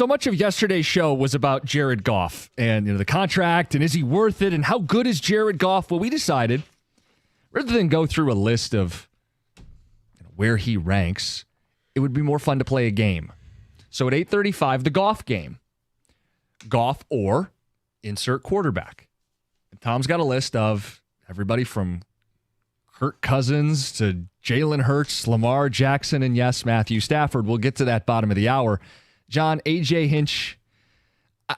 so much of yesterday's show was about Jared Goff and the contract and is he worth it and how good is Jared Goff? Well, we decided rather than go through a list of where he ranks, it would be more fun to play a game. So at 8:35, the Goff game. Goff or insert quarterback. And Tom's got a list of everybody from Kirk Cousins to Jalen Hurts, Lamar Jackson, and yes, Matthew Stafford. We'll get to that bottom of the hour. John, A.J. Hinch,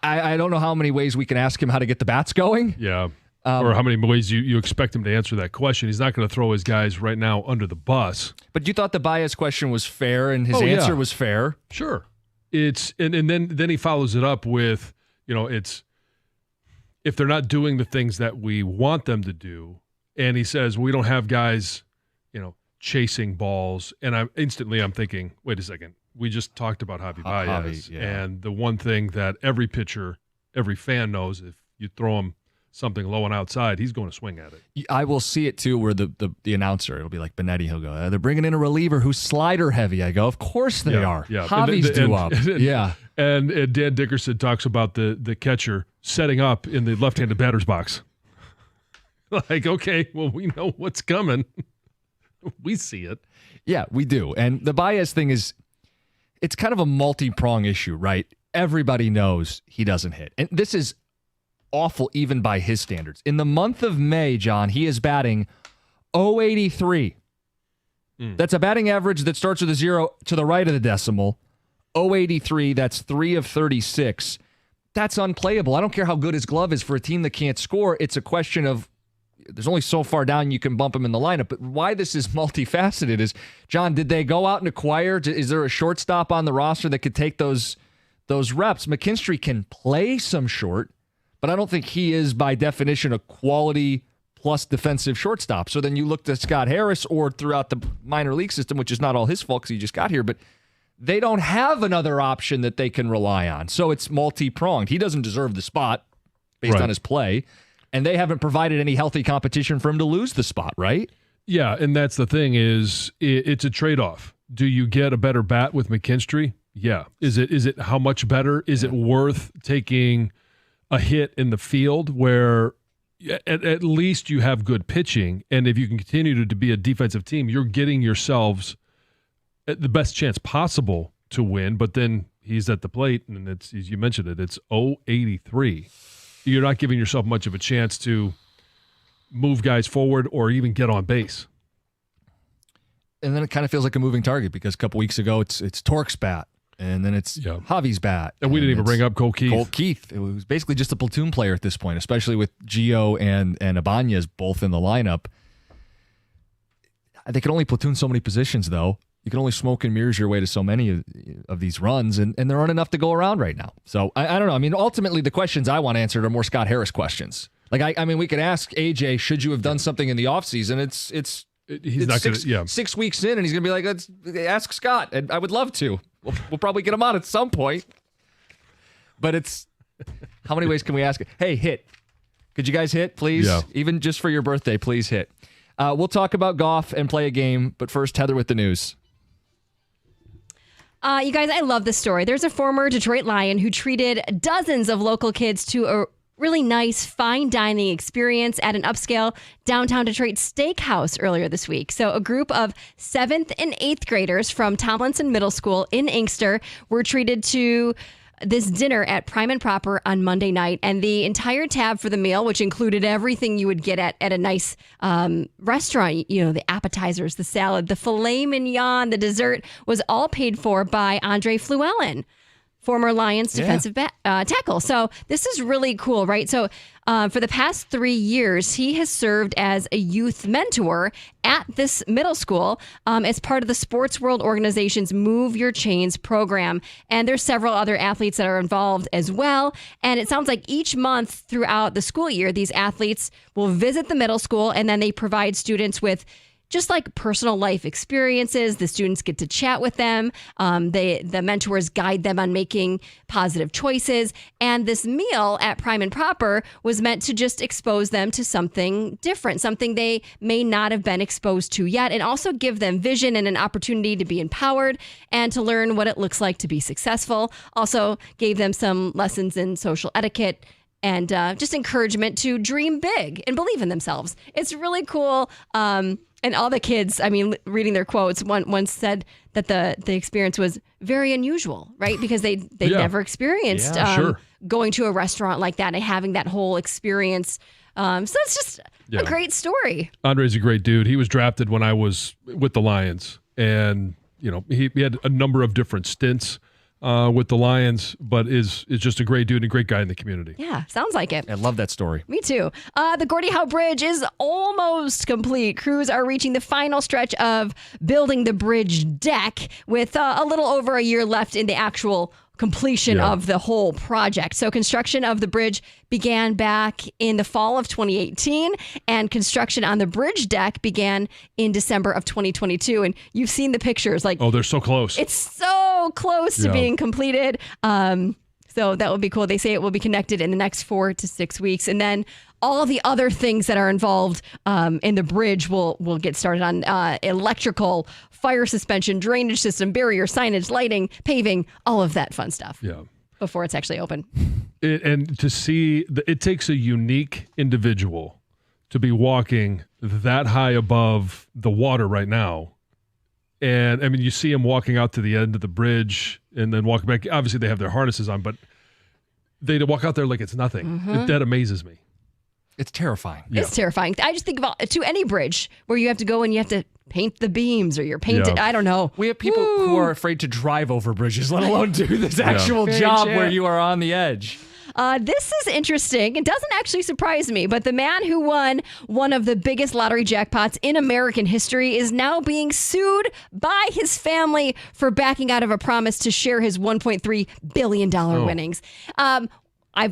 I don't know how many ways we can ask him how to get the bats going. Yeah. Or how many ways you expect him to answer that question. He's not going to throw his guys right now under the bus. But you thought the bias question was fair and his answer was fair. Sure. It's and then he follows it up with, it's if they're not doing the things that we want them to do, and he says we don't have guys, chasing balls, and I'm thinking, wait a second, we just talked about Javi Baez, and the one thing that every pitcher, every fan knows, if you throw him something low and outside, he's going to swing at it. I will see it too where the announcer, it'll be like Benetti, he'll go, they're bringing in a reliever who's slider heavy. I go, of course they are. Yeah. Javi's due up. And Dan Dickerson talks about the catcher setting up in the left-handed batter's box. Like, okay, well, we know what's coming. We see it. Yeah, we do. And the bias thing is, it's kind of a multi-prong issue, right? Everybody knows he doesn't hit. And this is awful even by his standards. In the month of May, John, he is batting .083. That's a batting average that starts with a 0 to the right of the decimal. .083, that's 3 of 36. That's unplayable. I don't care how good his glove is for a team that can't score. It's a question of there's only so far down you can bump him in the lineup. But why this is multifaceted is, John, did they go out and acquire? Is there a shortstop on the roster that could take those reps? McKinstry can play some short, but I don't think he is, by definition, a quality plus defensive shortstop. So then you look to Scott Harris or throughout the minor league system, which is not all his fault because he just got here, but they don't have another option that they can rely on. So it's multi-pronged. He doesn't deserve the spot based on his play, and they haven't provided any healthy competition for him to lose the spot, right? Yeah, and that's the thing is it's a trade-off. Do you get a better bat with McKinstry? Yeah. Is it how much better? Is it worth taking a hit in the field where at least you have good pitching, and if you can continue to be a defensive team, you're getting yourselves the best chance possible to win, but then he's at the plate, and it's, as you mentioned it's .083. You're not giving yourself much of a chance to move guys forward or even get on base. And then it kind of feels like a moving target because a couple weeks ago it's Tork's bat, and then it's Javi's bat. And we didn't even bring up Cole Keith. Cole Keith. It was basically just a platoon player at this point, especially with Gio and Ibanez both in the lineup. They can only platoon so many positions, though. You can only smoke and mirrors your way to so many of these runs, and there aren't enough to go around right now. So I don't know. I mean, ultimately, the questions I want answered are more Scott Harris questions. Like, I mean, we could ask AJ, should you have done something in the offseason? He's not going to, 6 weeks in, and he's going to be like, let's ask Scott. And I would love to. We'll probably get him on at some point. But it's, how many ways can we ask it? Hey, hit. Could you guys hit, please? Yeah. Even just for your birthday, please hit. We'll talk about Goff and play a game, but first, Heather with the news. You guys, I love this story. There's a former Detroit Lion who treated dozens of local kids to a really nice fine dining experience at an upscale downtown Detroit steakhouse earlier this week. So a group of 7th and 8th graders from Tomlinson Middle School in Inkster were treated to this dinner at Prime and Proper on Monday night, and the entire tab for the meal, which included everything you would get at a nice restaurant, the appetizers, the salad, the filet mignon, the dessert, was all paid for by Andre Fluellen, former Lions defensive tackle. So this is really cool, right? So for the past 3 years, he has served as a youth mentor at this middle school as part of the Sports World organization's Move Your Chains program. And there's several other athletes that are involved as well. And it sounds like each month throughout the school year, these athletes will visit the middle school, and then they provide students with just like personal life experiences. The students get to chat with them. The mentors guide them on making positive choices. And this meal at Prime and Proper was meant to just expose them to something different, something they may not have been exposed to yet, and also give them vision and an opportunity to be empowered and to learn what it looks like to be successful. Also gave them some lessons in social etiquette and just encouragement to dream big and believe in themselves. It's really cool. And all the kids, I mean, reading their quotes, one said that the experience was very unusual, right? Because they never experienced going to a restaurant like that and having that whole experience. So it's just a great story. Andre's a great dude. He was drafted when I was with the Lions, and he had a number of different stints with the Lions, but is just a great dude and a great guy in the community. Yeah, sounds like it. I love that story. Me too. The Gordie Howe Bridge is almost complete. Crews are reaching the final stretch of building the bridge deck with a little over a year left in the actual completion of the whole project. So construction of the bridge began back in the fall of 2018, and construction on the bridge deck began in December of 2022. And you've seen the pictures. Like, oh, they're so close. It's so close to being completed. So that would be cool. They say it will be connected in the next 4 to 6 weeks. And then all the other things that are involved in the bridge will get started on electrical, fire suspension, drainage system, barrier, signage, lighting, paving, all of that fun stuff. Yeah. Before it's actually open. And to see, it takes a unique individual to be walking that high above the water right now. And I mean, you see them walking out to the end of the bridge and then walking back. Obviously, they have their harnesses on, but they walk out there like it's nothing. That amazes me. It's terrifying. Yeah. It's terrifying. I just think about to any bridge where you have to go and you have to paint the beams or you're painting. I don't know. We have people who are afraid to drive over bridges, let alone do this actual job where you are on the edge. This is interesting. It doesn't actually surprise me, but the man who won one of the biggest lottery jackpots in American history is now being sued by his family for backing out of a promise to share his $1.3 billion winnings.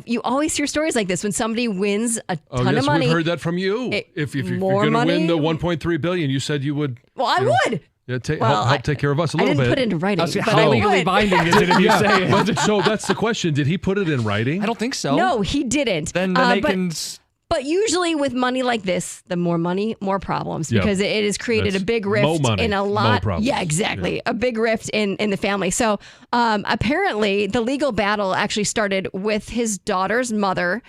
You always hear stories like this when somebody wins a ton of money. We've heard that from you. If you're going to win the $1.3 billion, you said you would. Well, I would. Yeah, help take care of us a little bit. I didn't put it into writing. How legally binding is it if you say it? So that's the question. Did he put it in writing? I don't think so. No, he didn't. Then they can. But usually with money like this, the more money, more problems, because it has created a big rift in a lot. Yeah, exactly. A big rift in the family. So apparently the legal battle actually started with his daughter's mother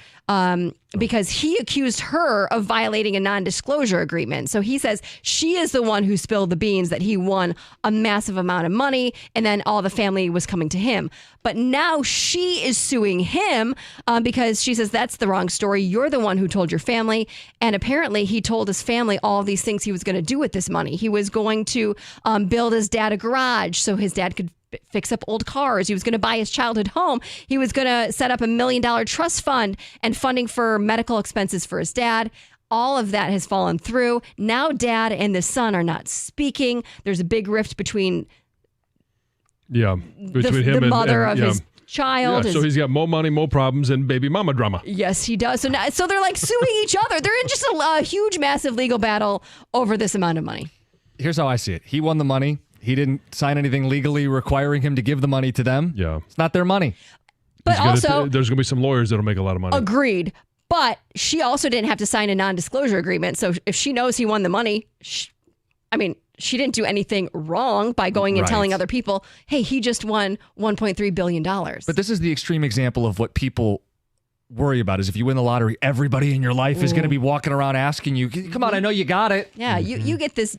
because he accused her of violating a non-disclosure agreement. So he says she is the one who spilled the beans, that he won a massive amount of money and then all the family was coming to him. But now she is suing him because she says that's the wrong story. You're the one who told your family. And apparently he told his family all of these things he was going to do with this money. He was going to build his dad a garage so his dad could fix up old cars. He was going to buy his childhood home. He was going to set up $1 million trust fund and funding for medical expenses for his dad. All of that has fallen through. Now dad and the son are not speaking. There's a big rift between him the mother of his child. So he's got more money, more problems, and baby mama drama. Yes, he does. So they're like suing each other. They're in just a huge, massive legal battle over this amount of money. Here's how I see it. He won the money. He didn't sign anything legally requiring him to give the money to them. Yeah. It's not their money. But also, there's going to be some lawyers that'll make a lot of money. Agreed. But she also didn't have to sign a non-disclosure agreement. So if she knows he won the money, she didn't do anything wrong by going and telling other people, hey, he just won $1.3 billion. But this is the extreme example of what people worry about is if you win the lottery, everybody in your life is going to be walking around asking you, come on, I know you got it. Yeah, you get this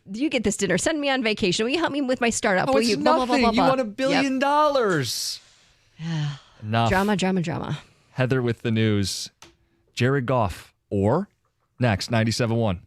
dinner. Send me on vacation. Will you help me with my startup? Oh, Will it's you? nothing. Blah, blah, blah, blah, You won $1 billion. Enough. Drama. Heather with the news. Jared Goff or next 97.1.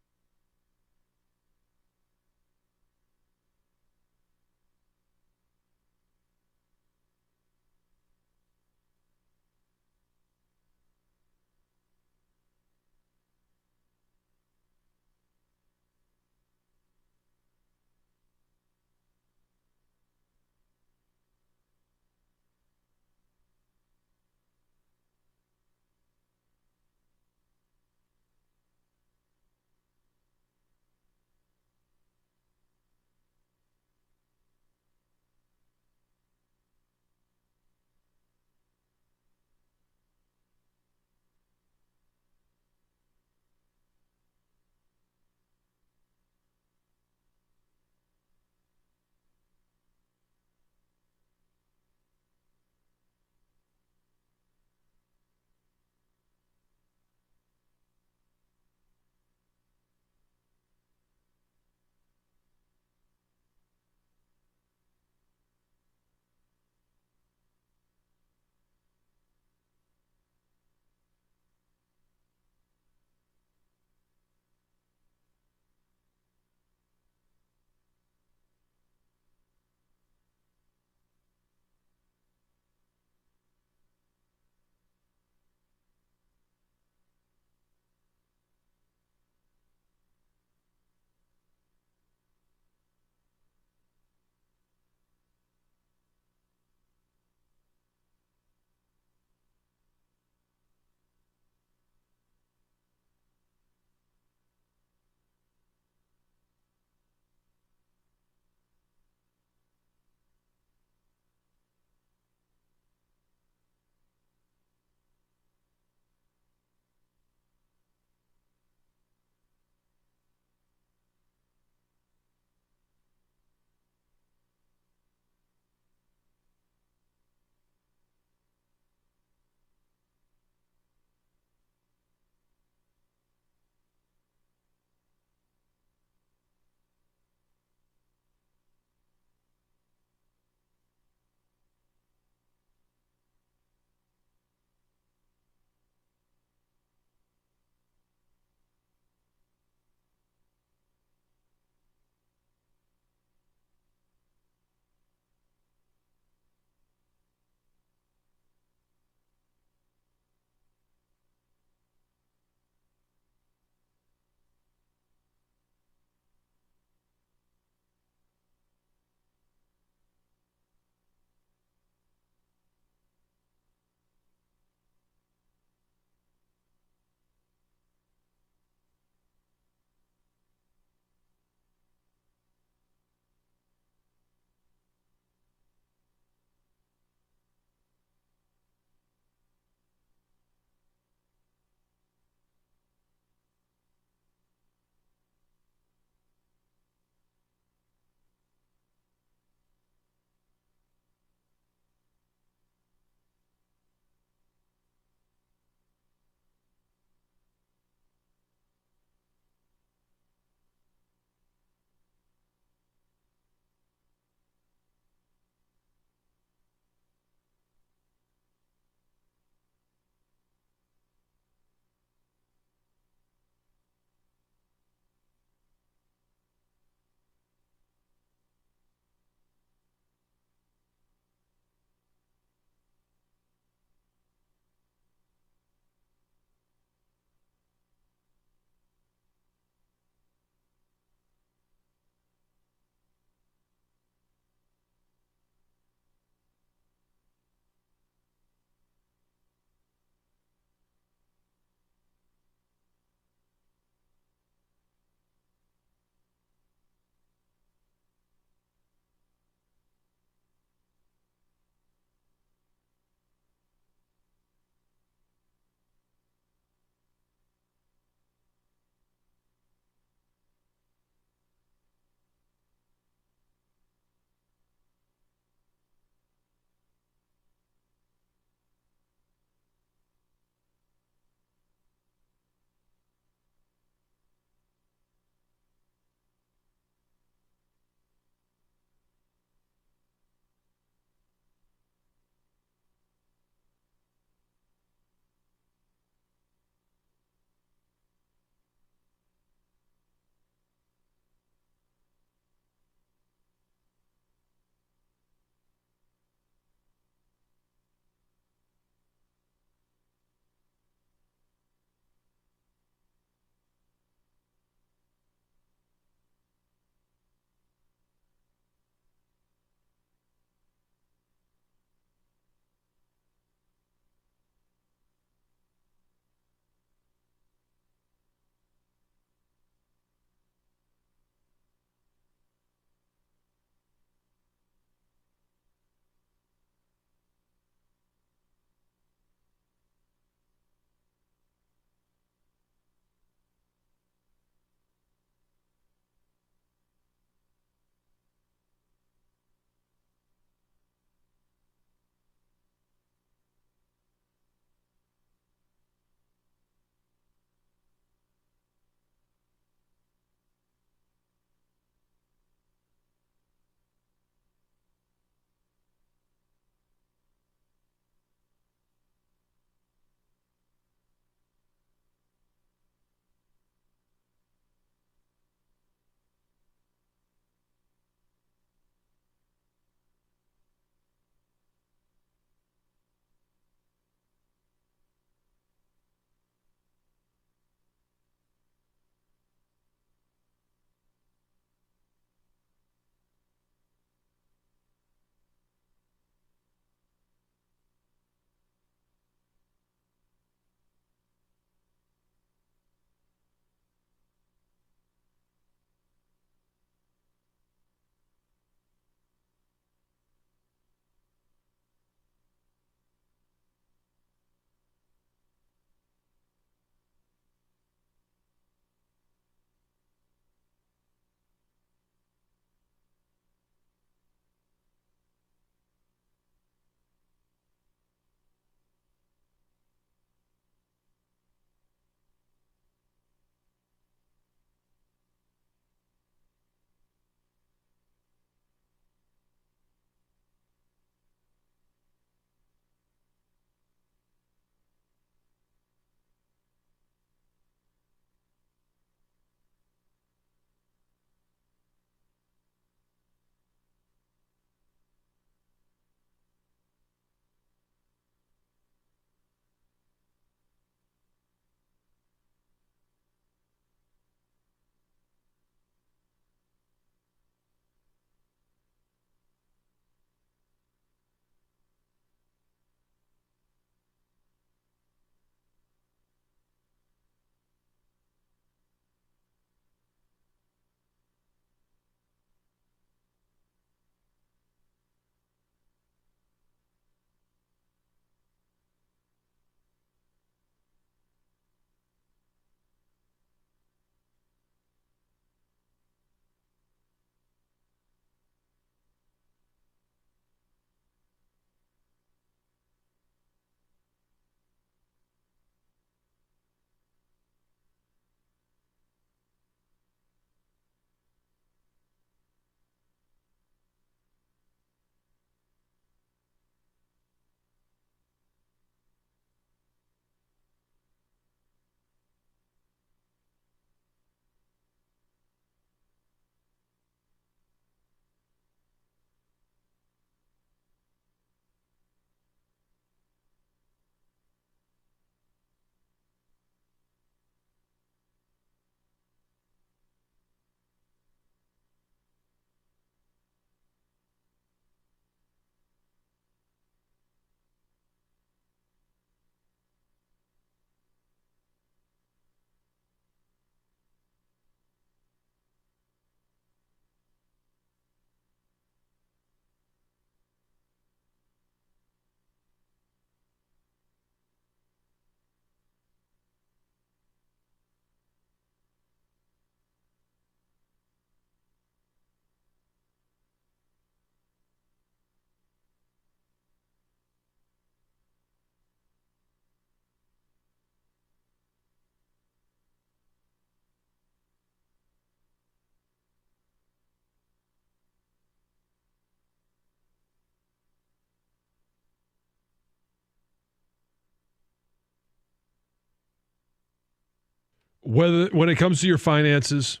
When it comes to your finances,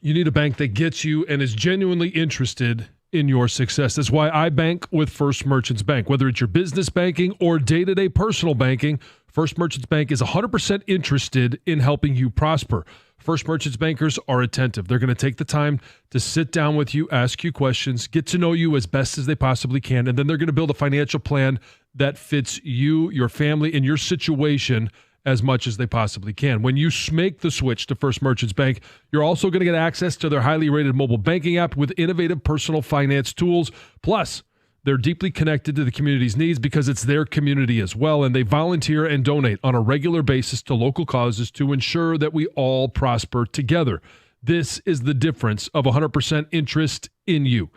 you need a bank that gets you and is genuinely interested in your success. That's why I bank with First Merchants Bank. Whether it's your business banking or day-to-day personal banking, First Merchants Bank is 100% interested in helping you prosper. First Merchants bankers are attentive. They're going to take the time to sit down with you, ask you questions, get to know you as best as they possibly can, and then they're going to build a financial plan that fits you, your family, and your situation as much as they possibly can. When you make the switch to First Merchants Bank, you're also going to get access to their highly rated mobile banking app with innovative personal finance tools. Plus, they're deeply connected to the community's needs because it's their community as well, and they volunteer and donate on a regular basis to local causes to ensure that we all prosper together. This is the difference of 100% interest in you.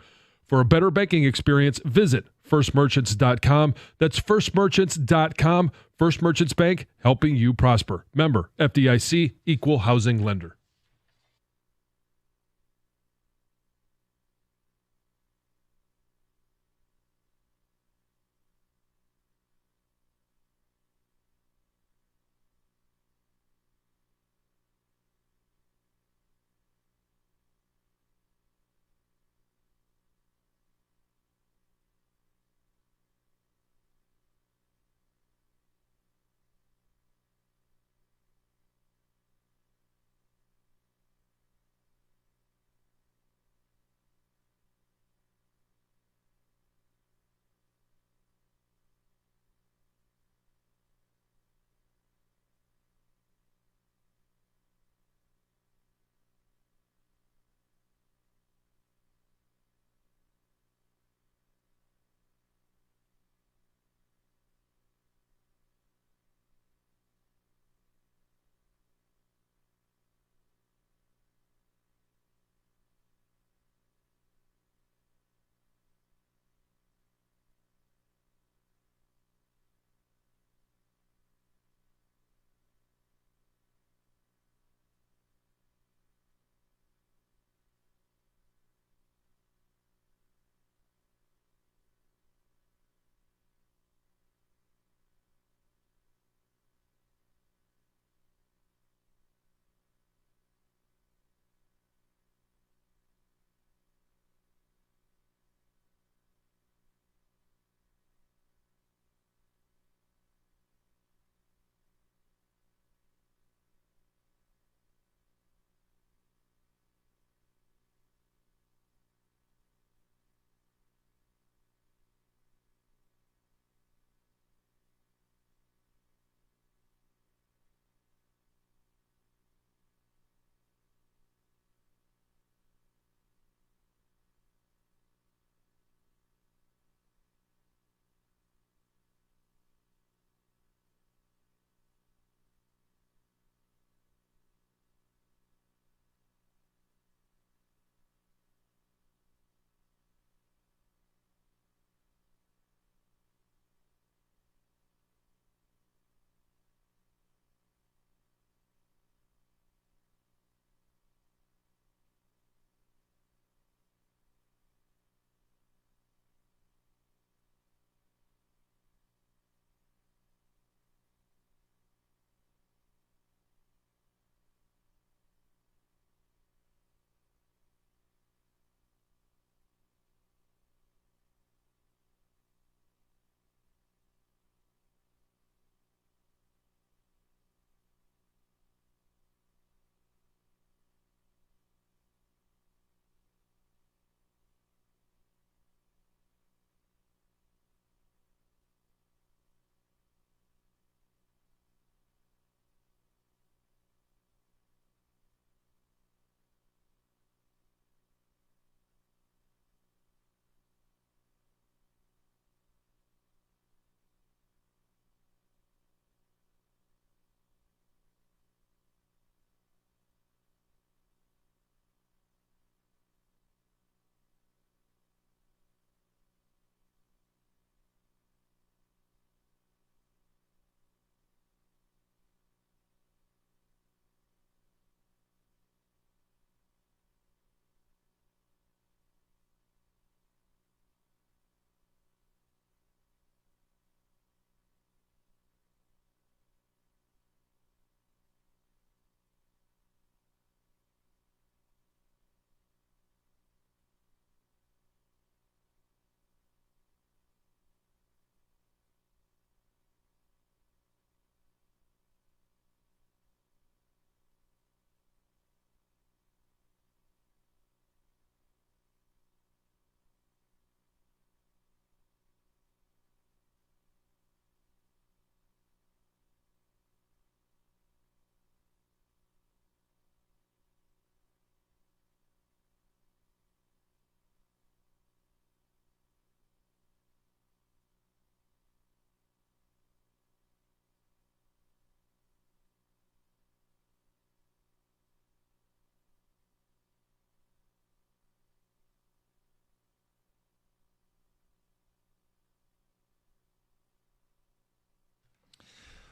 For a better banking experience, visit firstmerchants.com. That's firstmerchants.com. First Merchants Bank, helping you prosper. Member FDIC, equal housing lender.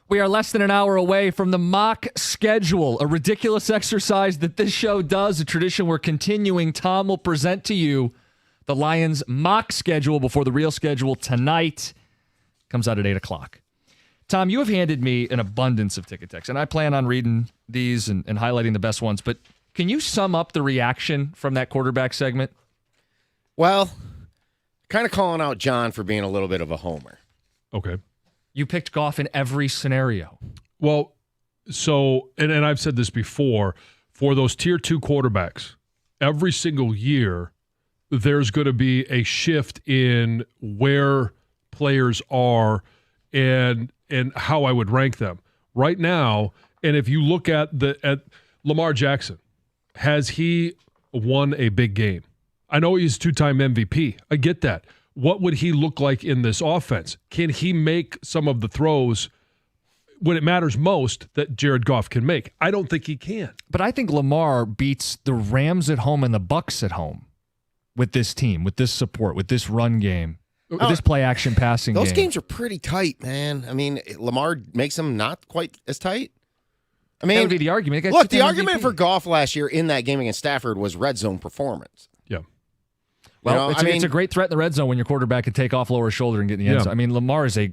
We are less than an hour away from the mock schedule, a ridiculous exercise that this show does, a tradition we're continuing. Tom will present to you the Lions mock schedule before the real schedule tonight. Comes out at 8 o'clock. Tom, you have handed me an abundance of ticket texts, and I plan on reading these and highlighting the best ones, but can you sum up the reaction from that quarterback segment? Well, kind of calling out John for being a little bit of a homer. Okay. You picked Goff in every scenario. Well, so, and I've said this before, for those tier 2 quarterbacks, every single year, there's going to be a shift in where players are and how I would rank them. Right now, and if you look at Lamar Jackson, has he won a big game? I know he's 2-time MVP. I get that. What would he look like in this offense? Can he make some of the throws when it matters most that Jared Goff can make? I don't think he can. But I think Lamar beats the Rams at home and the Bucs at home with this team, with this support, with this run game, with this play-action passing game. Those games are pretty tight, man. I mean, Lamar makes them not quite as tight. I mean, that would be the argument. Look, the argument for Goff last year in that game against Stafford was red zone performance. Yeah. Well, it's a great threat in the red zone when your quarterback can take off, lower his shoulder, and get in the end zone. I mean, Lamar is a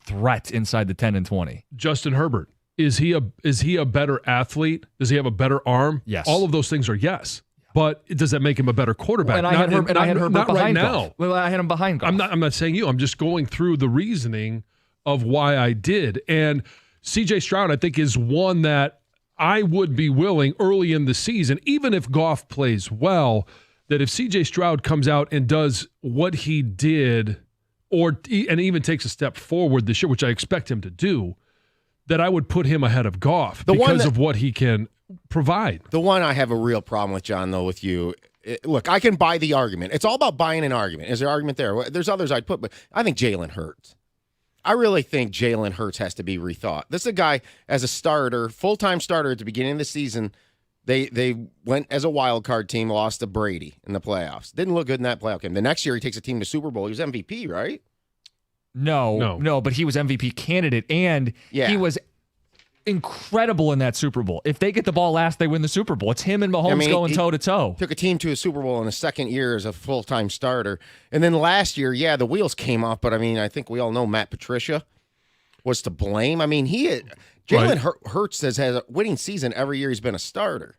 threat inside the 10 and 20. Justin Herbert, is he a better athlete? Does he have a better arm? Yes. All of those things are yes. But does that make him a better quarterback? I had Herbert not behind right now. Goff. Well, I had him behind Goff. I'm not saying you. I'm just going through the reasoning of why I did. And C.J. Stroud, I think, is one that I would be willing early in the season, even if Goff plays well, that if C.J. Stroud comes out and does what he did, and even takes a step forward this year, which I expect him to do, that I would put him ahead of Goff because of what he can provide. The one I have a real problem with, John, though, with you, look, I can buy the argument. It's all about buying an argument. Is there an argument there? There's others I'd put, but I think Jalen Hurts. I really think Jalen Hurts has to be rethought. This is a guy, as a starter, full-time starter at the beginning of the season, they went as a wild card team, lost to Brady in the playoffs. Didn't look good in that playoff game. The next year, he takes a team to Super Bowl. He was MVP, right? No, but he was MVP candidate, and he was incredible in that Super Bowl. If they get the ball last, they win the Super Bowl. It's him and Mahomes going toe-to-toe. Took a team to a Super Bowl in his second year as a full-time starter. And then last year, the wheels came off, but, I mean, I think we all know Matt Patricia was to blame. I mean, Jalen Hurts has had a winning season every year he's been a starter.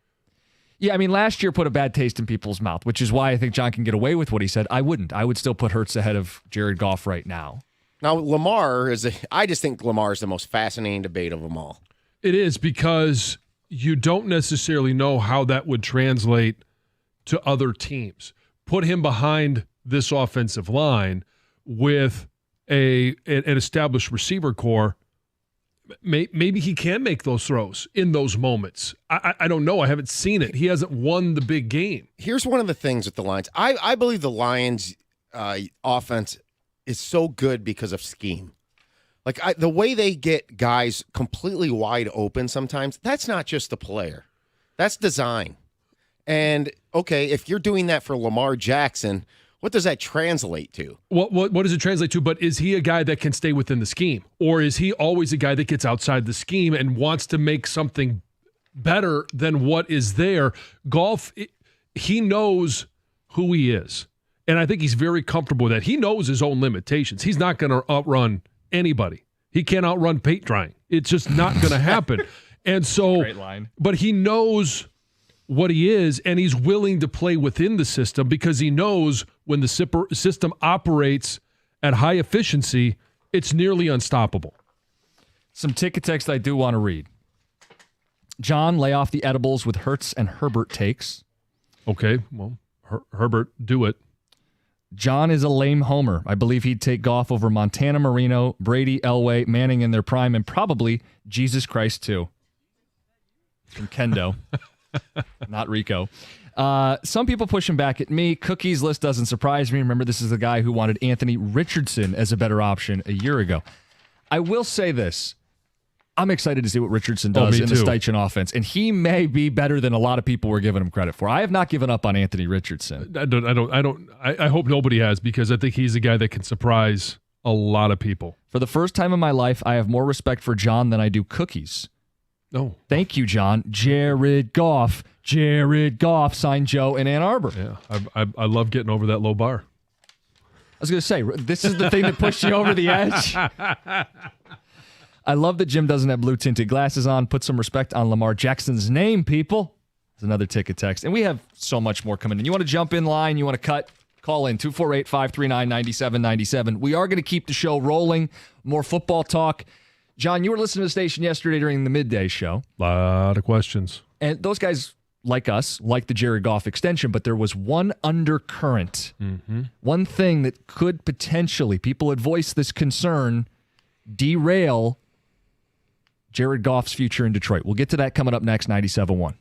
Yeah, I mean, last year put a bad taste in people's mouth, which is why I think John can get away with what he said. I wouldn't. I would still put Hurts ahead of Jared Goff right now. Now, Lamar I just think Lamar is the most fascinating debate of them all. It is, because you don't necessarily know how that would translate to other teams. Put him behind this offensive line with an established receiver core. Maybe he can make those throws in those moments. I don't know. I haven't seen it. He hasn't won the big game. Here's one of the things with the Lions. I believe the Lions' offense is so good because of scheme. Like, the way they get guys completely wide open sometimes, that's not just the player. That's design. And, okay, if you're doing that for Lamar Jackson, what does that translate to? What does it translate to? But is he a guy that can stay within the scheme? Or is he always a guy that gets outside the scheme and wants to make something better than what is there? Goff, he knows who he is. And I think he's very comfortable with that. He knows his own limitations. He's not going to outrun anybody. He can't outrun paint drying. It's just not going to happen. And so, great line. But he knows what he is, and he's willing to play within the system because he knows when the system operates at high efficiency, it's nearly unstoppable. Some ticket text I do want to read. John, lay off the edibles with Hurts and Herbert takes. Okay, well, Herbert, do it. John is a lame homer. I believe he'd take Goff over Montana, Marino, Brady, Elway, Manning in their prime, and probably Jesus Christ too. From Kendo. Not Rico. Some people pushing back at me. Cookie's list doesn't surprise me. Remember, this is the guy who wanted Anthony Richardson as a better option a year ago. I will say this. I'm excited to see what Richardson does in the Steichen offense, and he may be better than a lot of people were giving him credit for. I have not given up on Anthony Richardson. I hope nobody has, because I think he's a guy that can surprise A lot of people. For the first time in my life, I have more respect for John than I do cookies. No. Thank you, John. Jared Goff. Jared Goff, signed Joe in Ann Arbor. Yeah, I love getting over that low bar. I was going to say, this is the thing that pushed you over the edge. I love that Jim doesn't have blue tinted glasses on. Put some respect on Lamar Jackson's name, people. There's another ticket text. And we have so much more coming in. You want to jump in line? You want to cut? Call in 248-539-9797. We are going to keep the show rolling. More football talk. John, you were listening to the station yesterday during the midday show. A lot of questions. And those guys, like us, like the Jared Goff extension, but there was one undercurrent. One thing that could potentially, people had voiced this concern, derail Jared Goff's future in Detroit. We'll get to that coming up next, 97.1.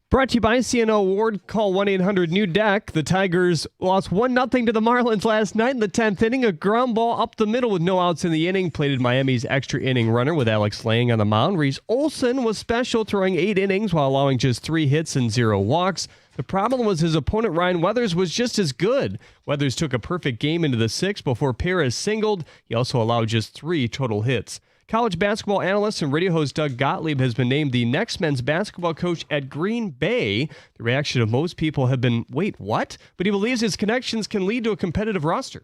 Brought to you by CNO Award. Call 1-800-NEW-DECK. The Tigers lost 1-0 to the Marlins last night in the 10th inning. A ground ball up the middle with no outs in the inning. Plated Miami's extra inning runner with Alex Lang on the mound. Reese Olson was special, throwing 8 innings while allowing just 3 hits and 0 walks. The problem was his opponent Ryan Weathers was just as good. Weathers took a perfect game into the 6th before Perez singled. He also allowed just 3 total hits. College basketball analyst and radio host Doug Gottlieb has been named the next men's basketball coach at Green Bay. The reaction of most people have been, wait, what? But he believes his connections can lead to a competitive roster.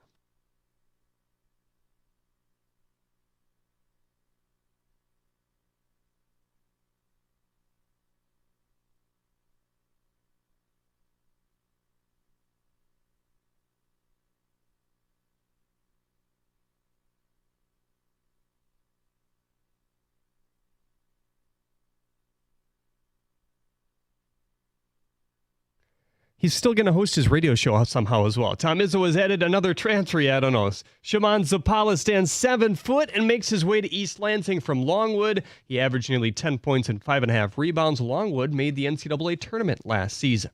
He's still going to host his radio show somehow as well. Tom Izzo has added another transfer. I don't know. Shimon Zapala stands 7 foot and makes his way to East Lansing from Longwood. He averaged nearly 10 points and 5.5 rebounds. Longwood made the NCAA tournament last season.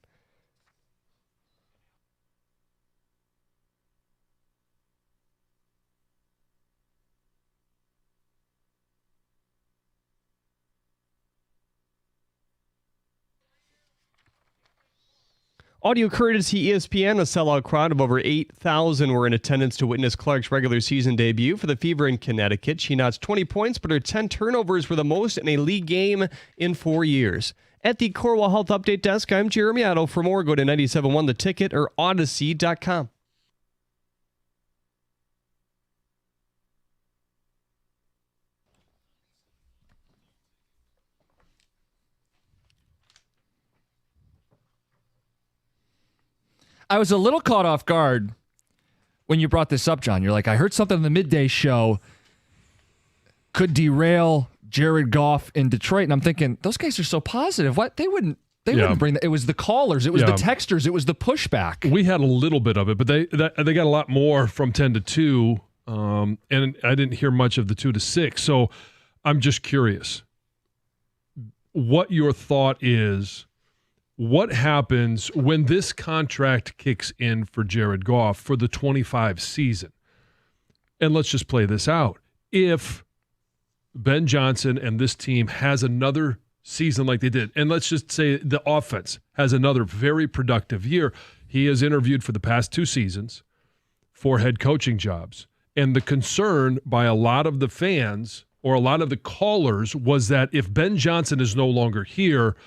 Audio courtesy ESPN, a sellout crowd of over 8,000 were in attendance to witness Clark's regular season debut for the Fever in Connecticut. She notched 20 points, but her 10 turnovers were the most in a league game in 4 years. At the Corwell Health Update Desk, I'm Jeremy Otto. For more, go to 97.1 The Ticket or Odyssey.com. I was a little caught off guard when you brought this up, John. You're like, I heard something in the midday show could derail Jared Goff in Detroit. And I'm thinking, those guys are so positive. What? They wouldn't bring that. It was the callers. It was the texters. It was the pushback. We had a little bit of it, but they got a lot more from 10 to 2. And I didn't hear much of the 2 to 6. So I'm just curious what your thought is. What happens when this contract kicks in for Jared Goff for the 25 season? And let's just play this out. If Ben Johnson and this team has another season like they did, and let's just say the offense has another very productive year, he has interviewed for the past 2 seasons for head coaching jobs. And the concern by a lot of the fans or a lot of the callers was that if Ben Johnson is no longer here,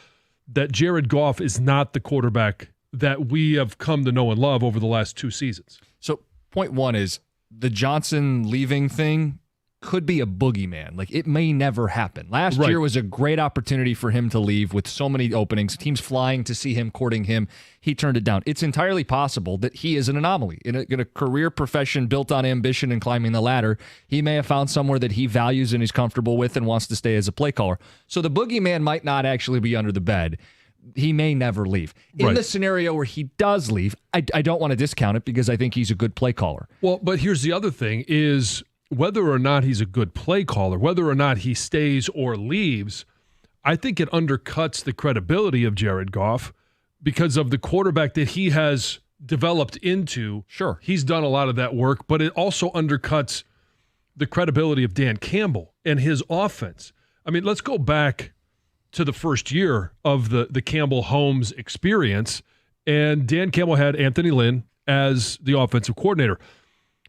that Jared Goff is not the quarterback that we have come to know and love over the last 2 seasons. So point one is the Johnson leaving thing could be a boogeyman. Like, it may never happen. Last year was a great opportunity for him to leave with so many openings, teams flying to see him, courting him. He turned it down. It's entirely possible that he is an anomaly. In a career profession built on ambition and climbing the ladder, he may have found somewhere that he values and is comfortable with and wants to stay as a play caller. So the boogeyman might not actually be under the bed. He may never leave. In the scenario where he does leave, I don't want to discount it because I think he's a good play caller. Well, but here's the other thing is whether or not he's a good play caller, whether or not he stays or leaves, I think it undercuts the credibility of Jared Goff because of the quarterback that he has developed into. Sure. He's done a lot of that work, but it also undercuts the credibility of Dan Campbell and his offense. I mean, let's go back to the first year of the Campbell-Holmes experience, and Dan Campbell had Anthony Lynn as the offensive coordinator.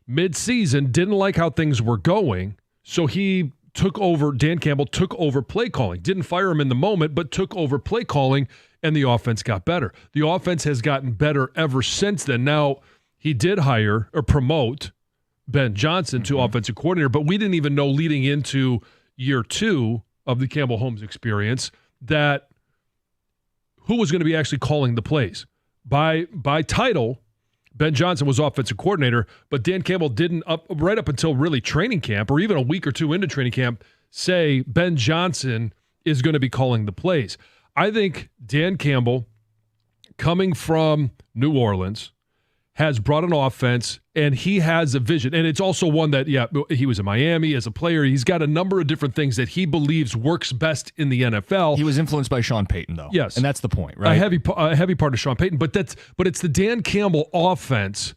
Mid-season, didn't like how things were going, so Dan Campbell took over play calling. Didn't fire him in the moment, but took over play calling, and the offense got better. The offense has gotten better ever since then. Now, he did hire or promote Ben Johnson to offensive coordinator, but we didn't even know leading into year 2 of the Campbell-Holmes experience that who was going to be actually calling the plays. By title, Ben Johnson was offensive coordinator, but Dan Campbell didn't, right up until really training camp or even a week or two into training camp, say Ben Johnson is going to be calling the plays. I think Dan Campbell, coming from New Orleans, has brought an offense, and he has a vision. And it's also one that, he was in Miami as a player. He's got a number of different things that he believes works best in the NFL. He was influenced by Sean Payton, though. Yes. And that's the point, right? A heavy part of Sean Payton. But it's the Dan Campbell offense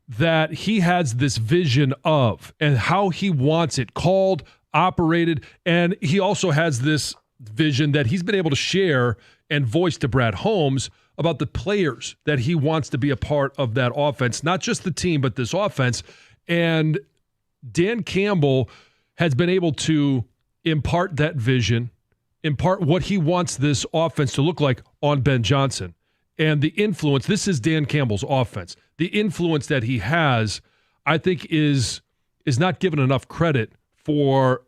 that he has this vision of and how he wants it called, operated. And he also has this vision that he's been able to share and voice to Brad Holmes about the players that he wants to be a part of that offense, not just the team, but this offense. And Dan Campbell has been able to impart that vision, impart what he wants this offense to look like on Ben Johnson. And the influence, this is Dan Campbell's offense. The influence that he has, I think, is not given enough credit for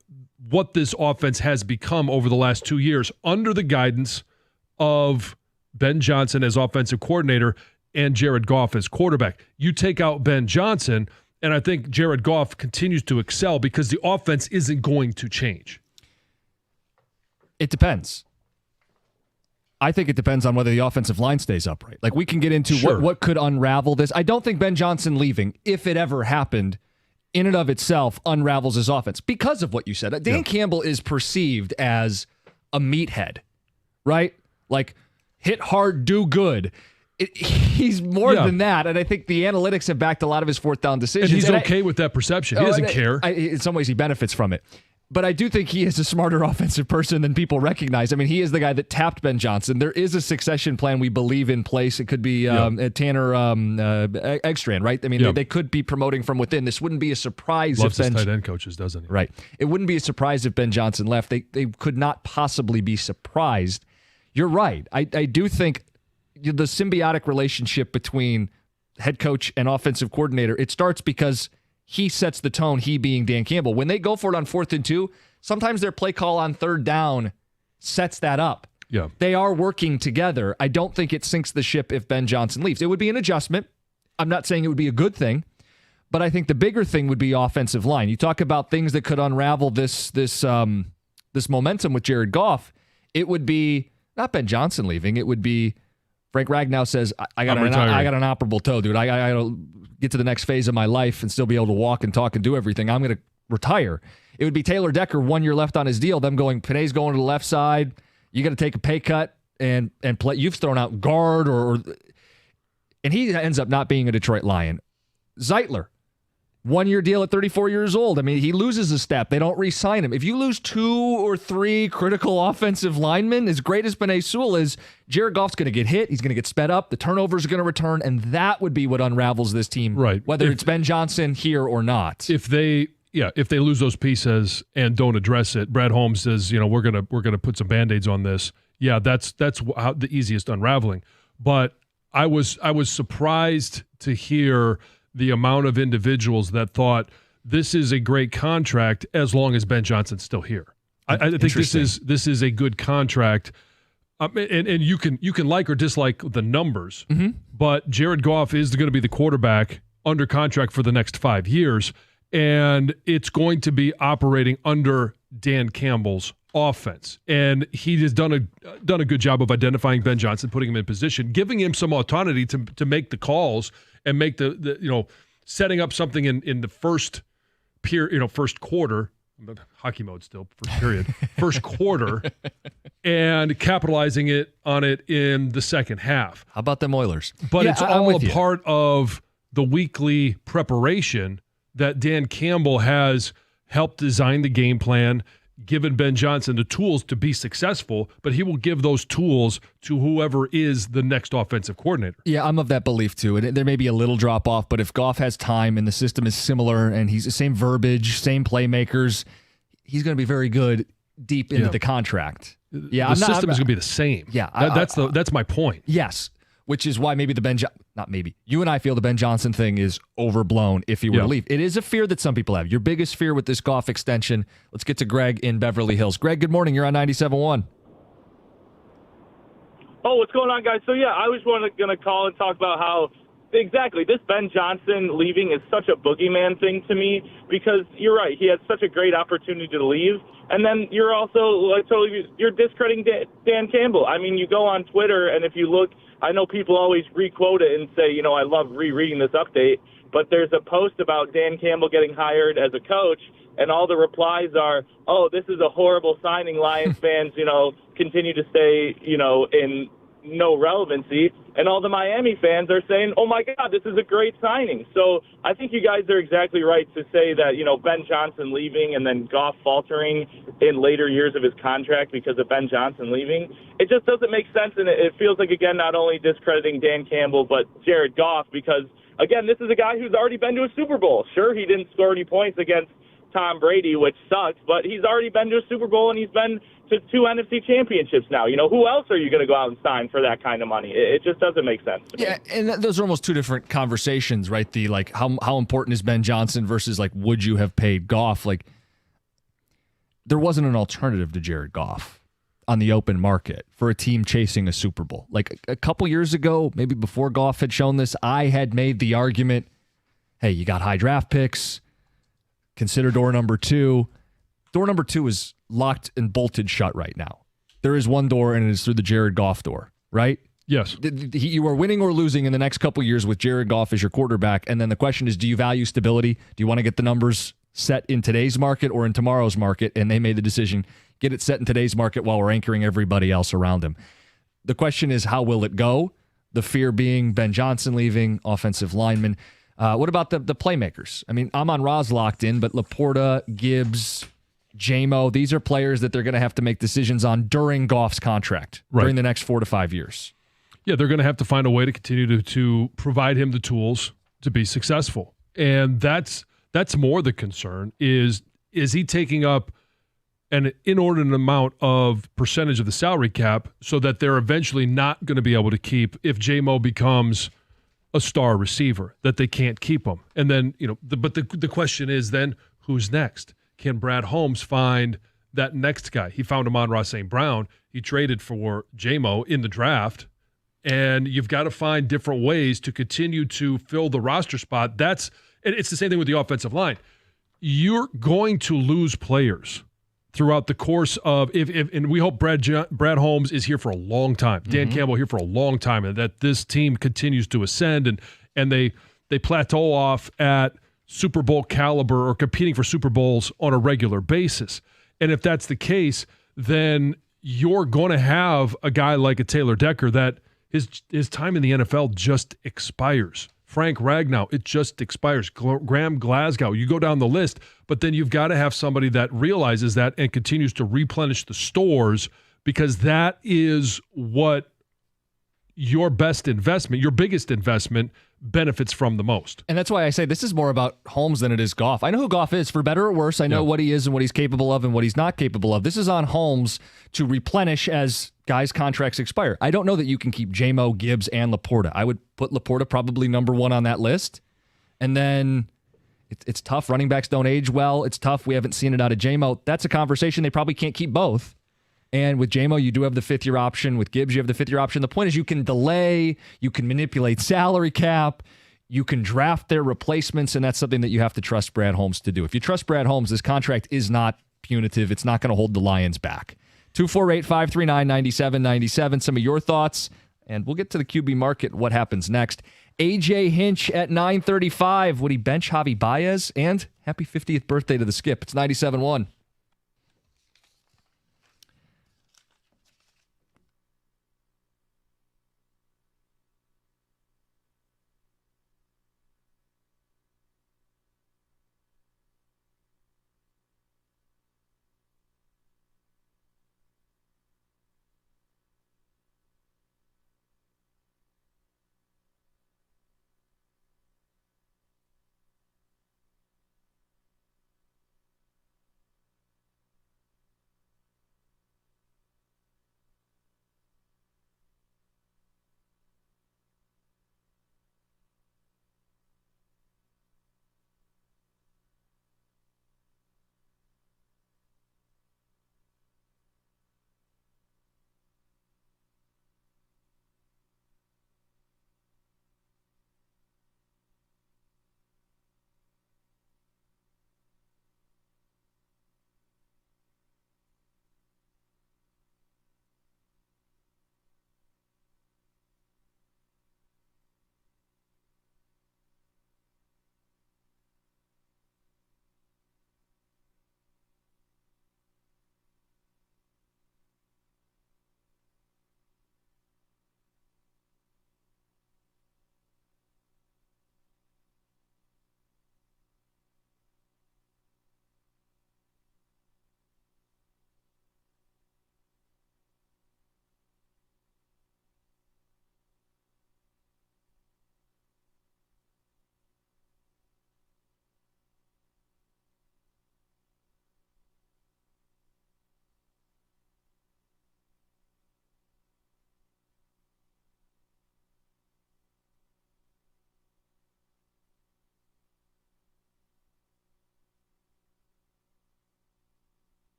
what this offense has become over the last 2 years under the guidance of Ben Johnson as offensive coordinator and Jared Goff as quarterback. You take out Ben Johnson, and I think Jared Goff continues to excel because the offense isn't going to change. It depends. I think it depends on whether the offensive line stays upright. Like, we can get into Sure. what could unravel this. I don't think Ben Johnson leaving, if it ever happened, in and of itself unravels his offense because of what you said. Dan Campbell is perceived as a meathead, right? Like, hit hard, do good. He's more than that, and I think the analytics have backed a lot of his fourth down decisions. And he's okay with that perception. He doesn't care. In some ways, he benefits from it. But I do think he is a smarter offensive person than people recognize. I mean, he is the guy that tapped Ben Johnson. There is a succession plan we believe in place. It could be Tanner Eggstrand, right? I mean, they could be promoting from within. This wouldn't be a surprise Loves if his Ben... tight end coaches, doesn't he? Right. It wouldn't be a surprise if Ben Johnson left. They could not possibly be surprised. You're right. I do think the symbiotic relationship between head coach and offensive coordinator, it starts because he sets the tone, he being Dan Campbell. When they go for it on 4th and 2, sometimes their play call on 3rd down sets that up. Yeah. They are working together. I don't think it sinks the ship if Ben Johnson leaves. It would be an adjustment. I'm not saying it would be a good thing, but I think the bigger thing would be offensive line. You talk about things that could unravel this momentum with Jared Goff. It would be not Ben Johnson leaving. It would be Frank Ragnow says, I got an operable toe, dude. I got to get to the next phase of my life and still be able to walk and talk and do everything. I'm going to retire. It would be Taylor Decker, 1 year left on his deal, them going, Panay's going to the left side. You got to take a pay cut and play. You've thrown out guard and he ends up not being a Detroit Lion. Zeitler, 1 year deal at 34 years old. I mean, he loses a step. They don't re-sign him. If you lose 2 or 3 critical offensive linemen, as great as Penei Sewell is, Jared Goff's going to get hit. He's going to get sped up. The turnovers are going to return, and that would be what unravels this team, right? Whether it's Ben Johnson here or not. If they lose those pieces and don't address it, Brad Holmes says, we're gonna put some Band-Aids on this. Yeah, that's how the easiest unraveling. But I was surprised to hear the amount of individuals that thought this is a great contract as long as Ben Johnson's still here. I think this is a good contract, and you can like or dislike the numbers, but Jared Goff is going to be the quarterback under contract for the next 5 years, and it's going to be operating under Dan Campbell's offense. And he has done a good job of identifying Ben Johnson, putting him in position, giving him some autonomy to make the calls and make the setting up something in the first quarter, hockey mode still, first period, first quarter, and capitalizing on it in the second half. How about them Oilers? But Yeah, it's I'm all with a you. part of the weekly preparation that Dan Campbell has helped design the game plan, given Ben Johnson the tools to be successful, but he will give those tools to whoever is the next offensive coordinator. Yeah, I'm of that belief too. And there may be a little drop off, but if Goff has time and the system is similar and he's the same verbiage, same playmakers, he's going to be very good deep into the contract. Yeah, The system is going to be the same. Yeah, that's my point. Yes, which is why maybe you and I feel the Ben Johnson thing is overblown if he were to leave. It is a fear that some people have. Your biggest fear with this Goff extension. Let's get to Greg in Beverly Hills. Greg, good morning. You're on 97.1. Oh, what's going on, guys? So, yeah, I was going to call and talk about how exactly this Ben Johnson leaving is such a boogeyman thing to me because you're right. He had such a great opportunity to leave. And then you're also you're discrediting Dan Campbell. I mean, you go on Twitter, and if you look, I know people always re-quote it and say, I love rereading this update, but there's a post about Dan Campbell getting hired as a coach, and all the replies are, oh, this is a horrible signing. Lions fans, continue to stay, in no relevancy. And all the Miami fans are saying, oh, my God, this is a great signing. So I think you guys are exactly right to say that, Ben Johnson leaving and then Goff faltering in later years of his contract because of Ben Johnson leaving. It just doesn't make sense. And it feels like, again, not only discrediting Dan Campbell, but Jared Goff, because, again, this is a guy who's already been to a Super Bowl. Sure, he didn't score any points against Tom Brady, which sucks, but he's already been to a Super Bowl and he's been to 2 NFC championships now. Who else are you going to go out and sign for that kind of money? It just doesn't make sense to me. Yeah, and those are almost two different conversations, right? The how important is Ben Johnson versus would you have paid Goff? There wasn't an alternative to Jared Goff on the open market for a team chasing a Super Bowl. A couple years ago, maybe before Goff had shown this, I had made the argument, hey, you got high draft picks, consider door number 2. Door number 2 is locked and bolted shut right now. There is one door, and it is through the Jared Goff door, right? Yes. You are winning or losing in the next couple years with Jared Goff as your quarterback. And then the question is, do you value stability? Do you want to get the numbers set in today's market or in tomorrow's market? And they made the decision, get it set in today's market while we're anchoring everybody else around him. The question is, how will it go? The fear being Ben Johnson leaving, offensive lineman. What about the playmakers? I mean, Amon-Ra's locked in, but Laporta, Gibbs, J-Mo, these are players that they're going to have to make decisions on during Goff's contract, during the next 4 to 5 years. Yeah, they're going to have to find a way to continue to provide him the tools to be successful. And that's more the concern is he taking up an inordinate amount of percentage of the salary cap so that they're eventually not going to be able to keep if J-Mo becomes a star receiver, that they can't keep him. And then, but the question is then who's next? Can Brad Holmes find that next guy? He found Amon-Ra St. Brown. He traded for J-Mo in the draft. And you've got to find different ways to continue to fill the roster spot. It's the same thing with the offensive line. You're going to lose players throughout the course of and we hope Brad Holmes is here for a long time. Dan Campbell here for a long time, and that this team continues to ascend and they plateau off at Super Bowl caliber or competing for Super Bowls on a regular basis. And if that's the case, then you're going to have a guy like a Taylor Decker that his time in the NFL just expires. Frank Ragnow, it just expires. Graham Glasgow, you go down the list, but then you've got to have somebody that realizes that and continues to replenish the stores, because that is what your best investment, your biggest investment, benefits from the most. And that's why I say this is more about Holmes than it is Goff. I know who Goff is, for better or worse. I know what he is and what he's capable of and what he's not capable of. This is on Holmes to replenish as guys' contracts expire. I don't know that you can keep J-Mo, Gibbs, and Laporta. I would put Laporta probably number 1 on that list. And then it's tough. Running backs don't age well. It's tough. We haven't seen it out of J-Mo. That's a conversation. They probably can't keep both. And with J-Mo, you do have the 5th-year option. With Gibbs, you have the 5th-year option. The point is you can delay, you can manipulate salary cap, you can draft their replacements, and that's something that you have to trust Brad Holmes to do. If you trust Brad Holmes, this contract is not punitive. It's not going to hold the Lions back. 248-539-9797. Some of your thoughts, and we'll get to the QB market, what happens next. AJ Hinch at 9:35. Would he bench Javi Baez? And happy 50th birthday to the Skip. It's 97.1.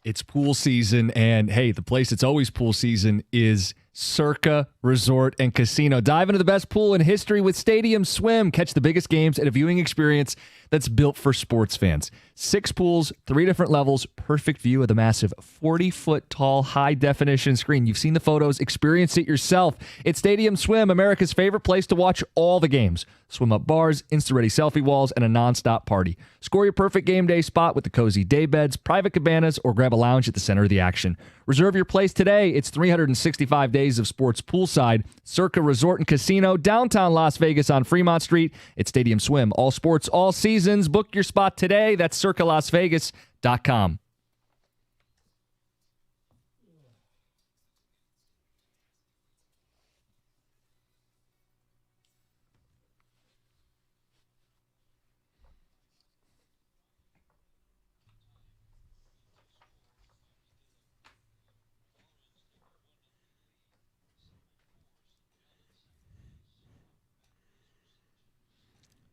It's pool season, and hey, the place that's always pool season is Circa Resort and Casino. Dive into the best pool in history with Stadium Swim. Catch the biggest games at a viewing experience that's built for sports fans. 6 pools, 3 different levels, perfect view of the massive 40-foot tall high-definition screen. You've seen the photos, experience it yourself. It's Stadium Swim, America's favorite place to watch all the games. Swim-up bars, instant-ready selfie walls, and a non-stop party. Score your perfect game day spot with the cozy day beds, private cabanas, or grab a lounge at the center of the action. Reserve your place today. It's 365 days of sports poolside. Circa Resort and Casino, downtown Las Vegas on Fremont Street. It's Stadium Swim. All sports, all seasons. Book your spot today. That's circalasvegas.com.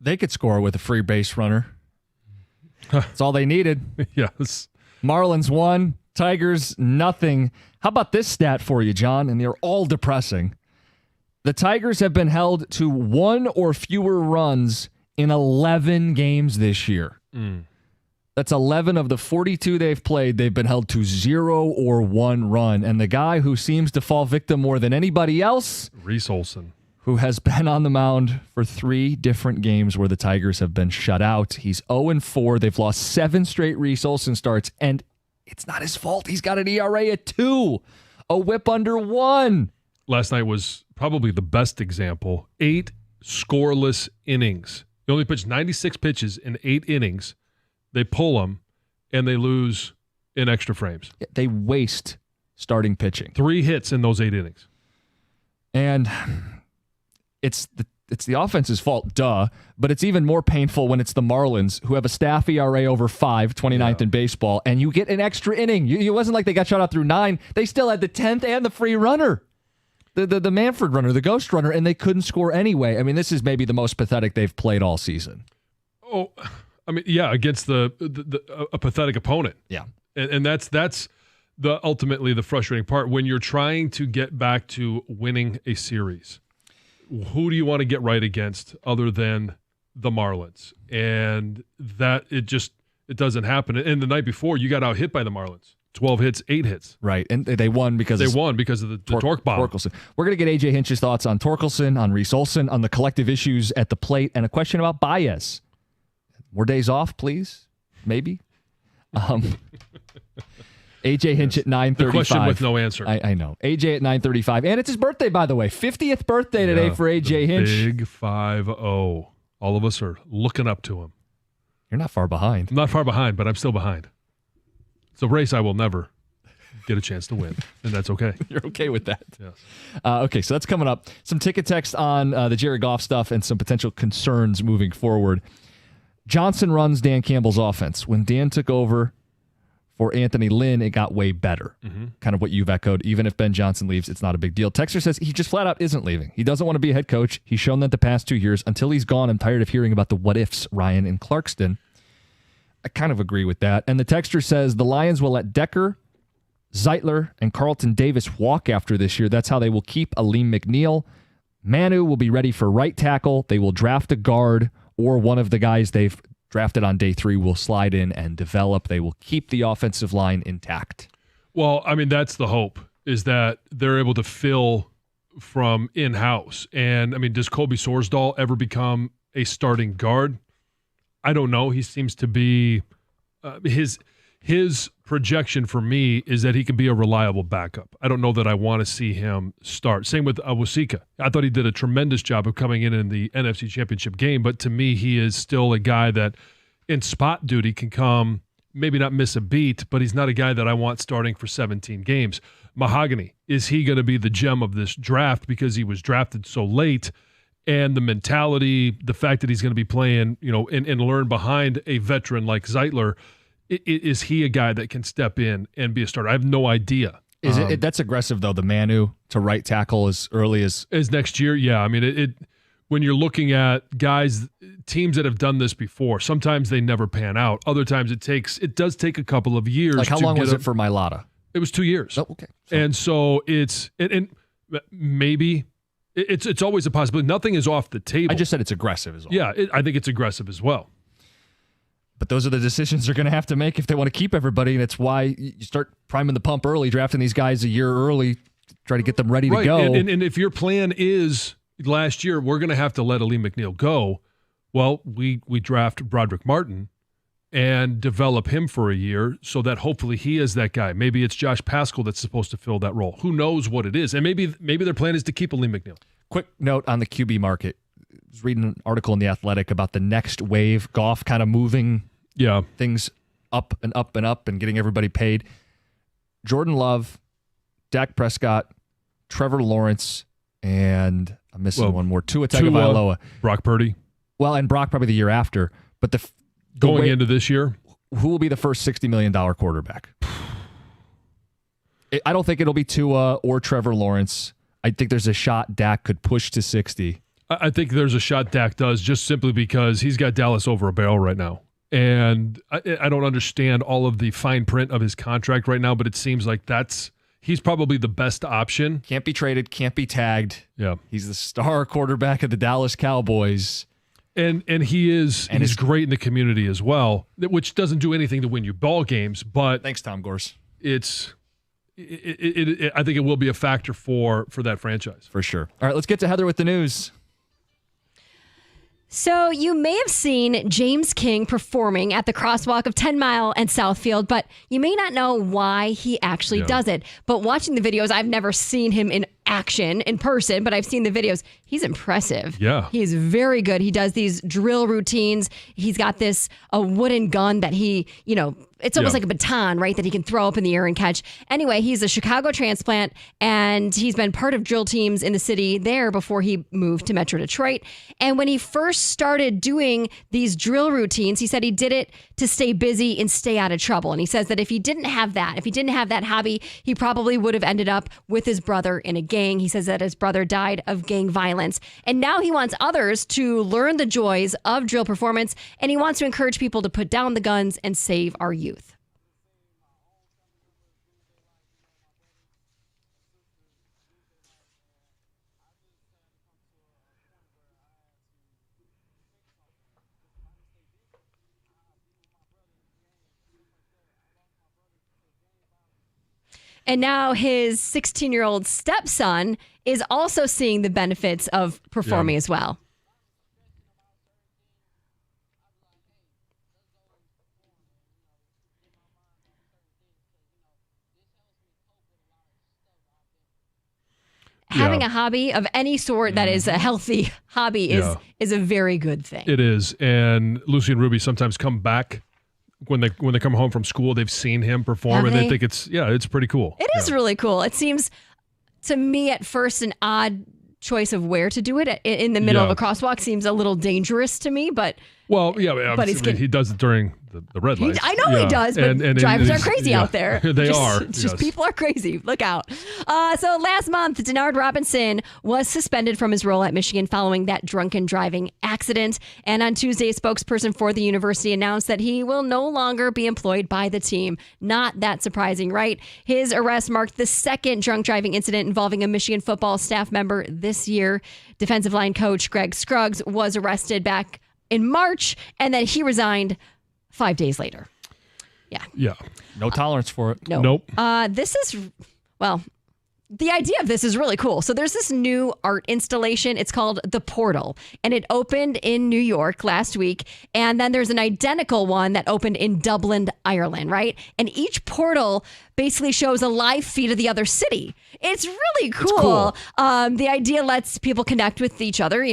They could score with a free base runner. That's all they needed. Yes. Marlins 1, Tigers nothing. How about this stat for you, John? And they're all depressing. The Tigers have been held to 1 or fewer runs in 11 games this year. That's 11 of the 42 they've played. They've been held to 0 or 1 run. And the guy who seems to fall victim more than anybody else, Reese Olson, who has been on the mound for 3 different games where the Tigers have been shut out. He's 0-4. They've lost 7 straight Reese Olson starts, and it's not his fault. He's got an ERA at 2, a whip under 1. last night was probably the best example. 8 scoreless innings. They only pitched 96 pitches in 8 innings. They pull them, and they lose in extra frames. They waste starting pitching. 3 hits in those 8 innings. And it's the offense's fault, duh, but it's even more painful when it's the Marlins, who have a staff ERA over 5, 29th in baseball, and you get an extra inning. It wasn't like they got shut out through 9. They still had the 10th and the free runner, the Manfred runner, the ghost runner, and they couldn't score anyway. I mean, this is maybe the most pathetic they've played all season. Oh, I mean, yeah, against a pathetic opponent. Yeah. And that's the ultimately the frustrating part when you're trying to get back to winning a series. Who do you want to get right against other than the Marlins? And that it doesn't happen. And the night before, you got out hit by the Marlins. 12 hits, 8 hits. Right, and they won because of the torque bomb. Torkelson. We're going to get AJ Hinch's thoughts on Torkelson, on Reese Olson, on the collective issues at the plate, and a question about Baez. More days off, please? Maybe? AJ Hinch at 9:35. The question with no answer. I know. AJ at 9:35. And it's his birthday, by the way. 50th birthday today for AJ Hinch. Big 5-0. All of us are looking up to him. You're not far behind. I'm not far behind, but I'm still behind. It's a race I will never get a chance to win, and that's okay. You're okay with that? Yes. Okay, so that's coming up. Some ticket text on the Jared Goff stuff and some potential concerns moving forward. Johnson runs Dan Campbell's offense. When Dan took over for Anthony Lynn, it got way better. Mm-hmm. Kind of what you've echoed. Even if Ben Johnson leaves, it's not a big deal. Texter says he just flat out isn't leaving. He doesn't want to be a head coach. He's shown that the past 2 years. Until he's gone, I'm tired of hearing about the what ifs, Ryan and Clarkston. I kind of agree with that. And the texter says the Lions will let Decker, Zeitler, and Carlton Davis walk after this year. That's how they will keep Aleem McNeil. Manu will be ready for right tackle. They will draft a guard, or one of the guys they've drafted on day 3 will slide in and develop. They will keep the offensive line intact. Well, I mean, that's the hope, is that they're able to fill from in-house. And, I mean, does Colby Sorsdahl ever become a starting guard? I don't know. He seems to be his projection for me is that he can be a reliable backup. I don't know that I want to see him start. Same with Awosika. I thought he did a tremendous job of coming in the NFC Championship game, but to me, he is still a guy that in spot duty can come, maybe not miss a beat, but he's not a guy that I want starting for 17 games. Mahogany, is he going to be the gem of this draft because he was drafted so late? And the mentality, the fact that he's going to be playing, and learn behind a veteran like Zeitler, is he a guy that can step in and be a starter? I have no idea. Is that's aggressive though? The Manu to right tackle as early as next year? Yeah, I mean when you're looking at teams that have done this before, sometimes they never pan out. Other times it does take a couple of years. Like how long was it for Mailata? It was 2 years. Oh, okay. And so and maybe it's always a possibility. Nothing is off the table. I just said it's aggressive as well. Yeah, I think it's aggressive as well. But those are the decisions they're going to have to make if they want to keep everybody, and it's why you start priming the pump early, drafting these guys a year early, try to get them ready to go. And if your plan is last year, we're going to have to let Ali McNeil go, well, we draft Broderick Martin and develop him for a year so that hopefully he is that guy. Maybe it's Josh Paschal that's supposed to fill that role. Who knows what it is? And maybe their plan is to keep Ali McNeil. Quick note on the QB market. I was reading an article in The Athletic about the next wave, Goff kind of moving things up and up and up and getting everybody paid. Jordan Love, Dak Prescott, Trevor Lawrence, and I'm missing one more. Tua Tagovailoa. Brock Purdy. Well, and Brock probably the year after. But going into this year, who will be the first $60 million quarterback? I don't think it'll be Tua or Trevor Lawrence. I think there's a shot Dak could push to 60. I think there's a shot Dak does just simply because he's got Dallas over a barrel right now. And I don't understand all of the fine print of his contract right now, but it seems like he's probably the best option. Can't be traded, can't be tagged. Yeah. He's the star quarterback of the Dallas Cowboys. And he's great in the community as well, which doesn't do anything to win you ball games, but thanks, Tom Gores. I think it will be a factor for that franchise. For sure. All right, let's get to Heather with the news. So you may have seen James King performing at the crosswalk of 10 Mile and Southfield, but you may not know why he actually does it. But watching the videos, I've never seen him in action in person, but I've seen the videos. He's impressive. Yeah. He is very good. He does these drill routines. He's got a wooden gun that he, it's almost like a baton, right? That he can throw up in the air and catch. Anyway, he's a Chicago transplant, and he's been part of drill teams in the city there before he moved to Metro Detroit. And when he first started doing these drill routines, he said he did it to stay busy and stay out of trouble. And he says that if he didn't have that hobby, he probably would have ended up with his brother in a gang. He says that his brother died of gang violence. And now he wants others to learn the joys of drill performance, and he wants to encourage people to put down the guns and save our youth. And now his 16-year-old stepson is also seeing the benefits of performing as well. Having a hobby of any sort that is a healthy hobby is a very good thing. It is. And Lucy and Ruby sometimes come back when they come home from school. They've seen him perform, and they think it's pretty cool. It is really cool. It seems to me at first an odd choice of where to do it. In the middle of a crosswalk seems a little dangerous to me, but he does it during the red lights. I know he does, but drivers are crazy out there. They are. People are crazy. Look out. So last month, Denard Robinson was suspended from his role at Michigan following that drunken driving accident. And on Tuesday, a spokesperson for the university announced that he will no longer be employed by the team. Not that surprising, right? His arrest marked the second drunk driving incident involving a Michigan football staff member this year. Defensive line coach Greg Scruggs was arrested back in March, and then he resigned 5 days later. Yeah. No tolerance for it. No. Nope. The idea of this is really cool. So there's this new art installation. It's called The Portal, and it opened in New York last week. And then there's an identical one that opened in Dublin, Ireland, right? And each portal basically shows a live feed of the other city. It's really cool. It's cool. The idea lets people connect with each other,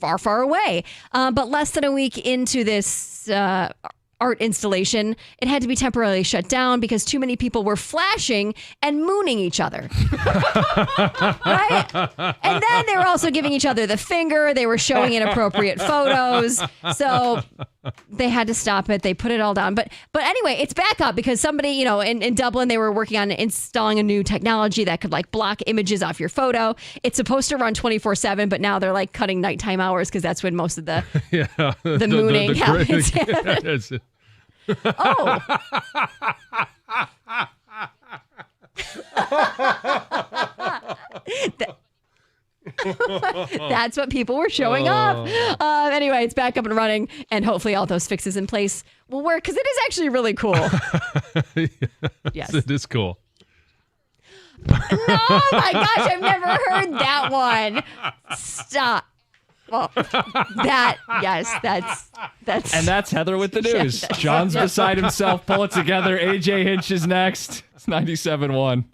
far, far away. But less than a week into this art installation, it had to be temporarily shut down because too many people were flashing and mooning each other. Right? And then they were also giving each other the finger. They were showing inappropriate photos. So they had to stop it. They put it all down. But anyway, it's back up because somebody, in Dublin, they were working on installing a new technology that could like block images off your photo. It's supposed to run 24/7, but now they're like cutting nighttime hours because that's when most of the the mooning happens. Oh. That's what people were showing off. Anyway, it's back up and running, and hopefully all those fixes in place will work because it is actually really cool. Yes, it is cool. No, my gosh, I've never heard that one. Stop. Well, that's And that's Heather with the news. Yeah, John's beside himself. Pull it together. AJ Hinch is next. It's 97.1.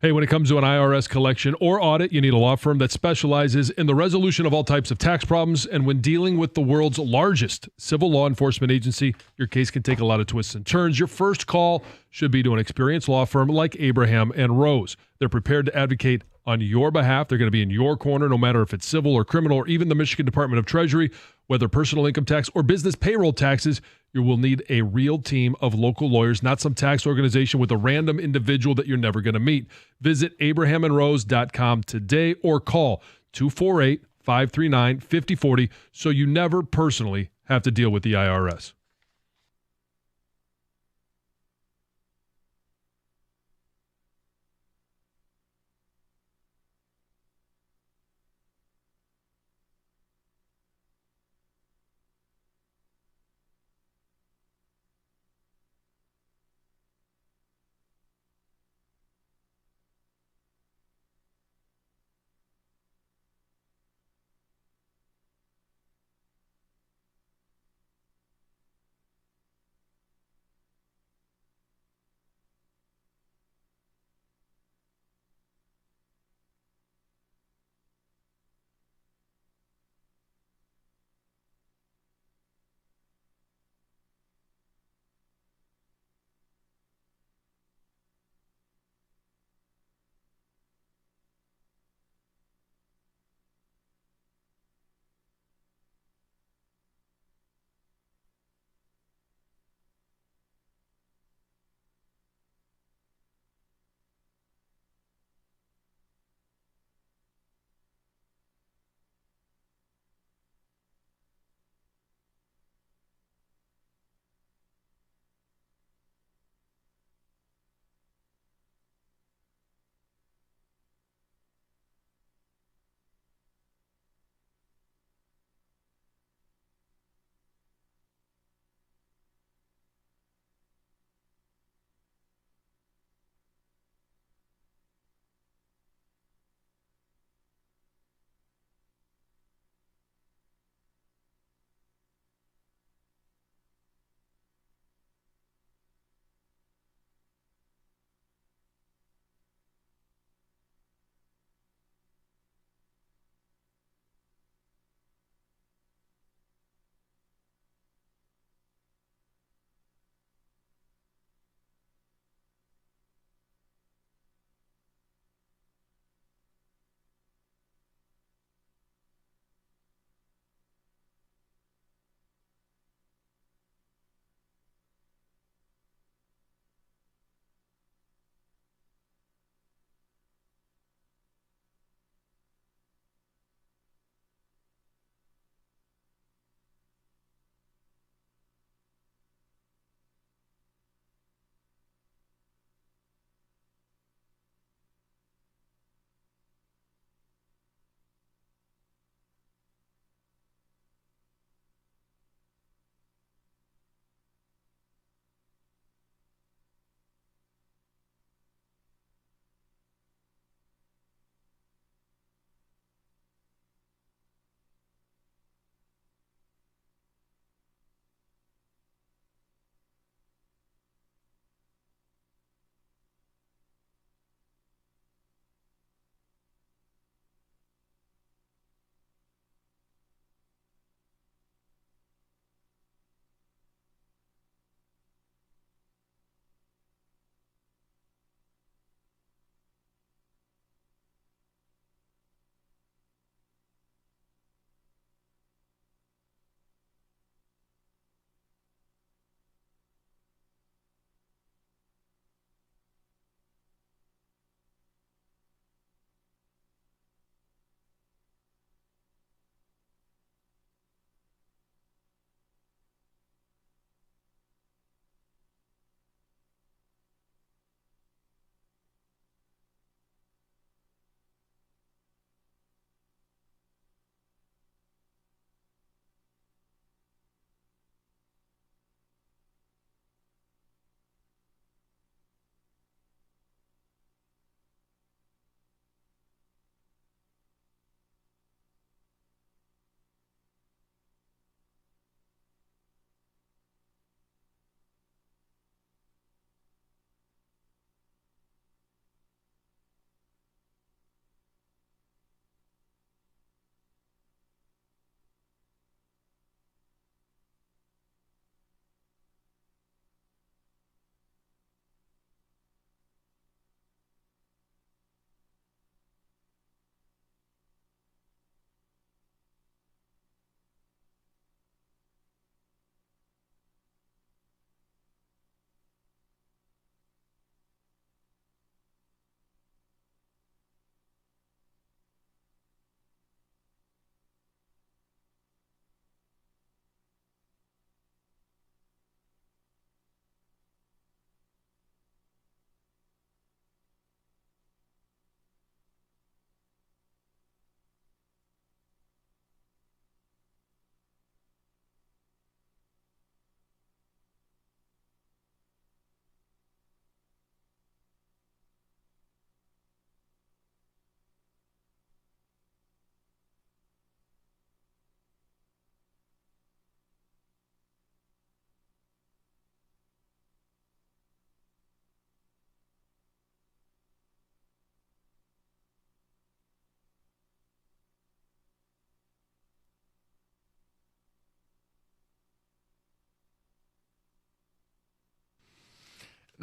Hey, when it comes to an IRS collection or audit, you need a law firm that specializes in the resolution of all types of tax problems. And when dealing with the world's largest civil law enforcement agency, your case can take a lot of twists and turns. Your first call should be to an experienced law firm like Abraham and Rose. They're prepared to advocate on your behalf. They're going to be in your corner, no matter if it's civil or criminal or even the Michigan Department of Treasury, whether personal income tax or business payroll taxes. You will need a real team of local lawyers, not some tax organization with a random individual that you're never going to meet. Visit abrahamandrose.com today or call 248-539-5040 so you never personally have to deal with the IRS.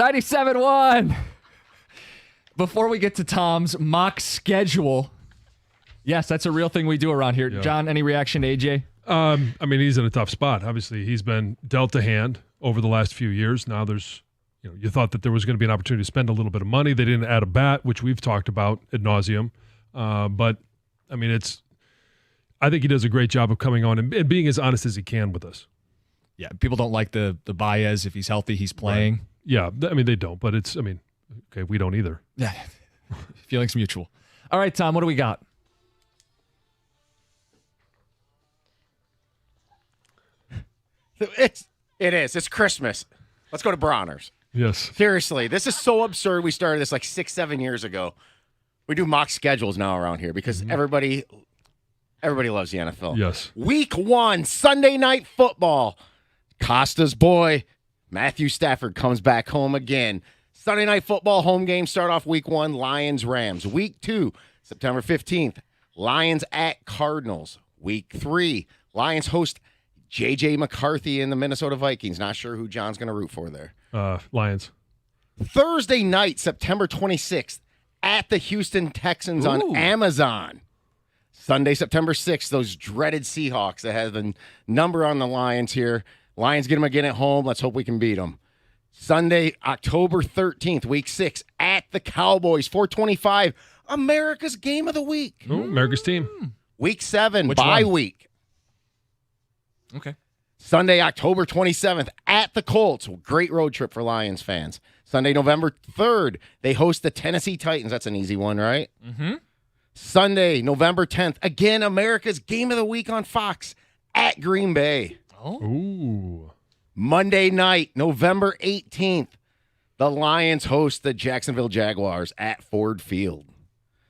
97.1. Before we get to Tom's mock schedule, yes, that's a real thing we do around here. Yeah. John, any reaction to AJ? I mean, he's in a tough spot. Obviously, he's been dealt a hand over the last few years. Now there's, you thought that there was going to be an opportunity to spend a little bit of money. They didn't add a bat, which we've talked about ad nauseum. But I mean, I think he does a great job of coming on and being as honest as he can with us. Yeah, people don't like the Baez. If he's healthy, he's playing. Right. Yeah, I mean, they don't, but okay, we don't either. Yeah, feelings mutual. All right, Tom, what do we got? It is. It's Christmas. Let's go to Bronner's. Yes. Seriously, this is so absurd. We started this like 6-7 years ago. We do mock schedules now around here because everybody loves the NFL. Yes. Week 1, Sunday Night Football. Costa's boy, Matthew Stafford, comes back home again. Sunday Night Football home game start off week 1, Lions-Rams. Week 2, September 15th, Lions at Cardinals. Week 3, Lions host J.J. McCarthy and the Minnesota Vikings. Not sure who John's going to root for there. Lions. Thursday night, September 26th, at the Houston Texans on Amazon. Sunday, September 6th, those dreaded Seahawks that have the number on the Lions here. Lions get them again at home. Let's hope we can beat them. Sunday, October 13th, week 6, at the Cowboys, 425, America's game of the week. Oh, America's team. Week 7, Which bye one? week. Okay. Sunday, October 27th, at the Colts. Great road trip for Lions fans. Sunday, November 3rd, they host the Tennessee Titans. That's an easy one, right? Mm-hmm. Sunday, November 10th, again, America's game of the week on Fox, at Green Bay. Ooh. Monday night, November 18th, the Lions host the Jacksonville Jaguars at Ford Field.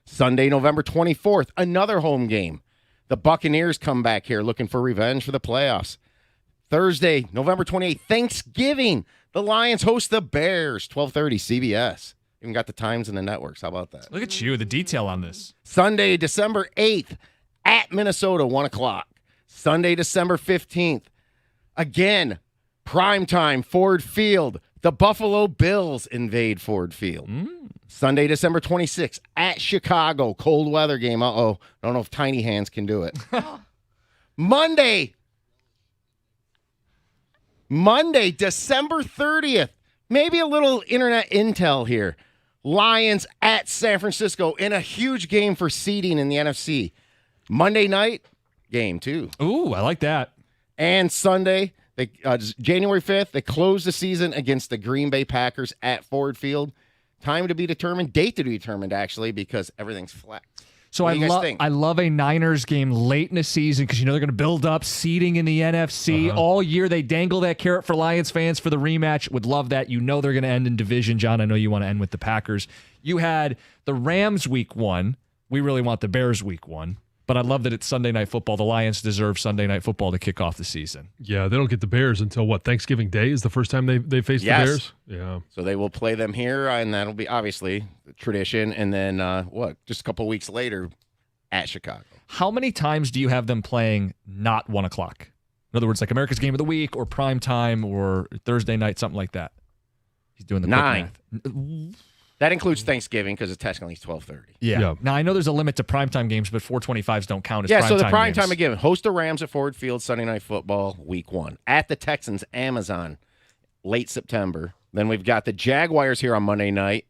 Sunday, November 24th, another home game. The Buccaneers come back here looking for revenge for the playoffs. Thursday, November 28th, Thanksgiving, the Lions host the Bears, 12:30 CBS. Even got the times and the networks. How about that? Look at you, the detail on this. Sunday, December 8th, at Minnesota, 1 o'clock. Sunday, December 15th, again, primetime, Ford Field. The Buffalo Bills invade Ford Field. Sunday, December 26th, at Chicago, cold weather game. Uh-oh, I don't know if tiny hands can do it. Monday, December 30th, maybe a little internet intel here. Lions at San Francisco in a huge game for seeding in the NFC. Monday night game, too. Ooh, I like that. And Sunday, January 5th, they close the season against the Green Bay Packers at Ford Field. Time to be determined, date to be determined, actually, because everything's flat. So What do you guys think? I love a Niners game late in the season because they're going to build up seeding in the NFC all year. They dangle that carrot for Lions fans for the rematch. Would love that. They're going to end in division. John, I know you want to end with the Packers. You had the Rams week 1. We really want the Bears week 1. But I love that it's Sunday Night Football. The Lions deserve Sunday Night Football to kick off the season. Yeah, they don't get the Bears until what? Thanksgiving Day is the first time they face Yes. the Bears. Yeah. So they will play them here, and that'll be obviously tradition. And then, just a couple weeks later at Chicago. How many times do you have them playing not 1 o'clock? In other words, like America's Game of the Week or prime time or Thursday night, something like that. He's doing the quick 9. math. That includes Thanksgiving because it's technically 12:30. Yeah. Now, I know there's a limit to primetime games, but 425s don't count as Yeah, primetime so the prime games. time again, host the Rams at Ford Field, Sunday Night Football, week 1. At the Texans, Amazon, late September. Then we've got the Jaguars here on Monday night.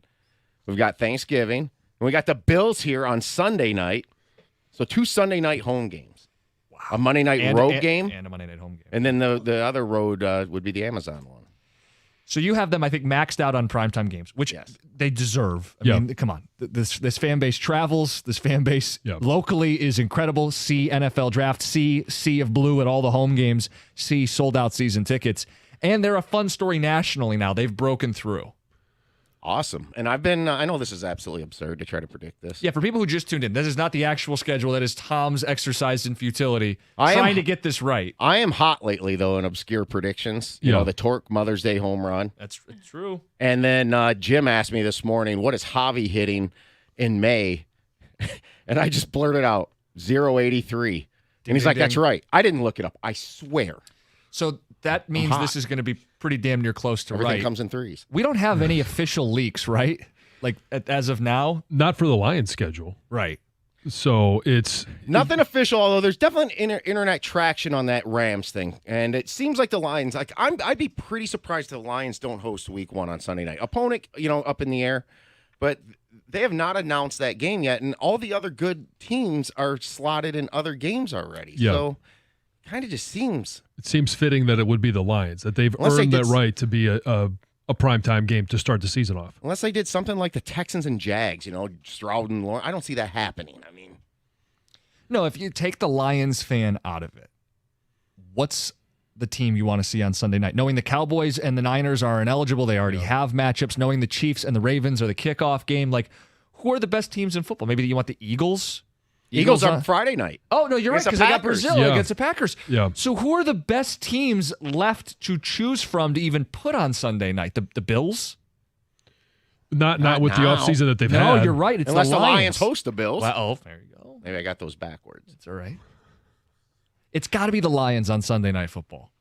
We've got Thanksgiving. And we got the Bills here on Sunday night. So 2 Sunday night home games. Wow. A Monday night road game. And a Monday night home game. And then the other road would be the Amazon one. So you have them, I think, maxed out on primetime games, which Yes. they deserve. I mean, come on. This fan base travels. This fan base locally is incredible. See NFL Draft. See Sea of Blue at all the home games. See sold-out season tickets. And they're a fun story nationally now. They've broken through. Awesome. And I've been, I know this is absolutely absurd to try to predict this. Yeah, for people who just tuned in, this is not the actual schedule. That is Tom's exercise in futility, trying to get this right. I am hot lately, though, in obscure predictions. You know, the Torque Mother's Day home run. That's true. And then Jim asked me this morning, what is Javi hitting in May? And I just blurted out 083. And he's like, that's right. I didn't look it up. I swear. So that means this is going to be pretty damn near close to Everything right. comes in threes. We don't have any official leaks, right? Like as of now? Not for the Lions schedule. Right. So it's Nothing official, although there's definitely internet traction on that Rams thing, and it seems like the Lions. Like I'd be pretty surprised if the Lions don't host Week 1 on Sunday night. Opponent, up in the air, but they have not announced that game yet, and all the other good teams are slotted in other games already. Yeah. So, kind of just seems. it seems fitting that it would be the Lions, that they've Unless they earned did that right to be a primetime game to start the season off. Unless they did something like the Texans and Jags, Stroud and Lawrence. I don't see that happening. I mean, No, if you take the Lions fan out of it, what's the team you want to see on Sunday night? Knowing the Cowboys and the Niners are ineligible, they already have matchups. Knowing the Chiefs and the Ravens are the kickoff game, like who are the best teams in football? Maybe you want the Eagles? Eagles on Friday night. Oh, no, you're right, Against the because they got Packers. Brazil Yeah. against the Packers. Yeah. So who are the best teams left to choose from to even put on Sunday night? The Bills? Not with the now. offseason that they've No, had. you're right. It's Unless the the Lions. Lions host the Bills. Well, there you go. Maybe I got those backwards. It's all right. It's got to be the Lions on Sunday Night Football.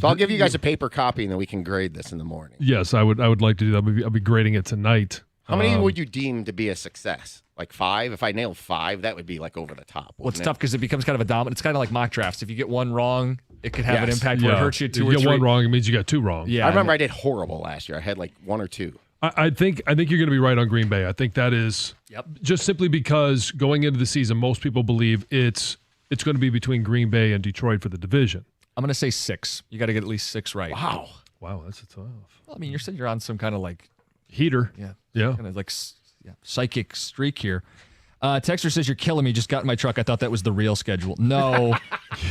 So I'll give you guys a paper copy, and then we can grade this in the morning. Yes, I would like to do that. I'll be grading it tonight. How many would you deem to be a success? Like 5? If I nailed 5, that would be like over the top. Well, it's wouldn't it? tough because it becomes kind of a dominant. It's kind of like mock drafts. If you get one wrong, it could have an Yes. impact where it hurts you 2 or 3. get one wrong, it means you got 2 wrong. Yeah, I remember I did horrible last year. I had like 1 or 2. I think you're going to be right on Green Bay. I think that is just simply because going into the season, most people believe it's going to be between Green Bay and Detroit for the division. I'm going to say 6. You got to get at least 6 right. Wow, that's a tough Well, I mean, you said you're on some kind of like, heater. Yeah. kind of like psychic streak here. Texter says, you're killing me. Just got in my truck. I thought that was the real schedule. No,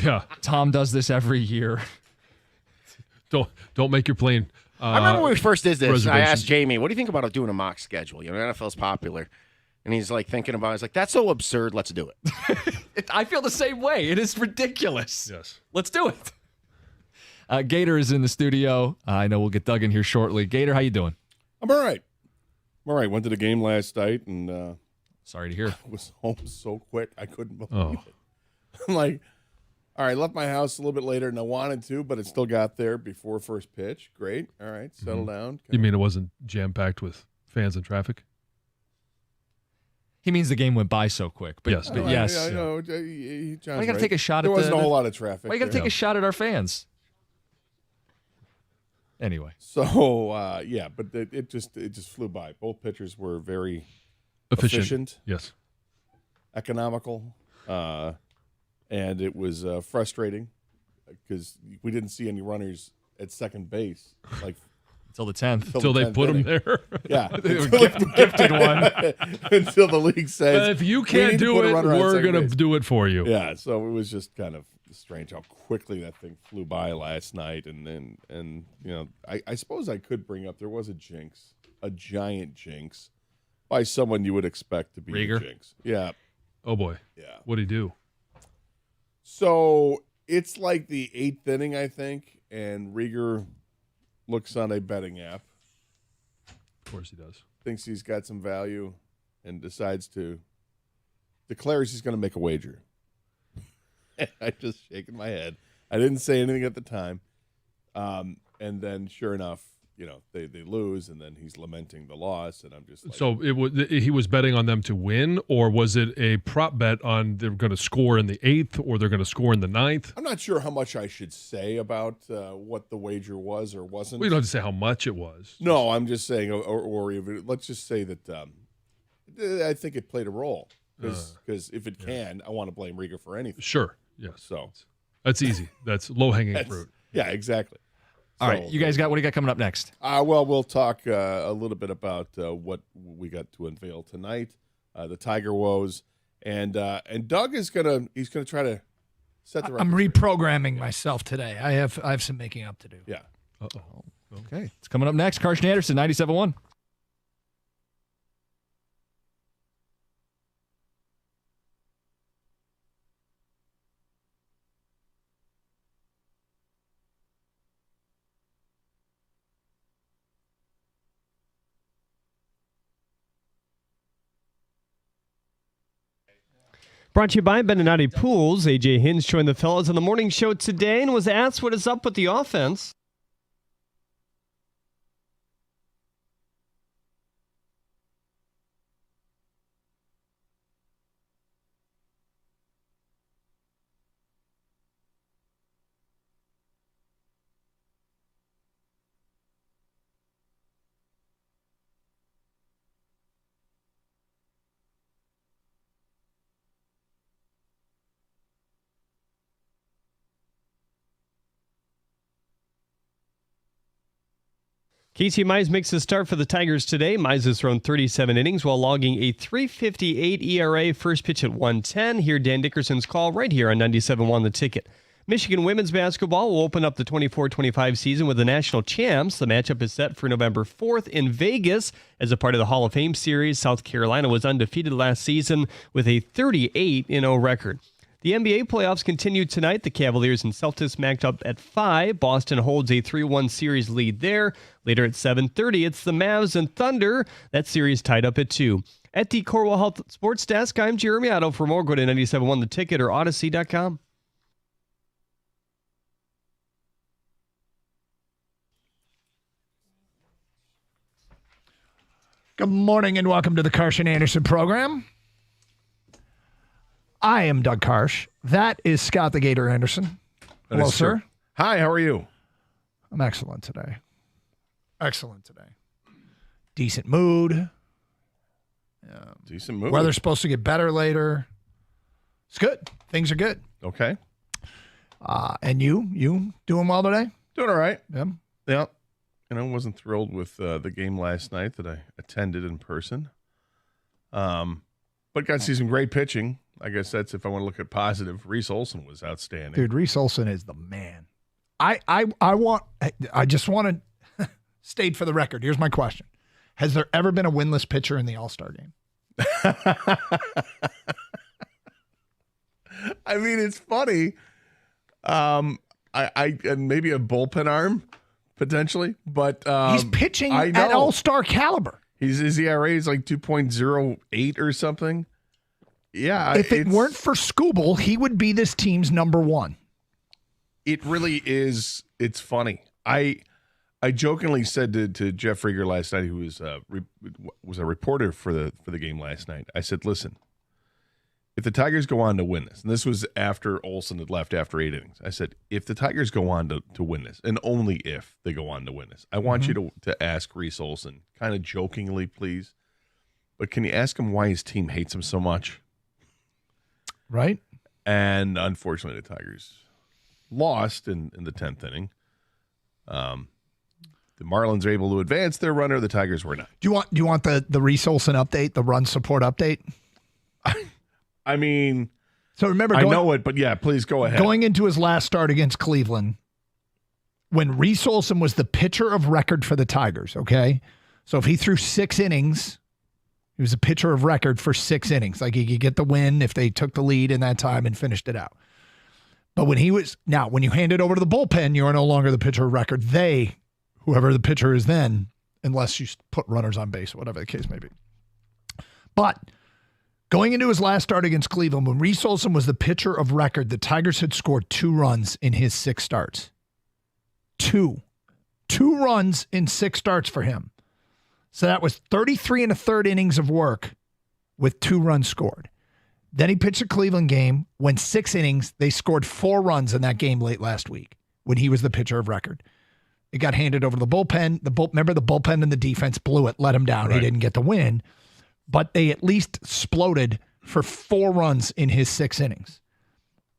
Yeah. Tom does this every year. Don't make your plane. I remember when we first did this, I reservations. asked Jamie, what do you think about doing a mock schedule? NFL's popular. And he's like thinking about it. He's like, that's so absurd. Let's do it. I feel the same way. It is ridiculous. Yes. Let's do it. Gator is in the studio. I know we'll get Doug in here shortly. Gator, how you doing? I'm all right. I'm all right. Went to the game last night and Sorry to hear. was home so quick I couldn't believe Oh. it. I'm like, all right, left my house a little bit later than I wanted to, but it still got there before first pitch. Great. All right, settle down. You mean it wasn't jam-packed with fans and traffic? He means the game went by so quick. But, Yes. but Oh, yes. I know. John's Why you got to right. take a shot There at wasn't the, a whole lot of traffic. Why you got to there. take a shot at our fans? Anyway. So yeah, but it just flew by. Both pitchers were very efficient. Yes. Economical, and it was frustrating because we didn't see any runners at second base, like Until the 10th. Until they the 10th put them inning. there. Yeah, Gifted one. until the league says If you "We can't need to do put a it, runner on we're second going to base." do it for you. Yeah, so it was just kind of strange how quickly that thing flew by last night, and I suppose I could bring up there was a jinx, a giant jinx, by someone you would expect to be Rieger? a jinx. Yeah, Oh, boy. yeah. What'd he do? So it's like the 8th inning, I think, and Rieger looks on a betting app, Of course he does. thinks he's got some value, and declares he's going to make a wager. I just shaking my head. I didn't say anything at the time, and then sure enough, they lose, and then he's lamenting the loss, and I'm just like, So he was betting on them to win, or was it a prop bet on they're going to score in the 8th or they're going to score in the 9th? I'm not sure how much I should say about what the wager was or wasn't. We don't have to say how much it was. No, I'm just saying, or even let's just say that I think it played a role because if it can, I want to blame Rieger for anything. Sure. Yes. So That's easy. That's low-hanging that's- fruit. yeah, exactly. All right. You guys what do you got coming up next? Well, we'll talk a little bit about what we got to unveil tonight, the Tiger woes, and Doug is gonna try to set the record. I'm reprogramming myself today. I have some making up to do. Yeah. Uh-oh. Okay. It's coming up next. Karsch and Anderson, 97.1. Brought to you by Beninati Pools. AJ Hinch joined the fellas on the morning show today and was asked what is up with the offense. Casey Mize makes a start for the Tigers today. Mize has thrown 37 innings while logging a .358 ERA, first pitch at 1:10. Hear Dan Dickerson's call right here on 97.1 The Ticket. Michigan women's basketball will open up the 24-25 season with the national champs. The matchup is set for November 4th in Vegas. As a part of the Hall of Fame series, South Carolina was undefeated last season with a 38-0 record. The NBA playoffs continue tonight. The Cavaliers and Celtics matched up at 5. Boston holds a 3-1 series lead there. Later at 7:30, it's the Mavs and Thunder. That series tied up at 2. At the Corwell Health Sports Desk, I'm Jeremy Otto. For more, go to 97.1 The Ticket or Odyssey.com. Good morning and welcome to the Karsh and Anderson program. I am Doug Karsh. That is Scott the Gator Anderson. That Hello, is true. sir. Hi, how are you? I'm excellent today. Excellent today. Decent mood. Decent move. Weather's supposed to get better later. It's good. Things are good. Okay. And you doing well today? Doing all right. Yeah. Yeah. And I wasn't thrilled with the game last night that I attended in person. But got to see some great pitching. I guess that's if I want to look at positive. Reese Olson was outstanding. Dude, Reese Olson is the man. I just want to state for the record. Here's my question. Has there ever been a winless pitcher in the All-Star game? I mean, it's funny. I maybe a bullpen arm potentially, but He's pitching I at know. All-Star caliber. His ERA is like 2.08 or something. Yeah. If it weren't for Skubal, he would be this team's number one. It really is. It's funny. I jokingly said to Jeff Rieger last night, who was a reporter for the game last night. I said, listen, if the Tigers go on to win this, and this was after Olson had left after 8 innings, I said, if the Tigers go on to win this, and only if they go on to win this, I want you to ask Reese Olson, kind of jokingly, please, but can you ask him why his team hates him so much? Right? And unfortunately, the Tigers lost in the 10th inning. The Marlins are able to advance their runner. The Tigers were not. Do you want the Reese Olson update, the run support update? I mean, So remember, I know it, but yeah, please go ahead. Going into his last start against Cleveland, when Reese Olson was the pitcher of record for the Tigers, okay? So if he threw 6 innings, he was a pitcher of record for 6 innings. Like he could get the win if they took the lead in that time and finished it out. But when you hand it over to the bullpen, you are no longer the pitcher of record. Whoever the pitcher is then, unless you put runners on base, whatever the case may be. But going into his last start against Cleveland, when Reese Olson was the pitcher of record, the Tigers had scored 2 runs in his 6 starts. 2 runs in 6 starts for him. So that was 33 1/3 innings of work with 2 runs scored. Then he pitched a Cleveland game, went 6 innings. They scored 4 runs in that game late last week when he was the pitcher of record. It got handed over to the bullpen. Remember, the bullpen and the defense blew it, let him down. Right. He didn't get the win. But they at least exploded for 4 runs in his 6 innings.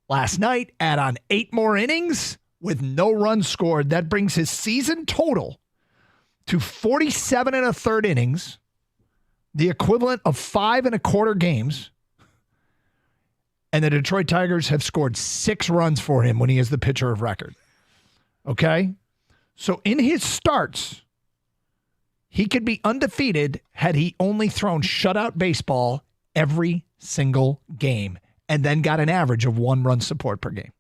Last night, add on 8 more innings with no runs scored. That brings his season total to 47 1/3 innings, the equivalent of 5 1/4 games. And the Detroit Tigers have scored 6 runs for him when he is the pitcher of record. Okay? So in his starts, he could be undefeated had he only thrown shutout baseball every single game and then got an average of 1 run support per game.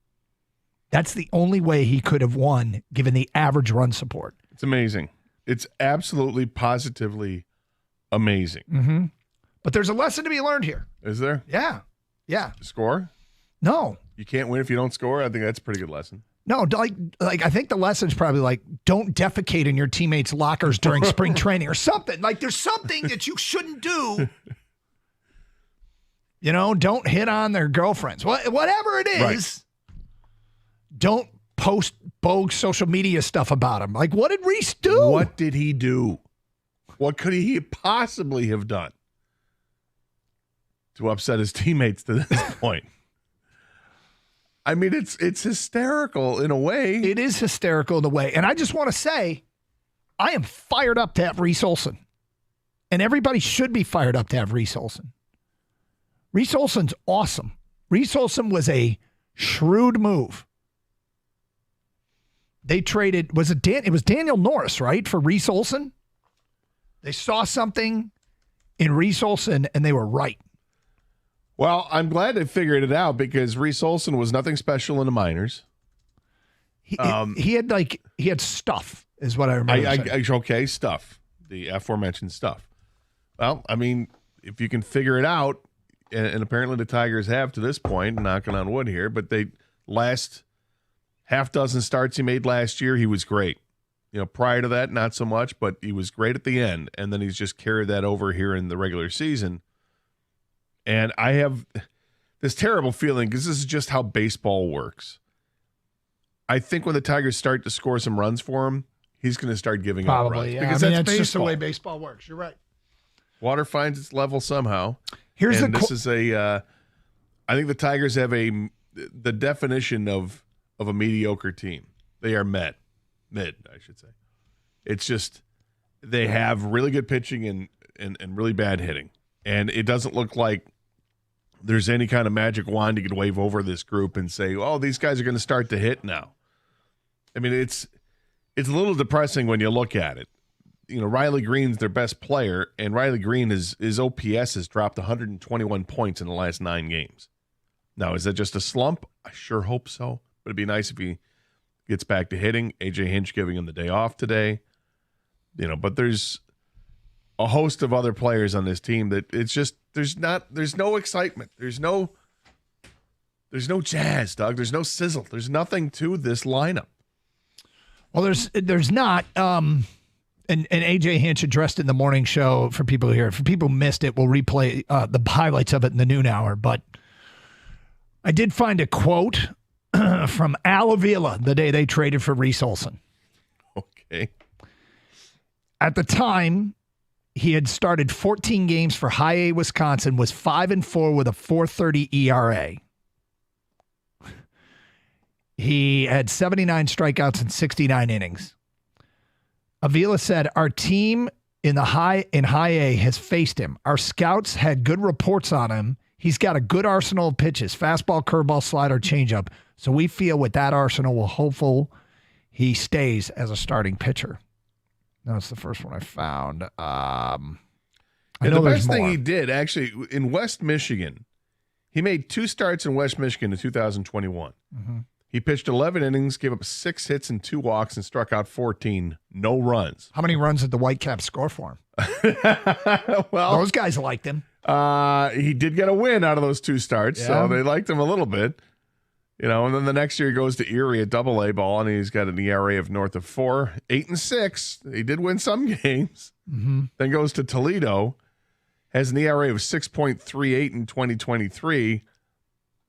That's the only way he could have won given the average run support. It's amazing. It's absolutely, positively amazing. Mm-hmm. But there's a lesson to be learned here. Is there? Yeah. Yeah. Score? No. You can't win if you don't score? I think that's a pretty good lesson. No, like I think the lesson's probably like, don't defecate in your teammates' lockers during spring training or something. Like there's something that you shouldn't do. You know, don't hit on their girlfriends. Whatever it is, Right. Don't post bogus social media stuff about him. Like, what did Reese do? What did he do? What could he possibly have done to upset his teammates to this point? I mean, it's hysterical in a way. It is hysterical in a way. And I just want to say, I am fired up to have Reese Olson. And everybody should be fired up to have Reese Olson. Reese Olson's awesome. Reese Olson was a shrewd move. They traded, it was Daniel Norris, right, for Reese Olson? They saw something in Reese Olson, and they were right. Well, I'm glad they figured it out because Reese Olson was nothing special in the minors. He had stuff, is what I remember. Okay, stuff. The aforementioned stuff. Well, I mean, if you can figure it out, and apparently the Tigers have to this point, knocking on wood here, but they last half dozen starts he made last year, he was great. You know, prior to that, not so much, but he was great at the end, and then he's just carried that over here in the regular season. And I have this terrible feeling because this is just how baseball works. I think when the Tigers start to score some runs for him, he's going to start giving up runs. Yeah. Because that's just the way baseball works. You're right. Water finds its level somehow. I think the Tigers have the definition of a mediocre team. They are mid, I should say. It's just they have really good pitching and really bad hitting. And it doesn't look like there's any kind of magic wand you could wave over this group and say, oh, these guys are going to start to hit now. I mean, it's a little depressing when you look at it. You know, Riley Green's their best player, and Riley Green, his OPS has dropped 121 points in the last 9 games. Now, is that just a slump? I sure hope so. But it'd be nice if he gets back to hitting. AJ Hinch giving him the day off today. You know, but there's a host of other players on this team that it's just there's no excitement. There's no jazz, Doug. There's no sizzle. There's nothing to this lineup. Well, there's not. And AJ Hinch addressed it in the morning show for people here. For people who missed it, we'll replay the highlights of it in the noon hour. But I did find a quote from Al Avila the day they traded for Reese Olson. Okay. At the time, he had started 14 games for High A Wisconsin, was 5-4 with a 4.30 ERA. He had 79 strikeouts in 69 innings. Avila said, our team in High A has faced him. Our scouts had good reports on him. He's got a good arsenal of pitches, fastball, curveball, slider, changeup. So we feel with that arsenal, we're hopeful he stays as a starting pitcher. That's the first one I found. The best thing he did, actually, in West Michigan, he made 2 starts in West Michigan in 2021. Mm-hmm. He pitched 11 innings, gave up 6 hits and 2 walks, and struck out 14. No runs. How many runs did the Whitecaps score for him? Well, those guys liked him. He did get a win out of those 2 starts, so they liked him a little bit. You know, and then the next year he goes to Erie at AA ball, and he's got an ERA of north of 4, 8-6. He did win some games. Mm-hmm. Then goes to Toledo, has an ERA of 6.38 in 2023,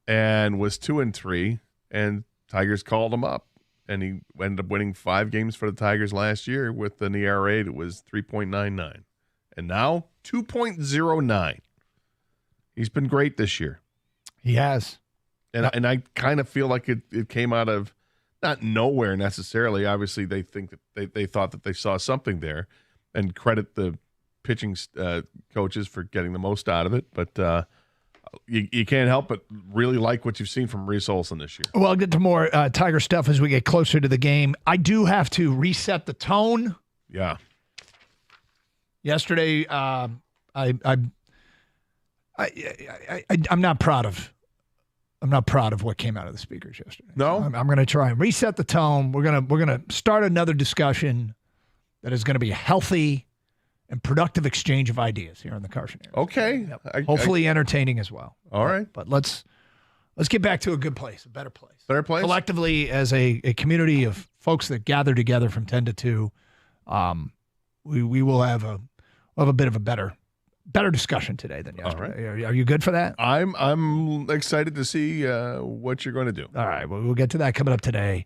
and was 2-3. And Tigers called him up, and he ended up winning 5 games for the Tigers last year with an ERA that was 3.99, and now 2.09. He's been great this year. He has. And I kind of feel like it came out of not nowhere necessarily. Obviously, they think that they thought that they saw something there, and credit the pitching coaches for getting the most out of it. But you can't help but really like what you've seen from Reese Olson this year. Well, I'll get to more Tiger stuff as we get closer to the game. I do have to reset the tone. Yeah. Yesterday, I'm not proud of. I'm not proud of what came out of the speakers yesterday. No, I'm going to try and reset the tone. We're going to start another discussion that is going to be healthy and productive exchange of ideas here on the Carson Anderson. Okay. Hopefully entertaining as well. All right. But let's get back to a good place, a better place. Better place? Collectively, as a community of folks that gather together from 10 to 2, we will have a bit of a better discussion today than yesterday. Are you good for that? I'm excited to see what you're going to do. All right. Well, we'll get to that coming up today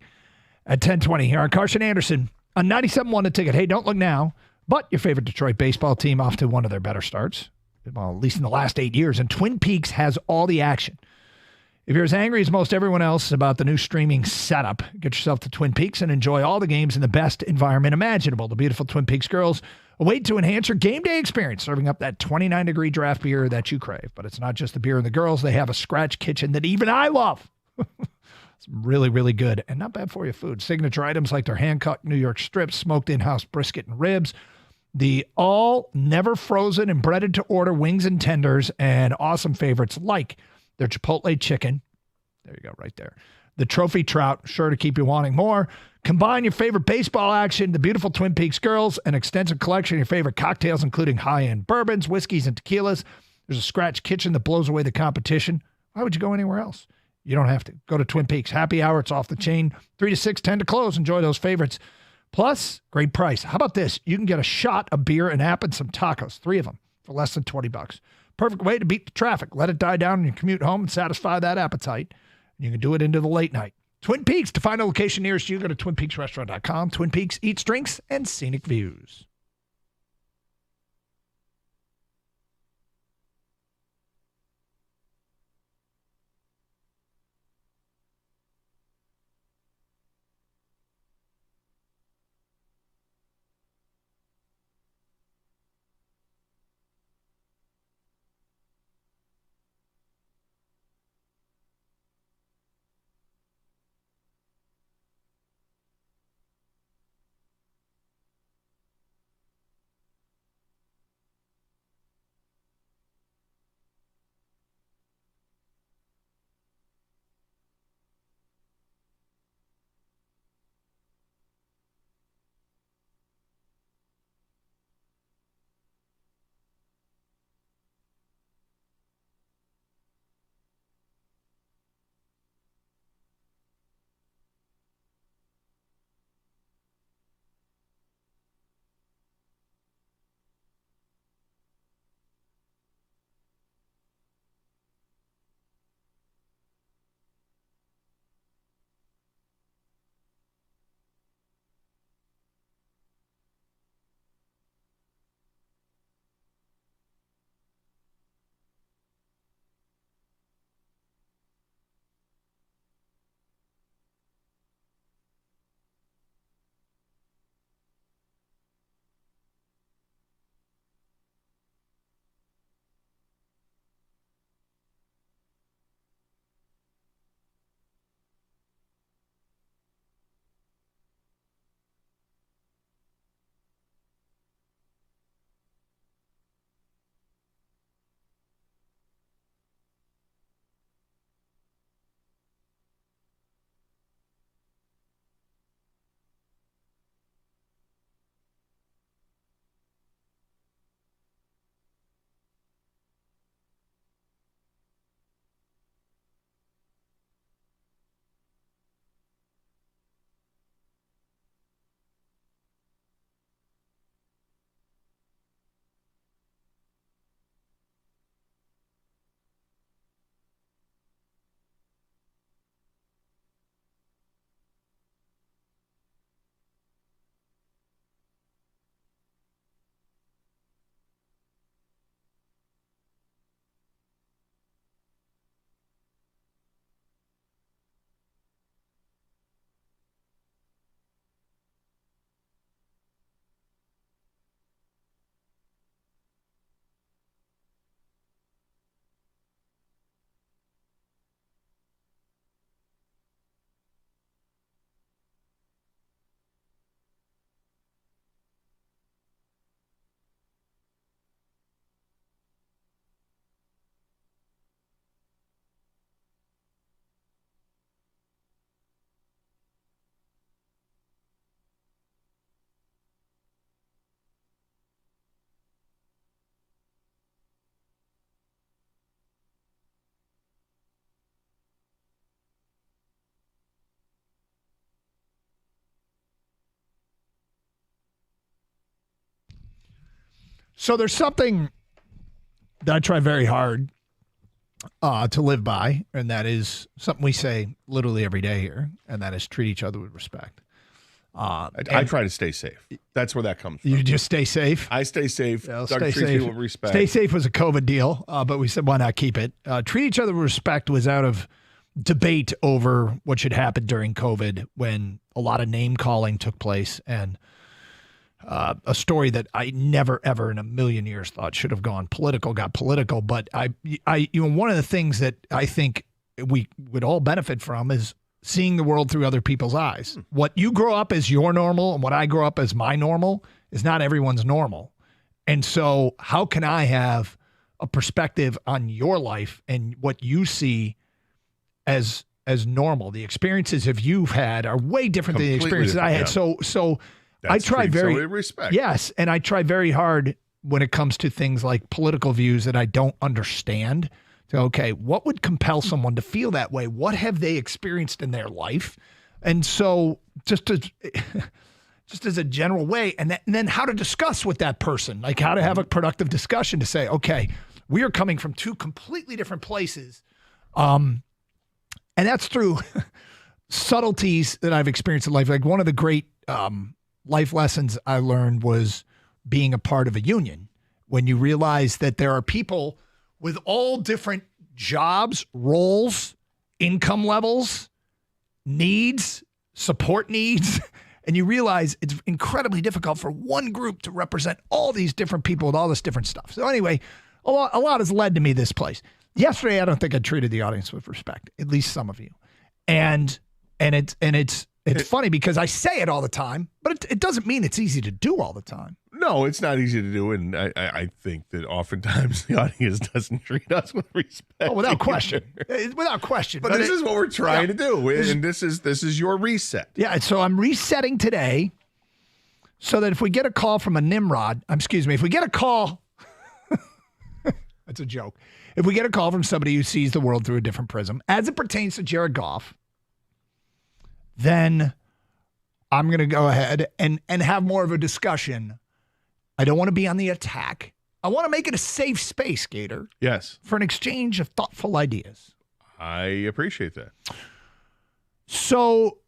at 10:20 here on Carson Anderson on 97.1 The Ticket. Hey, don't look now, but your favorite Detroit baseball team off to one of their better starts, well, at least in the last 8 years, and Twin Peaks has all the action. If you're as angry as most everyone else about the new streaming setup, get yourself to Twin Peaks and enjoy all the games in the best environment imaginable. The beautiful Twin Peaks girls await to enhance your game day experience, serving up that 29-degree draft beer that you crave. But it's not just the beer and the girls. They have a scratch kitchen that even I love. It's really, really good and not bad for you food. Signature items like their hand-cut New York strips, smoked in-house brisket and ribs, the all never frozen and breaded to order wings and tenders, and awesome favorites like their Chipotle chicken. There you go, right there. The trophy trout, sure to keep you wanting more. Combine your favorite baseball action, the beautiful Twin Peaks girls, an extensive collection of your favorite cocktails, including high-end bourbons, whiskeys, and tequilas. There's a scratch kitchen that blows away the competition. Why would you go anywhere else? You don't have to. Go to Twin Peaks. Happy hour, it's off the chain. 3 to 6, 10 to close. Enjoy those favorites. Plus, great price. How about this? You can get a shot, a beer, an app, and some tacos. 3 of them for less than $20. Perfect way to beat the traffic. Let it die down in your commute home and satisfy that appetite. You can do it into the late night. Twin Peaks. To find a location nearest you, go to twinpeaksrestaurant.com. Twin Peaks eats, drinks, and scenic views. So there's something that I try very hard to live by, and that is something we say literally every day here, and that is treat each other with respect. I try to stay safe. That's where that comes from. You just stay safe. I stay safe. Yeah, Doug stay treats safe. people with respect. Stay safe was a COVID deal, but we said why not keep it? Treat each other with respect was out of debate over what should happen during COVID when a lot of name calling took place, and a story that I never ever in a million years thought should have gone political got political. But one of the things that I think we would all benefit from is seeing the world through other people's eyes. What you grow up as your normal and what I grow up as my normal is not everyone's normal. And so how can I have a perspective on your life and what you see as normal? The experiences that you've had are way different than the Completely experiences I had. different, So I That's try treating very somebody with respect. Yes, and I try very hard when it comes to things like political views that I don't understand. So, okay, what would compel someone to feel that way? What have they experienced in their life? And so just as a general way, and then how to discuss with that person, like how to have a productive discussion to say, okay, we are coming from two completely different places. And that's through subtleties that I've experienced in life. Like one of the great life lessons I learned was being a part of a union. When you realize that there are people with all different jobs, roles, income levels, needs, support needs, and you realize it's incredibly difficult for one group to represent all these different people with all this different stuff. So anyway, a lot has led to me this place. Yesterday, I don't think I treated the audience with respect, at least some of you. And it's funny because I say it all the time, but it doesn't mean it's easy to do all the time. No, it's not easy to do, and I think that oftentimes the audience doesn't treat us with respect. Oh, without question. Without question. But this is what we're trying to do, and this is your reset. Yeah, so I'm resetting today so that if we get a call from a Nimrod, if we get a call, that's a joke. If we get a call from somebody who sees the world through a different prism, as it pertains to Jared Goff, then I'm going to go ahead and have more of a discussion. I don't want to be on the attack. I want to make it a safe space, Gator, Yes, for an exchange of thoughtful ideas. I appreciate that. So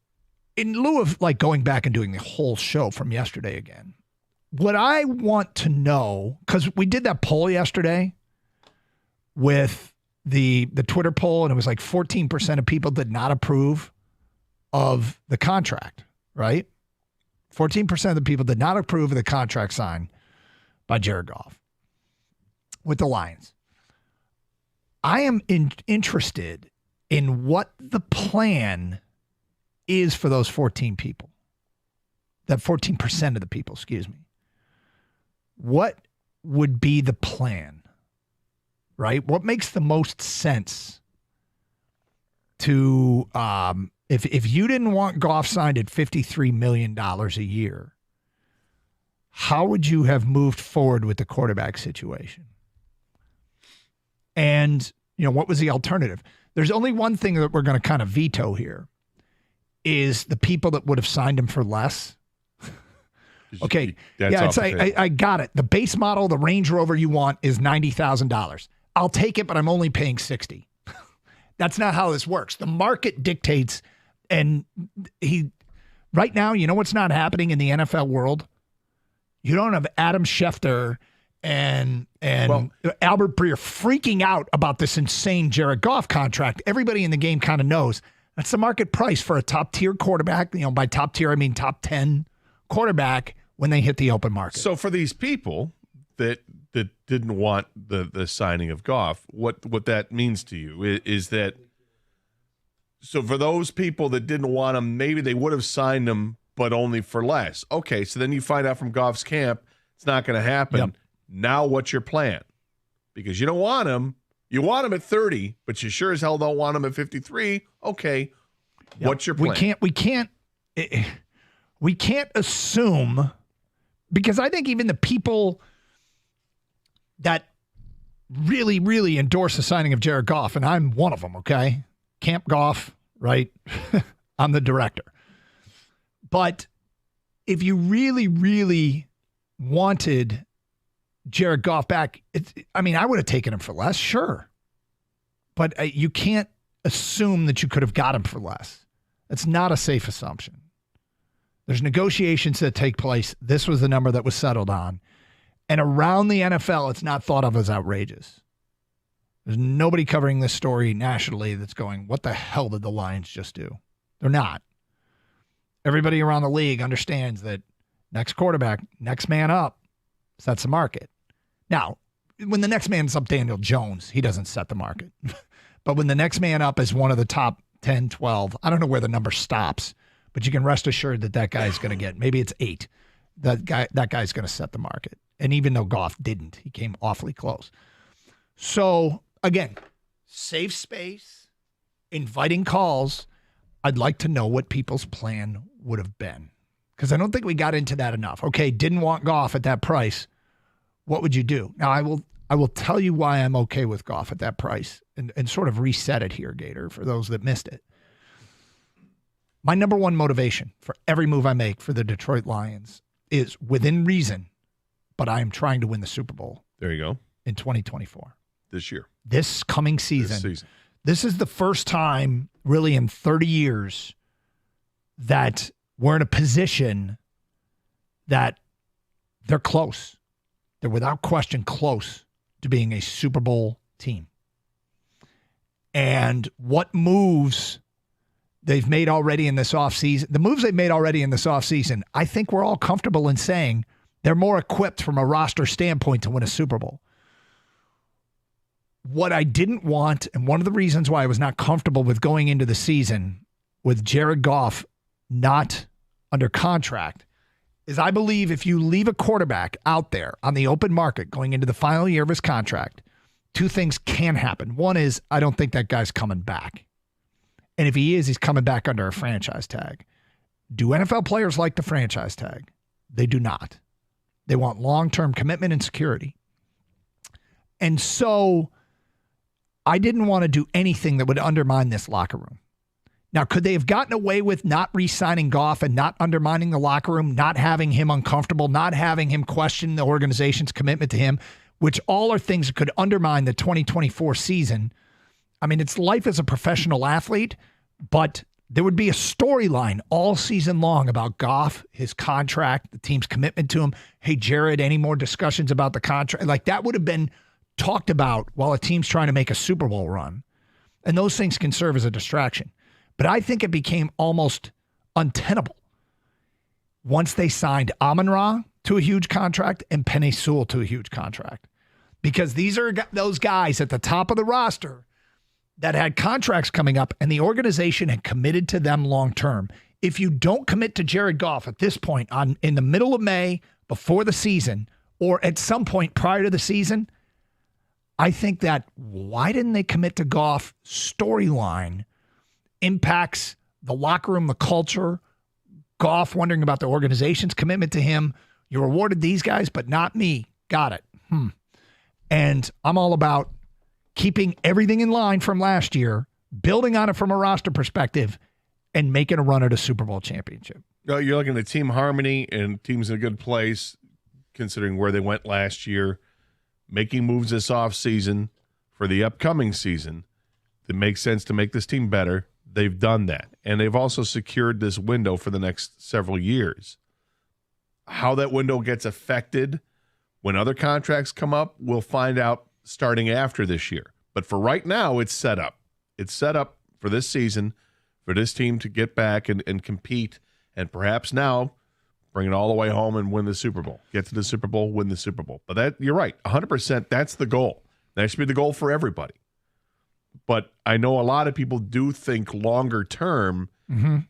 in lieu of like going back and doing the whole show from yesterday again, what I want to know, because we did that poll yesterday with the Twitter poll, and it was like 14% of people did not approve of the contract, right? 14% of the people did not approve of the contract signed by Jared Goff with the Lions. I am interested in what the plan is for those 14 people. That 14% of the people, excuse me. What would be the plan, right? What makes the most sense to, if you didn't want Goff signed at $53 million a year, how would you have moved forward with the quarterback situation? And, what was the alternative? There's only one thing that we're going to kind of veto here is the people that would have signed him for less. Okay. That's I got it. The base model, the Range Rover you want is $90,000. I'll take it, but I'm only paying $60,000. That's not how this works. The market dictates, and right now, you know what's not happening in the NFL world? You don't have Adam Schefter and Albert Breer freaking out about this insane Jared Goff contract. Everybody in the game kind of knows that's the market price for a top-tier quarterback. By top tier, I mean top 10 quarterback when they hit the open market. So for these people that didn't want the signing of Goff, what that means to you is that, so for those people that didn't want him, maybe they would have signed him, but only for less. Okay, so then you find out from Goff's camp it's not going to happen. Yep. Now what's your plan? Because you don't want him. You want him at 30, but you sure as hell don't want him at 53. Okay, Yep. What's your plan? We can't assume, because I think even the people that really, really endorse the signing of Jared Goff, and I'm one of them, okay? Camp Goff, right? I'm the director. But if you really, really wanted Jared Goff back. I would have taken him for less, sure. But you can't assume that you could have got him for less. That's not a safe assumption. There's negotiations that take place. This was the number that was settled on. And around the NFL, it's not thought of as outrageous. There's nobody covering this story nationally that's going, what the hell did the Lions just do? They're not. Everybody around the league understands that next quarterback, next man up, sets the market. Now, when the next man's up Daniel Jones, he doesn't set the market. But when the next man up is one of the top 10, 12, I don't know where the number stops, but you can rest assured that guy's going to get, maybe it's 8. That guy's going to set the market. And even though Goff didn't, he came awfully close. So, again, safe space, inviting calls. I'd like to know what people's plan would have been, because I don't think we got into that enough. Okay, didn't want Goff at that price. What would you do? Now, I will tell you why I'm okay with Goff at that price and sort of reset it here, Gator, for those that missed it. My number one motivation for every move I make for the Detroit Lions is within reason, but I am trying to win the Super Bowl. There you go. In 2024. This year. This coming season. This is the first time really in 30 years that we're in a position that they're close. They're without question close to being a Super Bowl team. And what moves they've made already in this offseason, the moves they've made already in this offseason, I think we're all comfortable in saying they're more equipped from a roster standpoint to win a Super Bowl. What I didn't want, and one of the reasons why I was not comfortable with going into the season with Jared Goff not under contract, is I believe if you leave a quarterback out there on the open market going into the final year of his contract, two things can happen. One is I don't think that guy's coming back. And if he is, he's coming back under a franchise tag. Do NFL players like the franchise tag? They do not. They want long-term commitment and security. And so I didn't want to do anything that would undermine this locker room. Now, could they have gotten away with not re-signing Goff and not undermining the locker room, not having him uncomfortable, not having him question the organization's commitment to him, which all are things that could undermine the 2024 season? I mean, it's life as a professional athlete, but there would be a storyline all season long about Goff, his contract, the team's commitment to him. Hey, Jared, any more discussions about the contract? Like that would have been talked about while a team's trying to make a Super Bowl run. And those things can serve as a distraction. But I think it became almost untenable once they signed Amon-Ra to a huge contract and Penei Sewell to a huge contract. Because these are those guys at the top of the roster that had contracts coming up and the organization had committed to them long term. If you don't commit to Jared Goff at this point in the middle of May, before the season, or at some point prior to the season, I think that why didn't they commit to Goff storyline impacts the locker room, the culture, Goff wondering about the organization's commitment to him. You rewarded these guys, but not me. Got it. And I'm all about keeping everything in line from last year, building on it from a roster perspective, and making a run at a Super Bowl championship. No, you're looking at team harmony and teams in a good place, considering where they went last year, making moves this offseason for the upcoming season that makes sense to make this team better. They've done that. And they've also secured this window for the next several years. How that window gets affected when other contracts come up, we'll find out starting after this year. But for right now, it's set up. It's set up for this season, for this team to get back and compete, and perhaps now bring it all the way home and win the Super Bowl. Get to the Super Bowl, win the Super Bowl. But that, you're right, 100%, that's the goal. That should be the goal for everybody. But I know a lot of people do think longer term,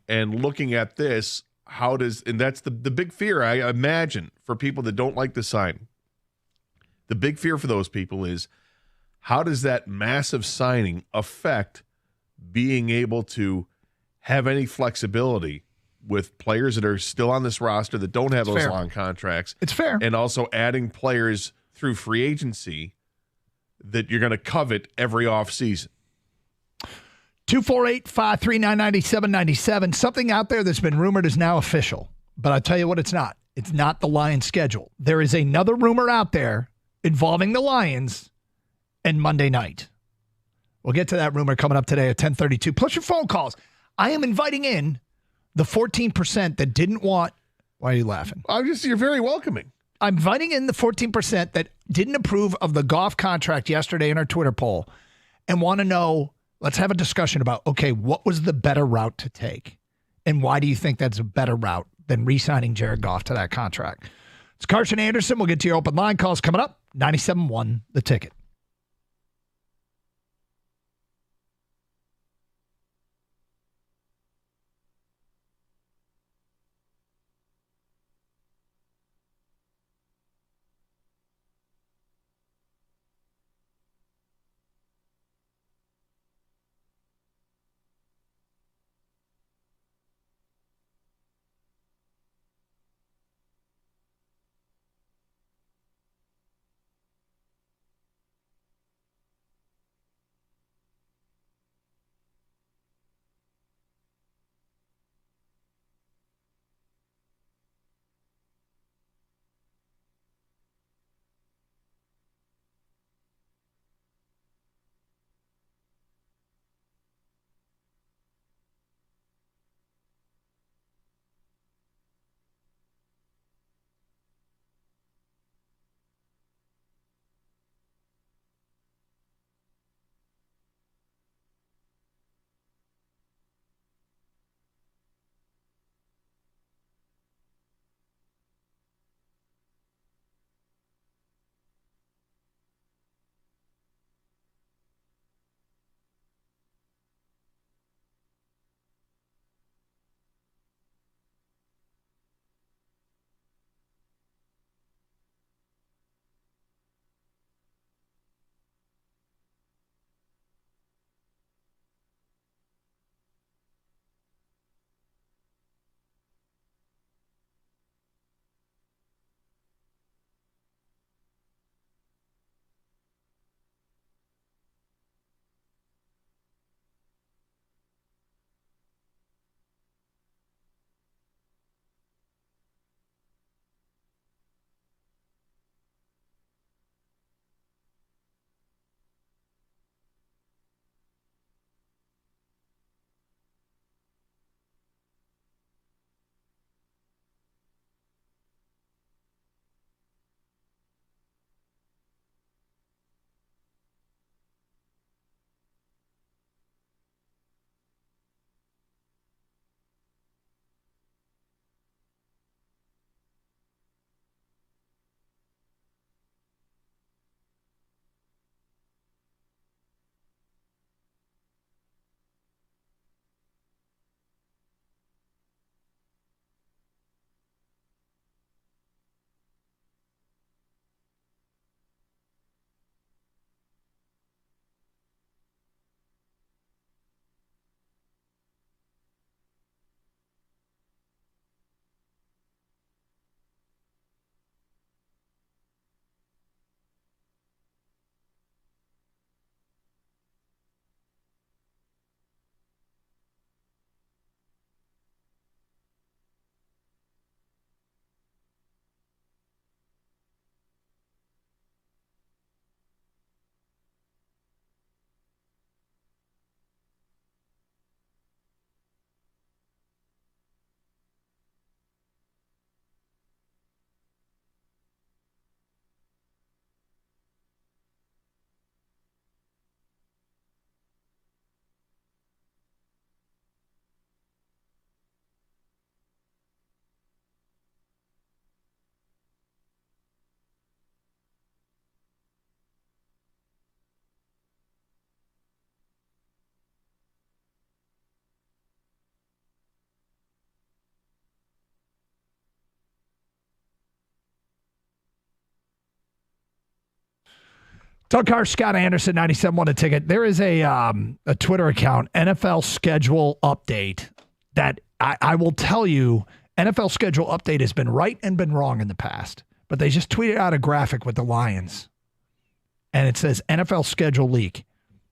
and looking at this, and that's the big fear, I imagine, for people that don't like the sign. The big fear for those people is, how does that massive signing affect being able to have any flexibility with players that are still on this roster that don't have those long contracts? It's fair. And also adding players through free agency that you're going to covet every offseason. 248-539-9797. Something out there that's been rumored is now official. But I'll tell you what it's not. It's not the Lions schedule. There is another rumor out there involving the Lions and Monday night. We'll get to that rumor coming up today at 10:32. Plus your phone calls. I am inviting in the 14% that didn't want. Why are you laughing? You're very welcoming. I'm inviting in the 14% that didn't approve of the Goff contract yesterday in our Twitter poll and want to know, let's have a discussion about, okay, what was the better route to take? And why do you think that's a better route than re-signing Jared Goff to that contract? It's Carson Anderson. We'll get to your open line calls coming up. 97.1 The Ticket. Doug Carr, Scott Anderson, 97.1 A Ticket. There is a Twitter account, NFL Schedule Update, that I will tell you, NFL Schedule Update has been right and been wrong in the past. But they just tweeted out a graphic with the Lions, and it says NFL Schedule Leak.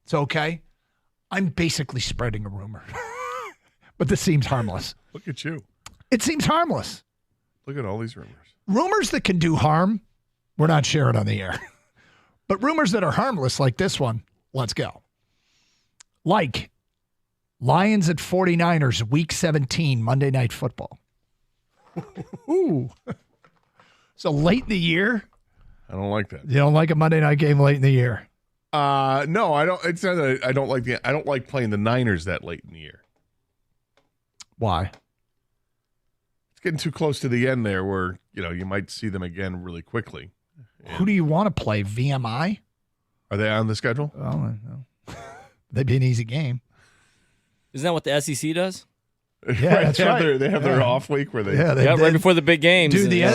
It's okay. I'm basically spreading a rumor. But this seems harmless. Look at you. It seems harmless. Look at all these rumors. Rumors that can do harm, we're not sharing on the air. But rumors that are harmless, like this one, let's go. Like Lions at 49ers, Week 17, Monday Night Football. Ooh. So late in the year? I don't like that. You don't like a Monday night game late in the year? No, I don't. It's not that I don't like I don't like playing the Niners that late in the year. Why? It's getting too close to the end there, where you might see them again really quickly. Who do you want to play? VMI? Are they on the schedule? Oh, no. They'd be an easy game. Isn't that what the SEC does? Yeah, that's right. They have their off week where they. Right before the big games. Dude, the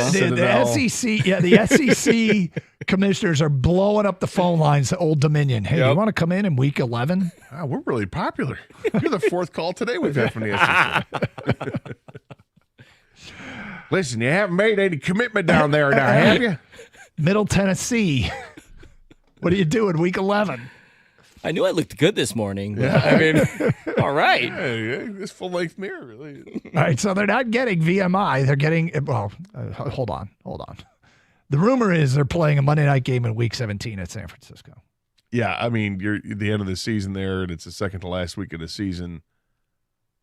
SEC, the SEC commissioners are blowing up the phone lines to Old Dominion. Hey, you want to come in week 11? Wow, we're really popular. You're the fourth call today we've had from the SEC. Listen, you haven't made any commitment down there now, have you? Middle Tennessee. What are you doing week 11? I knew I looked good this morning. Yeah. I mean, all right. Yeah, this full-length mirror, really. All right, so they're not getting VMI. They're getting, hold on. The rumor is they're playing a Monday night game in Week 17 at San Francisco. Yeah, I mean, you're at the end of the season there, and it's the second to last week of the season.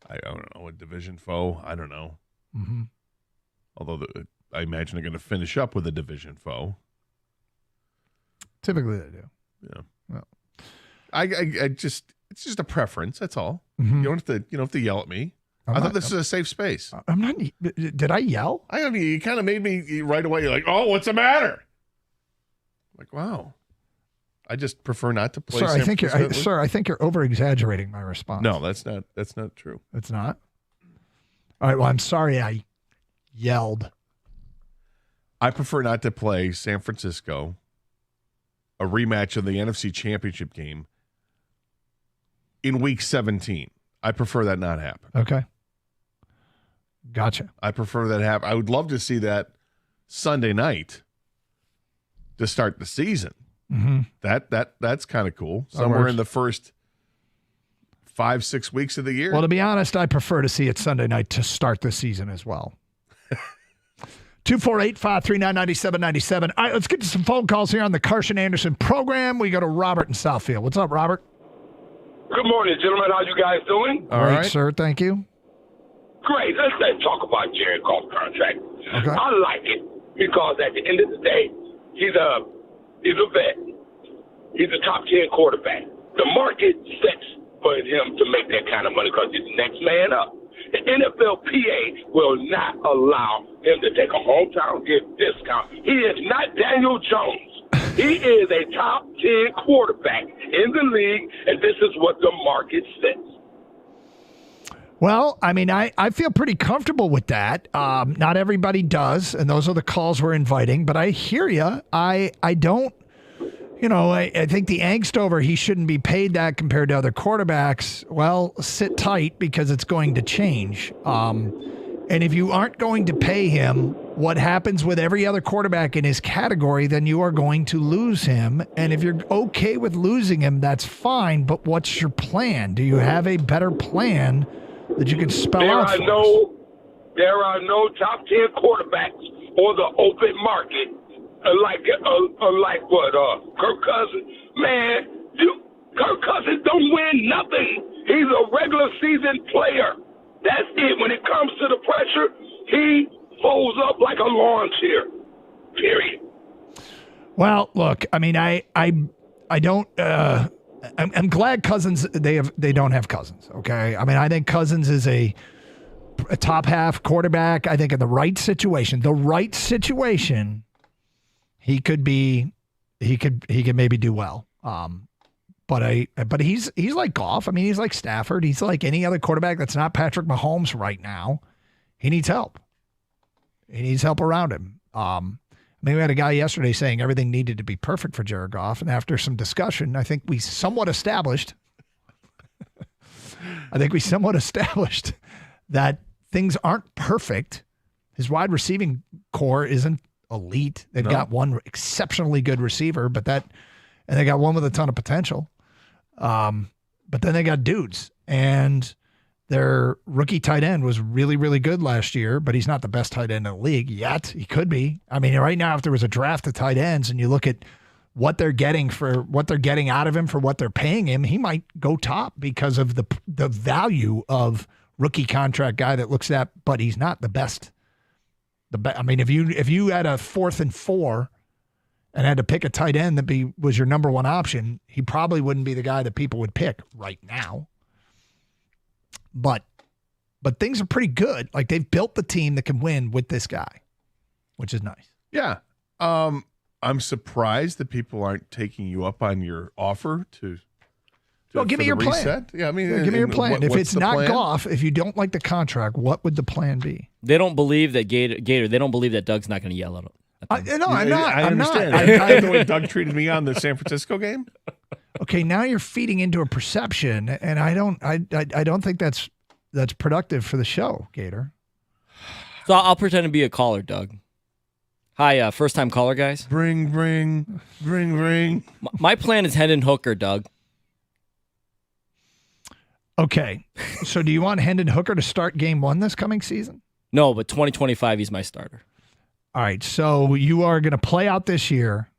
I don't know, a division foe. I don't know. Mm-hmm. Although I imagine they're going to finish up with a division foe. Typically they do. Yeah. Well. I just it's just a preference. That's all. Mm-hmm. You don't have to yell at me. I thought this is a safe space. I'm not. Did I yell? I mean, you kind of made me right away. You're like, oh, what's the matter? I'm like, wow. I just prefer not to play. Sir, I think you're over exaggerating my response. No, that's not true. It's not. All right. Well, I'm sorry. I yelled. I prefer not to play San Francisco, a rematch of the NFC Championship game in Week 17. I prefer that not happen. Okay. Gotcha. I prefer that happen. I would love to see that Sunday night to start the season. Mm-hmm. That's kind of cool. Somewhere in the first 5-6 weeks of the year. Well, to be honest, I prefer to see it Sunday night to start the season as well. 248-539-9797. All right, let's get to some phone calls here on the Carson Anderson program. We go to Robert in Southfield. What's up, Robert? Good morning, gentlemen. How you guys doing? All right, sir. Thank you. Great. Let's talk about Jared Goff's contract. Okay. I like it because at the end of the day, he's a vet. He's a top 10 quarterback. The market sets for him to make that kind of money because he's the next man up. The NFLPA will not allow him to take a hometown discount. He is not Daniel Jones. He is a top 10 quarterback in the league, and this is what the market says. Well, I mean, I feel pretty comfortable with that. Not everybody does, and those are the calls we're inviting, but I hear you. I don't, I think the angst over he shouldn't be paid that compared to other quarterbacks, well, sit tight because it's going to change. And if you aren't going to pay him what happens with every other quarterback in his category, then you are going to lose him. And if you're okay with losing him, that's fine. But what's your plan? Do you have a better plan that you can spell out for us? There are no top 10 quarterbacks on the open market like what Kirk Cousins. Man, Kirk Cousins don't win nothing. He's a regular season player. That's it. When it comes to the pressure, he folds up like a lawn chair. Period. Well, look, I mean, I don't. I'm glad Cousins. They don't have Cousins. Okay, I mean, I think Cousins is a top half quarterback. I think in the right situation, he could maybe do well. But he's like Goff. I mean, he's like Stafford. He's like any other quarterback that's not Patrick Mahomes right now. He needs help. He needs help around him. I mean, we had a guy yesterday saying everything needed to be perfect for Jared Goff, and after some discussion, I think we somewhat established that things aren't perfect. His wide receiving core isn't elite. They've got one exceptionally good receiver, and they got one with a ton of potential. But then they got dudes, and their rookie tight end was really, really good last year, but he's not the best tight end in the league yet. He could be. I mean, right now, if there was a draft of tight ends and you look at what they're getting out of him for what they're paying him, he might go top because of the value of rookie contract guy that looks at, but he's not the best. I mean, if you had a 4th and 4 and had to pick a tight end that was your number one option, he probably wouldn't be the guy that people would pick right now. But things are pretty good. Like, they've built the team that can win with this guy, which is nice. Yeah. I'm surprised that people aren't taking you up on your offer to well, give me your reset. plan. Yeah, I mean, give me your plan. If it's not plan? Goff, if you don't like the contract, what would the plan be? They don't believe that Gator. They don't believe that Doug's not going to yell at him. I'm not. I understand. The way Doug treated me on the San Francisco game. Okay, now you're feeding into a perception, and I don't think that's productive for the show, Gator. So I'll pretend to be a caller, Doug. Hi, first-time caller, guys. Bring. My plan is Hendon Hooker, Doug. Okay, so do you want Hendon Hooker to start game 1 this coming season? No, but 2025, he's my starter. All right, so you are going to play out this year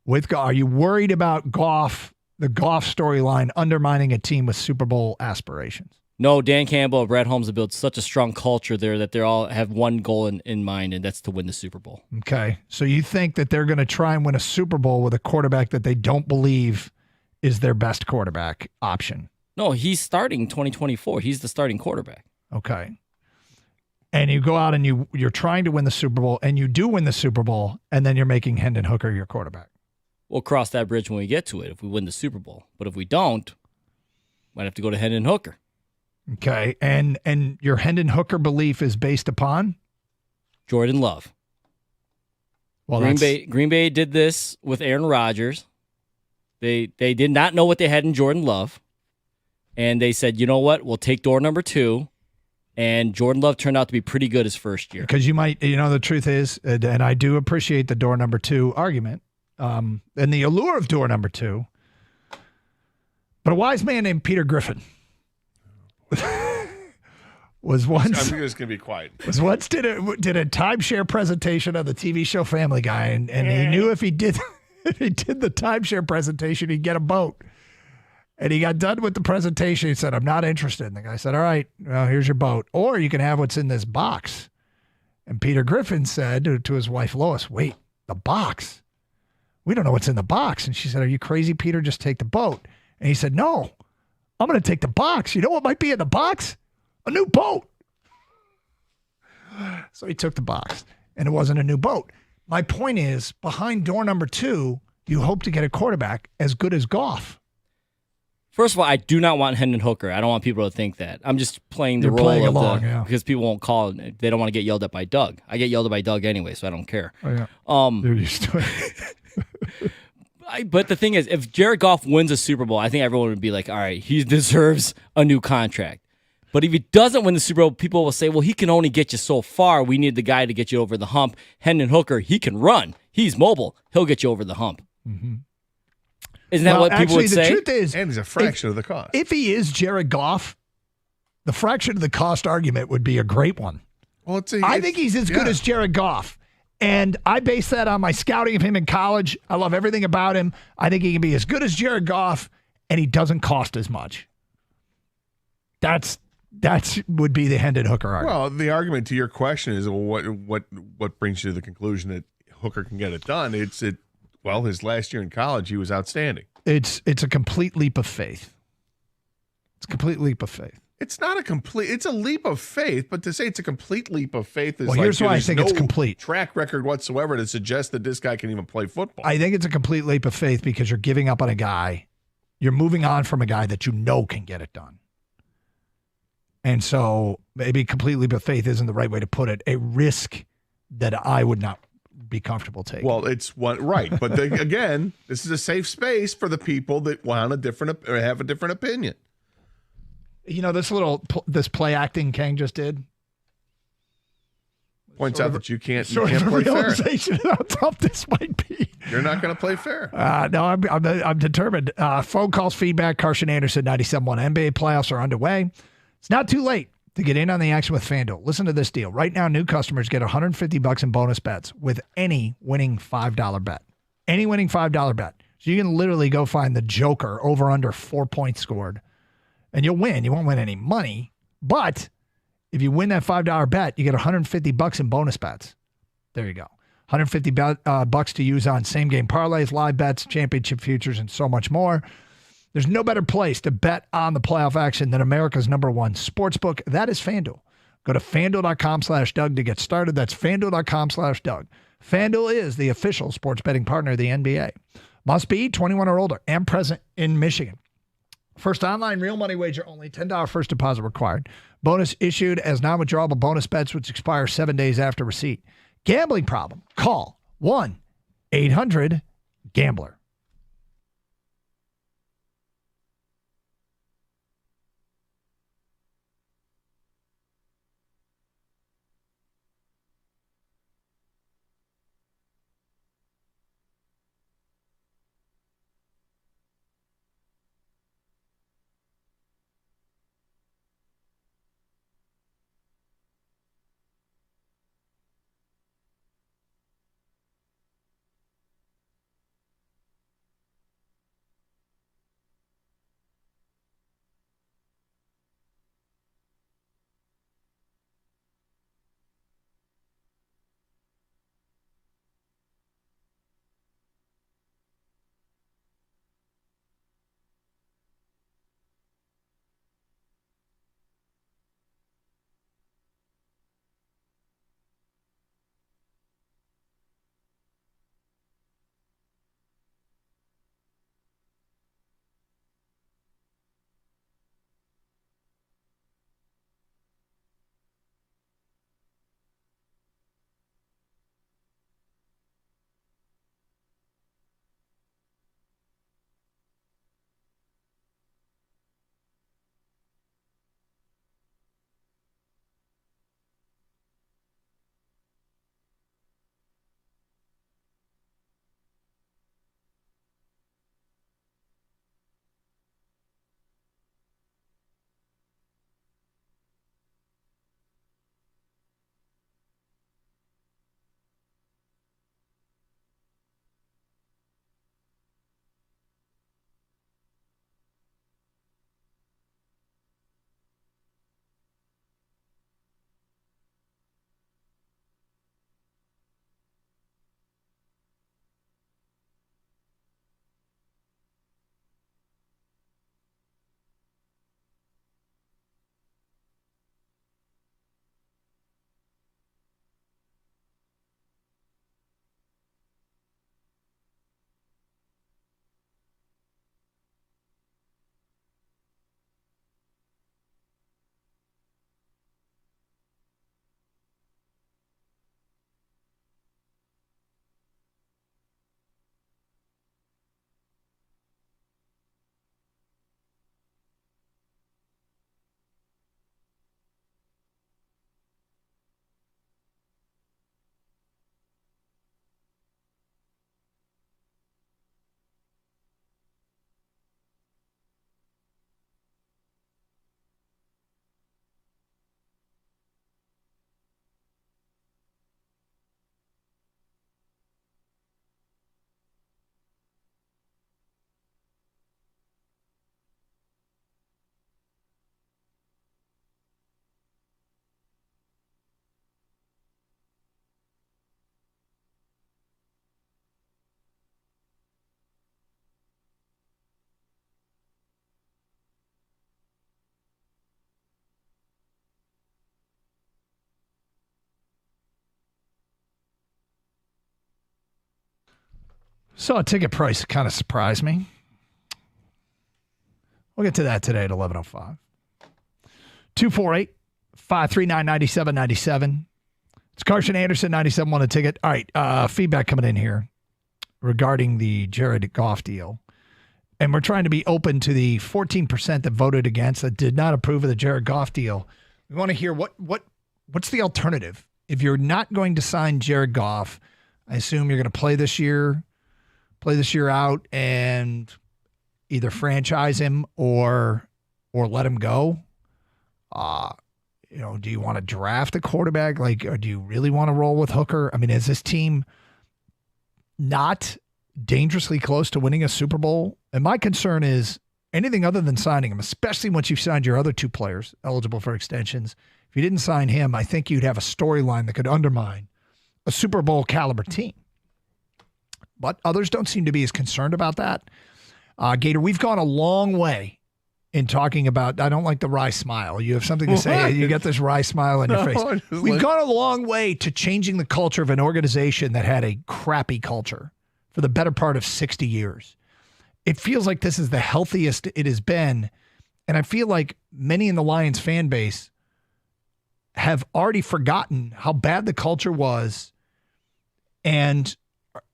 with Goff. Are you worried about Goff, the Goff storyline, undermining a team with Super Bowl aspirations? No, Dan Campbell, Brad Holmes have built such a strong culture there that they all have one goal in mind, and that's to win the Super Bowl. Okay, so you think that they're going to try and win a Super Bowl with a quarterback that they don't believe is their best quarterback option? No, he's starting 2024. He's the starting quarterback. Okay. And you go out and you're trying to win the Super Bowl, and you do win the Super Bowl, and then you're making Hendon Hooker your quarterback. We'll cross that bridge when we get to it if we win the Super Bowl. But if we don't, might have to go to Hendon Hooker. Okay. And your Hendon Hooker belief is based upon? Jordan Love. Well, Green Bay did this with Aaron Rodgers. They did not know what they had in Jordan Love. And they said, you know what? We'll take door number 2. And Jordan Love turned out to be pretty good his first year. Because the truth is, and I do appreciate the door number 2 argument, and the allure of door number 2. But a wise man named Peter Griffin was once. I'm just gonna be quiet. Was once did a timeshare presentation on the TV show Family Guy, and he knew if he did the timeshare presentation, he'd get a boat. And he got done with the presentation. He said, "I'm not interested." And the guy said, "All right, well, here's your boat, or you can have what's in this box." And Peter Griffin said to his wife Lois, "Wait, the box? We don't know what's in the box." And she said, "Are you crazy, Peter? Just take the boat." And he said, "No, I'm going to take the box. You know what might be in the box? A new boat." So he took the box, and it wasn't a new boat. My point is, behind door number 2, you hope to get a quarterback as good as Goff. First of all, I do not want Hendon Hooker. I don't want people to think that. I'm just playing the You're role playing of along, yeah. because people won't call. They don't want to get yelled at by Doug. I get yelled at by Doug anyway, so I don't care. Oh, yeah. They're used to it. But the thing is, if Jared Goff wins a Super Bowl, I think everyone would be like, all right, he deserves a new contract. But if he doesn't win the Super Bowl, people will say, well, he can only get you so far. We need the guy to get you over the hump. Hendon Hooker, he can run. He's mobile. He'll get you over the hump. Mm-hmm. Isn't that what people would say? The truth is, And he's a fraction of the cost. If he is Jared Goff, the fraction of the cost argument would be a great one. Well, I think he's as good as Jared Goff. And I base that on my scouting of him in college. I love everything about him. I think he can be as good as Jared Goff, and he doesn't cost as much. That would be the Hendon Hooker argument. Well, the argument to your question is, well, what brings you to the conclusion that Hooker can get it done? Well, his last year in college, he was outstanding. It's a complete leap of faith. It's a complete leap of faith. It's not a complete. It's a leap of faith, but to say it's a complete leap of faith is well, here's why I think it's complete. Track record whatsoever to suggest that this guy can even play football. I think it's a complete leap of faith because you're giving up on a guy. You're moving on from a guy that you know can get it done. And so maybe complete leap of faith isn't the right way to put it. A risk that I would not be comfortable taking. Well, it's one right, but again, this is a safe space for the people that want have a different opinion. You know, this play acting Kang just did points out that you can't play realization fair. How tough this might be. You're not going to play fair. No, I'm determined. Phone calls, feedback. Carson Anderson, 97.1. NBA playoffs are underway. It's not too late to get in on the action with FanDuel. Listen to this deal. Right now, new customers get $150 in bonus bets with any winning $5 bet. Any winning $5 bet. So you can literally go find the Joker over under 4 points scored, and you'll win. You won't win any money, but if you win that $5 bet, you get $150 in bonus bets. There you go. $150 bucks to use on same game parlays, live bets, championship futures, and so much more. There's no better place to bet on the playoff action than America's #1 sportsbook. That is FanDuel. Go to FanDuel.com/Doug to get started. That's FanDuel.com/Doug. FanDuel is the official sports betting partner of the NBA. Must be 21 or older and present in Michigan. First online real money wager only. $10 first deposit required. Bonus issued as non-withdrawable bonus bets which expire 7 days after receipt. Gambling problem? Call 1-800-GAMBLER. So a ticket price kind of surprised me. We'll get to that today at 11:05. 248-539-9797. It's Carson Anderson, 97 a ticket. All right, feedback coming in here regarding the Jared Goff deal. And we're trying to be open to the 14% that voted against, that did not approve of the Jared Goff deal. We want to hear what's the alternative? If you're not going to sign Jared Goff, I assume you're going to play this year out and either franchise him or let him go. Do you want to draft a quarterback? Or do you really want to roll with Hooker? I mean, is this team not dangerously close to winning a Super Bowl. And my concern is anything other than signing him, especially once you've signed your other two players eligible for extensions. If you didn't sign him, I think you'd have a storyline that could undermine a Super Bowl caliber team. But others don't seem to be as concerned about that. Gator, we've gone a long way in talking about, I don't like the wry smile. You have something to say. You get this wry smile on your face. We've gone a long way to changing the culture of an organization that had a crappy culture for the better part of 60 years. It feels like this is the healthiest it has been. And I feel like many in the Lions fan base have already forgotten how bad the culture was and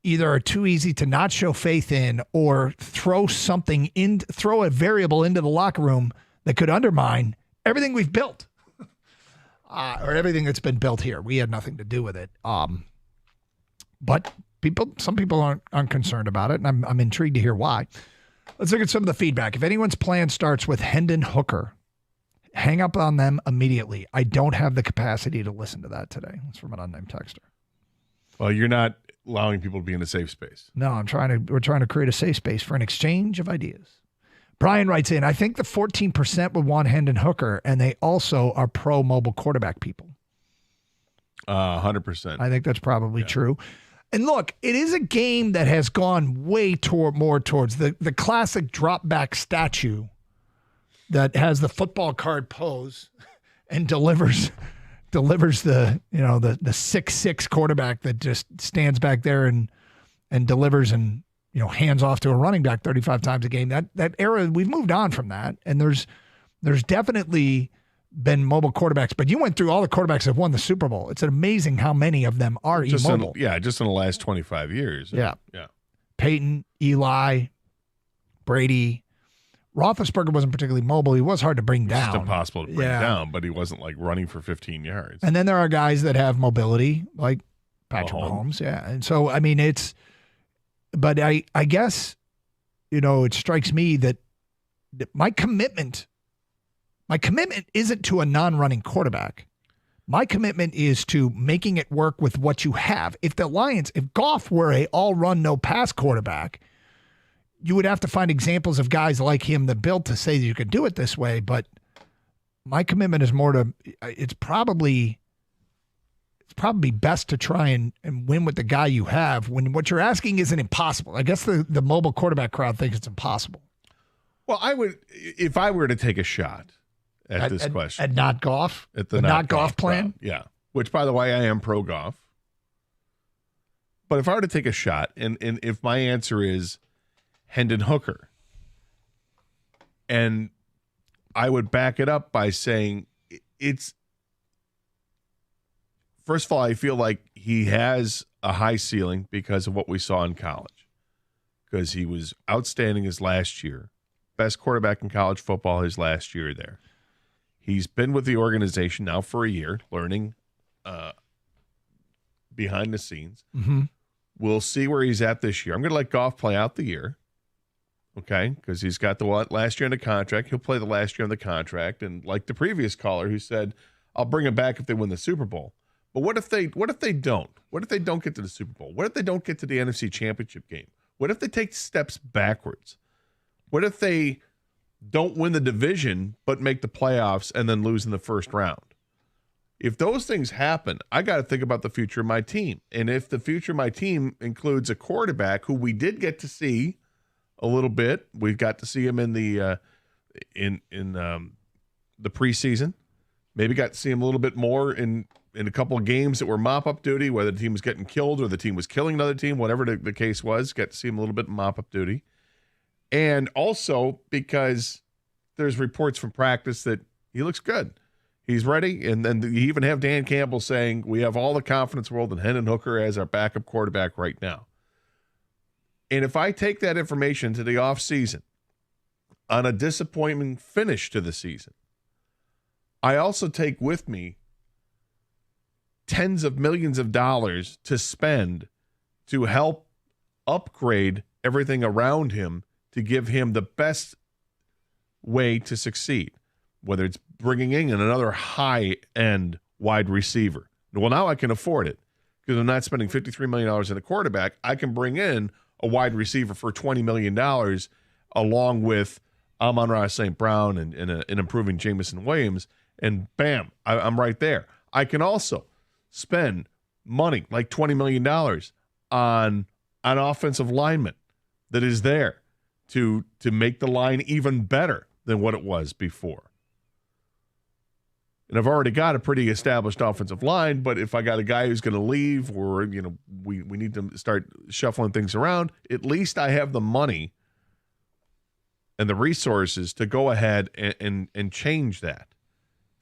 either are too easy to not show faith in or throw a variable into the locker room that could undermine everything we've built or everything that's been built here. We had nothing to do with it. But some people aren't concerned about it, and I'm intrigued to hear why. Let's look at some of the feedback. If anyone's plan starts with Hendon Hooker, hang up on them immediately. I don't have the capacity to listen to that today. That's from an unnamed texter. Well, you're not allowing people to be in a safe space. No, we're trying to create a safe space for an exchange of ideas. Brian writes in, I think the 14% would want Hendon Hooker, and they also are pro mobile quarterback people. 100%. I think that's probably true. And look, it is a game that has gone way more towards the classic drop back statue that has the football card pose and delivers the 6'6" quarterback that just stands back there and delivers and hands off to a running back 35 times a game. That era, we've moved on from that, and there's definitely been mobile quarterbacks. But you went through all the quarterbacks that won the Super Bowl. It's amazing how many of them are immobile. Just in the last 25 years. Yeah. Peyton, Eli, Brady. Roethlisberger wasn't particularly mobile. He was hard to bring down. It's impossible to bring down, but he wasn't like running for 15 yards. And then there are guys that have mobility, like Patrick Mahomes. Yeah. And so, I mean, but I guess, it strikes me that my commitment isn't to a non-running quarterback. My commitment is to making it work with what you have. If Goff were a all-run, no-pass quarterback, you would have to find examples of guys like him that built to say that you could do it this way. But my commitment is more to it's probably best to try and win with the guy you have when what you're asking isn't impossible. I guess the mobile quarterback crowd thinks it's impossible. Well, I would, if I were to take a shot at this question. At not Goff? At the not Goff plan? Crowd, yeah. Which, by the way, I am pro Goff. But if I were to take a shot, and if my answer is Hendon Hooker, and I would back it up by saying first of all, I feel like he has a high ceiling because of what we saw in college, because he was outstanding his last year, best quarterback in college football his last year there. He's been with the organization now for a year, learning behind the scenes. Mm-hmm. We'll see where he's at this year. I'm going to let Goff play out the year, okay, because he's got the last year in the contract. He'll play the last year on the contract. And like the previous caller who said, I'll bring him back if they win the Super Bowl. But what if they don't? What if they don't get to the Super Bowl? What if they don't get to the NFC Championship game? What if they take steps backwards? What if they don't win the division but make the playoffs and then lose in the first round? If those things happen, I got to think about the future of my team. And if the future of my team includes a quarterback who we did get to see a little bit, we got to see him in the preseason. Maybe got to see him a little bit more in a couple of games that were mop-up duty, whether the team was getting killed or the team was killing another team, whatever the case was, got to see him a little bit in mop-up duty. And also because there's reports from practice that he looks good. He's ready. And then you even have Dan Campbell saying, we have all the confidence in the world in Hendon Hooker as our backup quarterback right now. And if I take that information to the offseason on a disappointing finish to the season, I also take with me tens of millions of dollars to spend to help upgrade everything around him to give him the best way to succeed, whether it's bringing in another high-end wide receiver. Well, now I can afford it because I'm not spending $53 million in a quarterback. I can bring in a wide receiver for $20 million along with Amon-Ra St. Brown and an improving Jameson Williams, and bam, I'm right there. I can also spend money like $20 million on an offensive lineman that is there to make the line even better than what it was before. And I've already got a pretty established offensive line, but if I got a guy who's going to leave, or we need to start shuffling things around, at least I have the money and the resources to go ahead and change that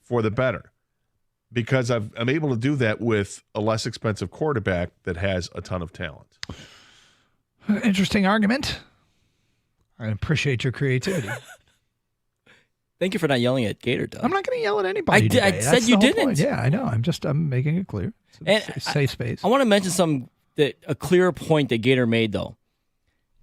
for the better, because I'm able to do that with a less expensive quarterback that has a ton of talent. Interesting argument. I appreciate your creativity. Thank you for not yelling at Gator, Doug. I'm not going to yell at anybody. I said you didn't. Point. Yeah, I know. I'm making it clear. It's a safe space. I want to mention a clearer point that Gator made, though,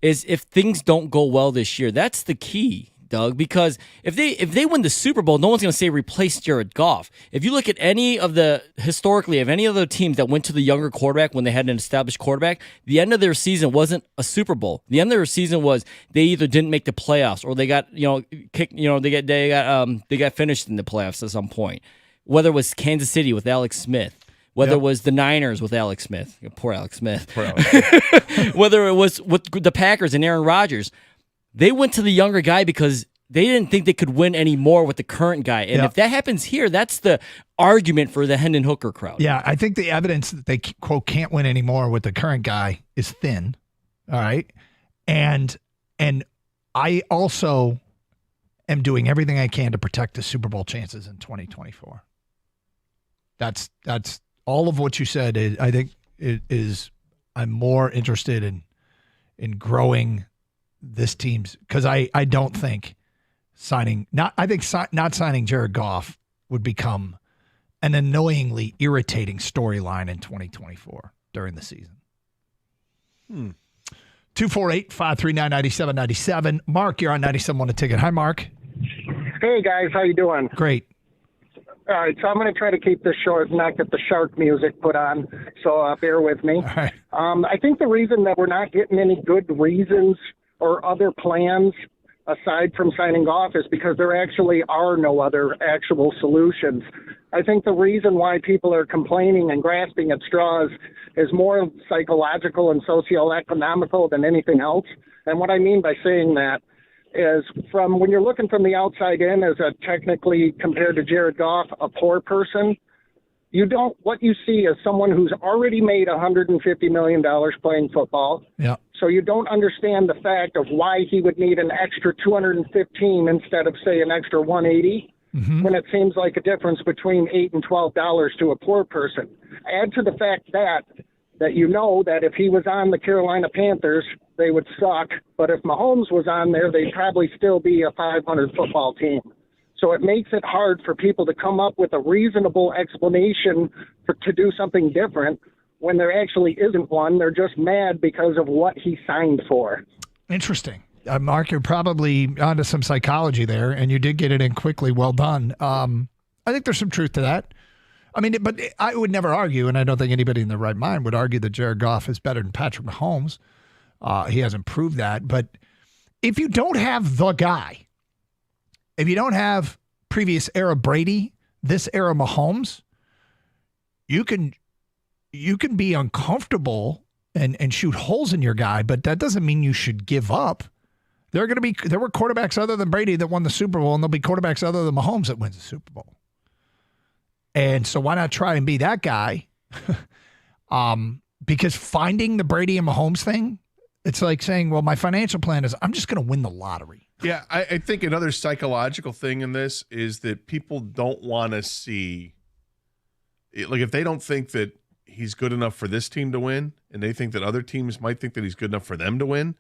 is if things don't go well this year, that's the key, Doug, because if they win the Super Bowl, no one's going to say replace Jared Goff. If you look at any of the other teams that went to the younger quarterback when they had an established quarterback, the end of their season wasn't a Super Bowl. The end of their season was they either didn't make the playoffs or they got kicked. They got finished in the playoffs at some point. Whether it was Kansas City with Alex Smith. Whether it was the Niners with Alex Smith. Poor Alex Smith. Whether it was with the Packers and Aaron Rodgers. They went to the younger guy because they didn't think they could win any more with the current guy. And if that happens here, that's the argument for the Hendon Hooker crowd. Yeah, I think the evidence that they, quote, can't win anymore with the current guy is thin. All right. And I also am doing everything I can to protect the Super Bowl chances in 2024. That's all of what you said. I think it is. I'm more interested in growing this team's, because I don't think not signing Jared Goff would become an annoyingly irritating storyline in 2024 during the season. 248-539-9797. Mark, you're on 97 on the ticket. Hi, Mark. Hey guys, how you doing? Great. All right, so I'm going to try to keep this short and not get the shark music put on, so bear with me. All right. I think the reason that we're not getting any good reasons or other plans aside from signing Goff is because there actually are no other actual solutions. I think the reason why people are complaining and grasping at straws is more psychological and socioeconomical than anything else. And what I mean by saying that is, from when you're looking from the outside in as a technically, compared to Jared Goff, a poor person, what you see is someone who's already made $150 million playing football. Yeah. So you don't understand the fact of why he would need an extra 215 instead of, say, an extra 180, when it seems like a difference between $8 and $12 to a poor person. Add to the fact that you know that if he was on the Carolina Panthers, they would suck. But if Mahomes was on there, they'd probably still be a 500 football team. So it makes it hard for people to come up with a reasonable explanation to do something different when there actually isn't one. They're just mad because of what he signed for. Interesting. Mark, you're probably onto some psychology there, and you did get it in quickly. Well done. I think there's some truth to that. I mean, but I would never argue, and I don't think anybody in their right mind would argue that Jared Goff is better than Patrick Mahomes. He hasn't proved that. But if you don't have the guy, if you don't have previous era Brady, this era Mahomes, you can be uncomfortable and shoot holes in your guy, but that doesn't mean you should give up. There were quarterbacks other than Brady that won the Super Bowl, and there'll be quarterbacks other than Mahomes that wins the Super Bowl. And so why not try and be that guy? Because finding the Brady and Mahomes thing, it's like saying, well, my financial plan is I'm just going to win the lottery. Yeah, I think another psychological thing in this is that people don't want to see, like, if they don't think that he's good enough for this team to win, and they think that other teams might think that he's good enough for them to win,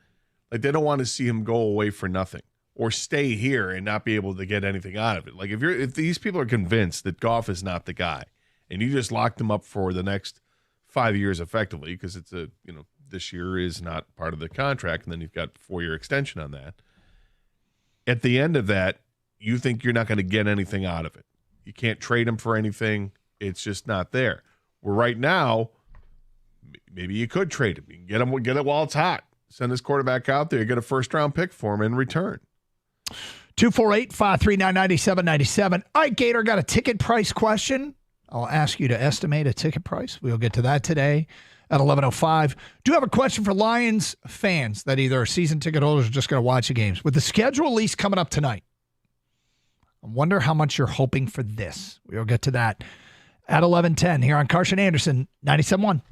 like, they don't want to see him go away for nothing or stay here and not be able to get anything out of it. Like, if these people are convinced that Goff is not the guy, and you just locked him up for the next 5 years effectively, because it's this year is not part of the contract, and then you've got 4-year extension on that. At the end of that, you think you're not going to get anything out of it. You can't trade him for anything. It's just not there. Where right now, maybe you could trade him. You can get it while it's hot. Send this quarterback out there. You get a first-round pick for him in return. 248-539-9797. All right, Gator, got a ticket price question. I'll ask you to estimate a ticket price. We'll get to that today at 11:05. Do have a question for Lions fans that either are season ticket holders or just going to watch the games. With the schedule release coming up tonight, I wonder how much you're hoping for this. We'll get to that at 11:10 here on Carson Anderson, 97.1.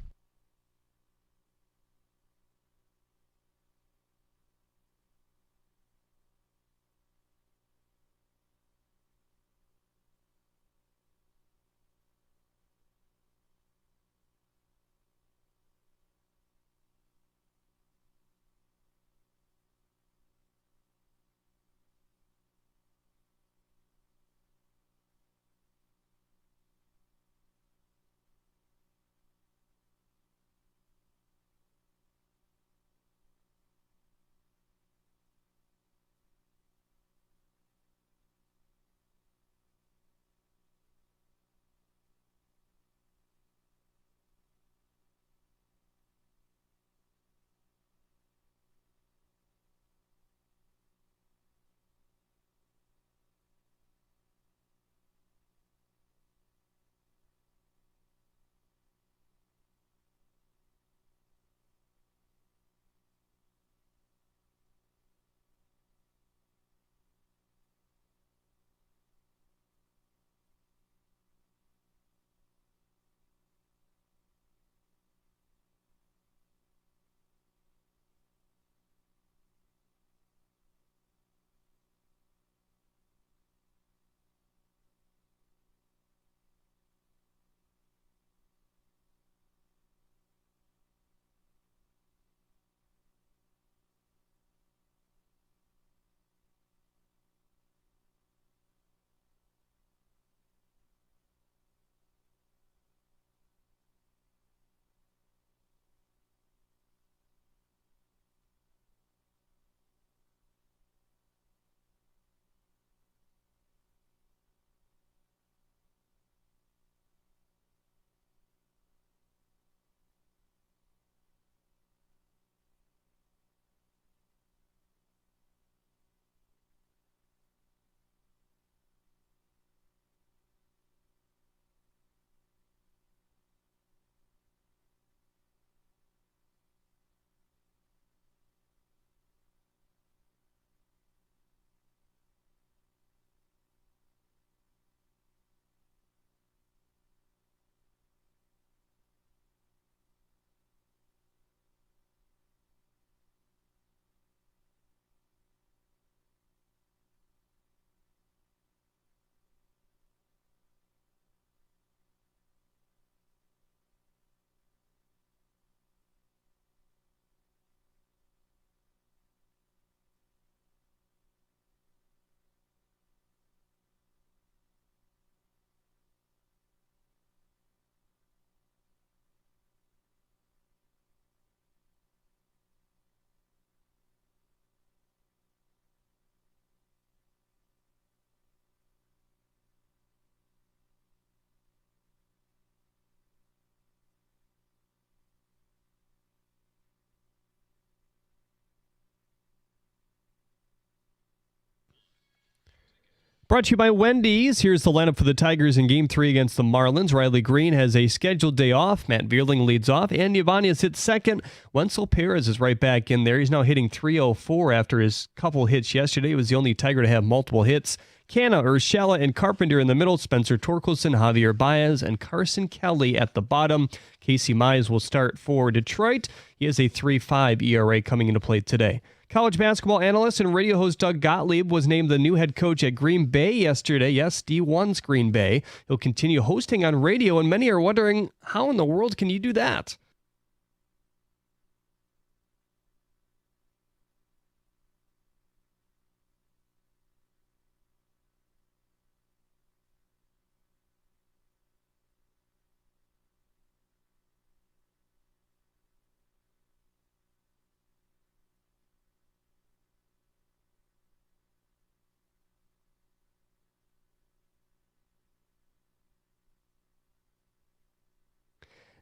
Brought to you by Wendy's. Here's the lineup for the Tigers in Game 3 against the Marlins. Riley Green has a scheduled day off. Matt Vierling leads off. Andy Ibanez hits second. Wenzel Perez is right back in there. He's now hitting .304 after his couple hits yesterday. He was the only Tiger to have multiple hits. Canna, Urshela, and Carpenter in the middle. Spencer Torkelson, Javier Baez, and Carson Kelly at the bottom. Casey Mize will start for Detroit. He has a 3.5 ERA coming into play today. College basketball analyst and radio host Doug Gottlieb was named the new head coach at Green Bay yesterday. Yes, D1's Green Bay. He'll continue hosting on radio, and many are wondering, how in the world can you do that?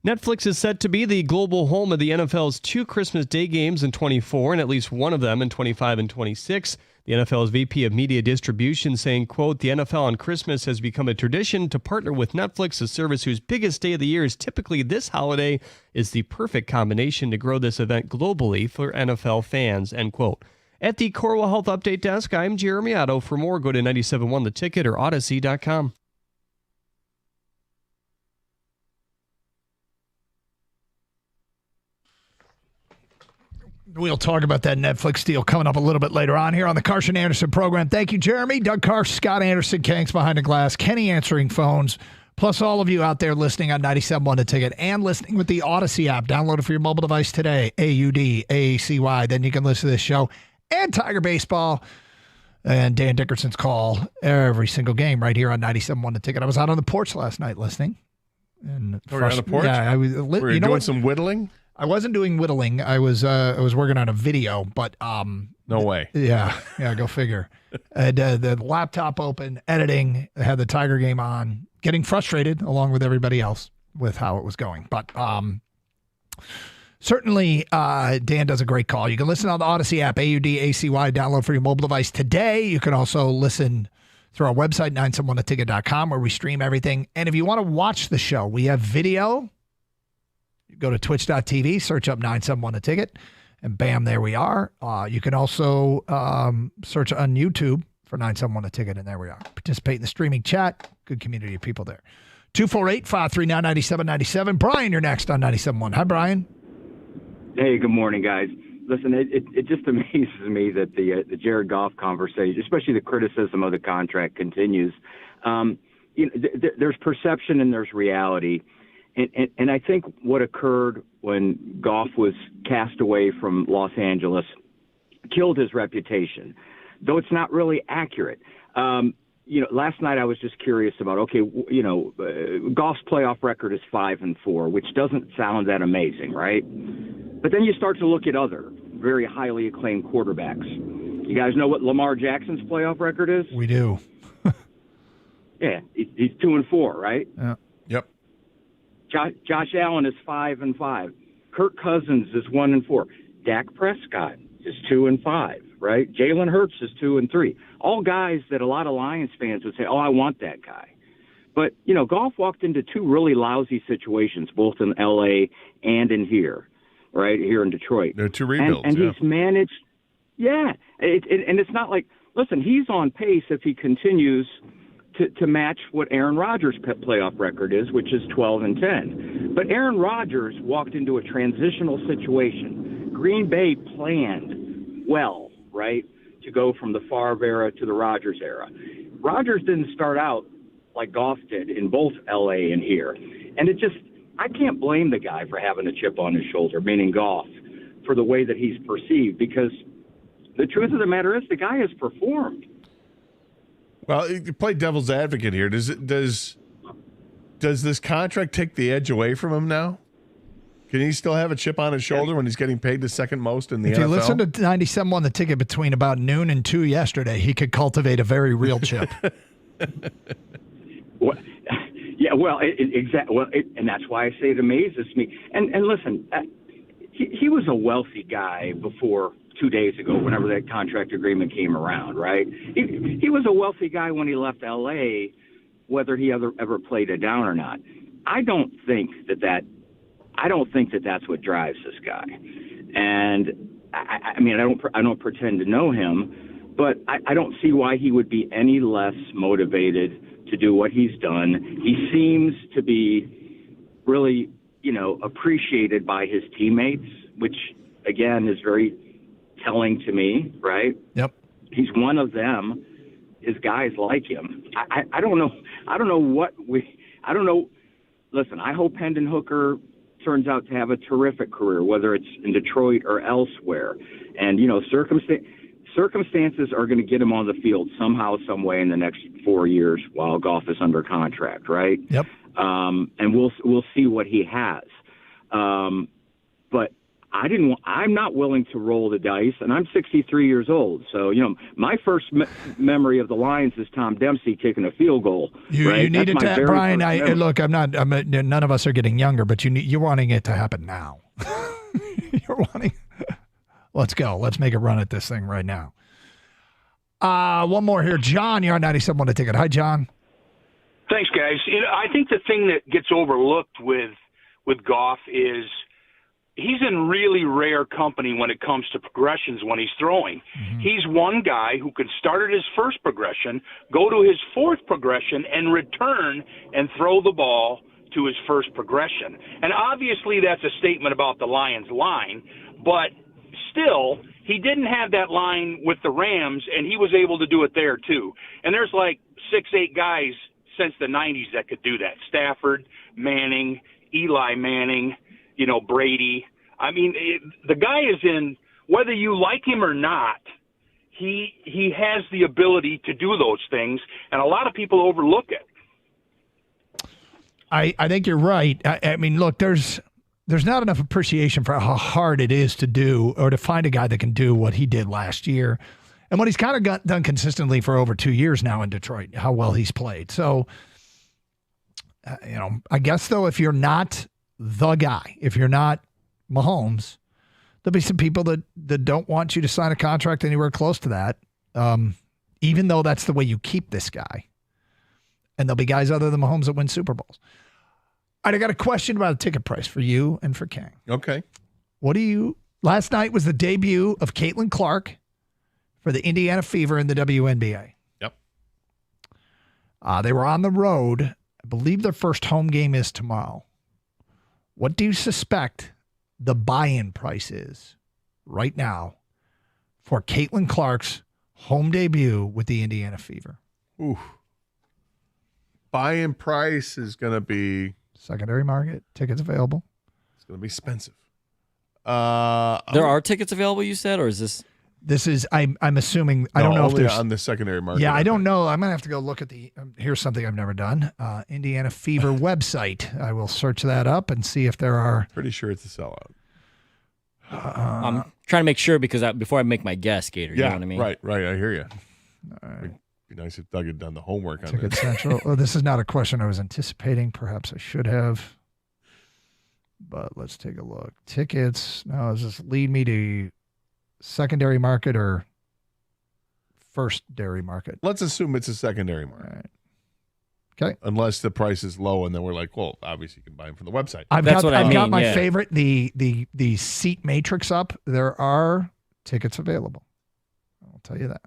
Netflix is set to be the global home of the NFL's 2 Christmas Day games in 24 and at least one of them in 25 and 26. The NFL's VP of Media Distribution saying, quote, the NFL on Christmas has become a tradition to partner with Netflix, a service whose biggest day of the year is typically this holiday, is the perfect combination to grow this event globally for NFL fans, end quote. At the Corwell Health Update Desk, I'm Jeremy Otto. For more, go to 97.1 The Ticket or Odyssey.com. We'll talk about that Netflix deal coming up a little bit later on here on the Carson Anderson program. Thank you, Jeremy. Doug Carson, Scott Anderson, Kanks behind the glass, Kenny answering phones, plus all of you out there listening on 97.1 The Ticket and listening with the Odyssey app. Download it for your mobile device today, AUDACY. Then you can listen to this show and Tiger Baseball and Dan Dickerson's call every single game right here on 97.1 The Ticket. I was out on the porch last night listening. And you were on the porch? Yeah, I was. Were you doing some whittling? I wasn't doing whittling. I was working on a video, but no way. Yeah, go figure. I had the laptop open, editing, I had the Tiger game on, getting frustrated along with everybody else with how it was going. But certainly Dan does a great call. You can listen on the Odyssey app, AUDACY, download for your mobile device today. You can also listen through our website, 971theticket.com, where we stream everything. And if you want to watch the show, we have video. Go to twitch.tv, search up 971 The Ticket, and bam, there we are. You can also search on YouTube for 971 The Ticket, and there we are. Participate in the streaming chat. Good community of people there. 248-539-9797. Brian, you're next on 97.1. Hi, Brian. Hey, good morning, guys. Listen, it just amazes me that the Jared Goff conversation, especially the criticism of the contract, continues. There's perception and there's reality. And I think what occurred when Goff was cast away from Los Angeles killed his reputation, though it's not really accurate. Last night I was just curious about, Goff's playoff record is 5-4, which doesn't sound that amazing, right? But then you start to look at other very highly acclaimed quarterbacks. You guys know what Lamar Jackson's playoff record is? We do. Yeah, he's 2-4, right? Yeah. Yep. Josh Allen is 5-5. Kirk Cousins is 1-4. Dak Prescott is 2-5, right? Jalen Hurts is 2-3. All guys that a lot of Lions fans would say, "Oh, I want that guy." But Goff walked into 2 really lousy situations, both in L.A. and in here, right here in Detroit. There are 2 rebuilds, and he's managed. Yeah, and it's not like, listen, he's on pace if he continues to match what Aaron Rodgers' playoff record is, which is 12-10. But Aaron Rodgers walked into a transitional situation. Green Bay planned well, right, to go from the Favre era to the Rodgers era. Rodgers didn't start out like Goff did in both L.A. and here. And I can't blame the guy for having a chip on his shoulder, meaning Goff, for the way that he's perceived, because the truth of the matter is the guy has performed. Well, you play devil's advocate here. Does this contract take the edge away from him now? Can he still have a chip on his shoulder when he's getting paid the second most in the NFL? If you listen to 97.1 The Ticket between about noon and 2 yesterday, he could cultivate a very real chip. Well, yeah, well, exactly. Well, and that's why I say it amazes me. And listen, he was a wealthy guy before 2 days ago, whenever that contract agreement came around, right? He was a wealthy guy when he left L.A., whether he ever played it down or not. I don't think that's what drives this guy. And I mean, I don't pretend to know him, but I don't see why he would be any less motivated to do what he's done. He seems to be really, appreciated by his teammates, which again is very telling to me, right? Yep. He's one of them. His guys like him. I don't know. I don't know. Listen, I hope Hendon Hooker turns out to have a terrific career, whether it's in Detroit or elsewhere. And, circumstances are going to get him on the field somehow, some way in the next 4 years while Goff is under contract, right? Yep. And we'll see what he has. But I'm not willing to roll the dice, and I'm 63 years old. So, my first memory of the Lions is Tom Dempsey kicking a field goal. You need it to, Brian. Look, none of us are getting younger, but you're wanting it to happen now. You're wanting. Let's go. Let's make a run at this thing right now. One more here. John, you're on 97.1 The Ticket. Hi, John. Thanks, guys. I think the thing that gets overlooked with Goff is he's in really rare company when it comes to progressions when he's throwing. Mm-hmm. He's one guy who can start at his first progression, go to his fourth progression, and return and throw the ball to his first progression. And obviously that's a statement about the Lions line, but still, he didn't have that line with the Rams, and he was able to do it there too. And there's like 6-8 guys since the 90s that could do that. Stafford, Manning, Eli Manning, Brady. I mean, the guy is in, whether you like him or not, he has the ability to do those things, and a lot of people overlook it. I think you're right. I mean, look, there's not enough appreciation for how hard it is to do or to find a guy that can do what he did last year and what he's kind of done consistently for over 2 years now in Detroit, how well he's played. So, I guess, though, if you're not the guy, if you're not Mahomes, there'll be some people that don't want you to sign a contract anywhere close to that, even though that's the way you keep this guy. And there'll be guys other than Mahomes that win Super Bowls. All right, I got a question about a ticket price for you and for King. Okay. Last night was the debut of Caitlin Clark for the Indiana Fever in the WNBA. Yep. They were on the road. I believe their first home game is tomorrow. What do you suspect the buy-in price is right now for Caitlin Clark's home debut with the Indiana Fever? Ooh. Buy-in price is going to be... Secondary market, tickets available. It's going to be expensive. There are tickets available, you said, or is this... This is, I'm assuming, I don't know if there's... on the secondary market. Yeah, I don't know. I'm going to have to go look at here's something I've never done. Indiana Fever website. I will search that up and see if there are... Pretty sure it's a sellout. I'm trying to make sure because before I make my guess, Gator, you know what I mean? Right. I hear you. All right. It'd be nice if Doug had done the homework on Ticket this. Central. Oh, this is not a question I was anticipating. Perhaps I should have. But let's take a look. Tickets. Now, does this lead me to secondary market or first dairy market? Let's assume it's a secondary market. All right. Okay. Unless the price is low, and then we're like, well, obviously you can buy them from the website. I've got my favorite, the seat matrix up. There are tickets available. I'll tell you that.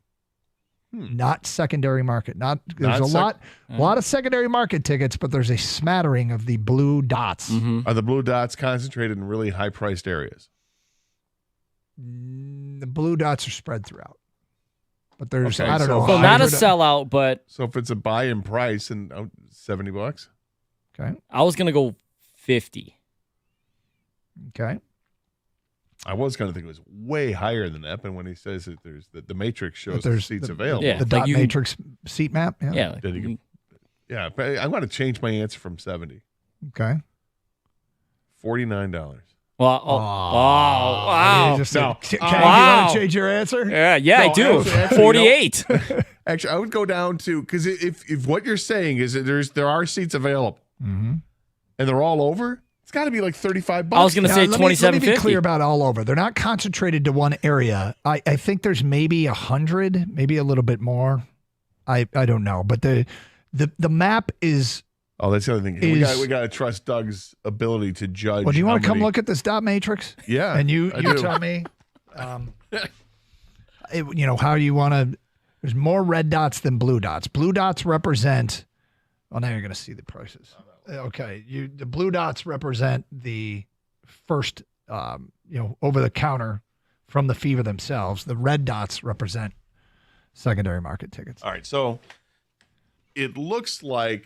Not secondary market. There's a lot of secondary market tickets, but there's a smattering of the blue dots. Mm-hmm. Are the blue dots concentrated in really high-priced areas? The blue dots are spread throughout. But there's, I don't know. So not a sellout, but... So if it's a buy-in price, and $70. Okay. I was going to go 50. Okay. I was going to think it was way higher than that, but when he says that there's the matrix shows the seats available. The dot matrix seat map? Yeah. Yeah, but I want to change my answer from 70. Okay. $49. Well, wow. You want to change your answer? Yeah, I do. 48. Actually, I would go down to, because if what you're saying is that there are seats available, and they're all over, it's got to be like $35. I was going to say $27.50. Let me be clear about all over. They're not concentrated to one area. I think there's maybe 100, maybe a little bit more. I don't know, but the map is. Oh, that's the other thing. We got to trust Doug's ability to judge. Well, do you want to come look at this dot matrix? Yeah, and you tell me, how you want to. There's more red dots than blue dots. Blue dots represent. Well, now you're going to see the prices. Okay, the blue dots represent the first, over the counter from the Fever themselves. The red dots represent secondary market tickets. All right, so it looks like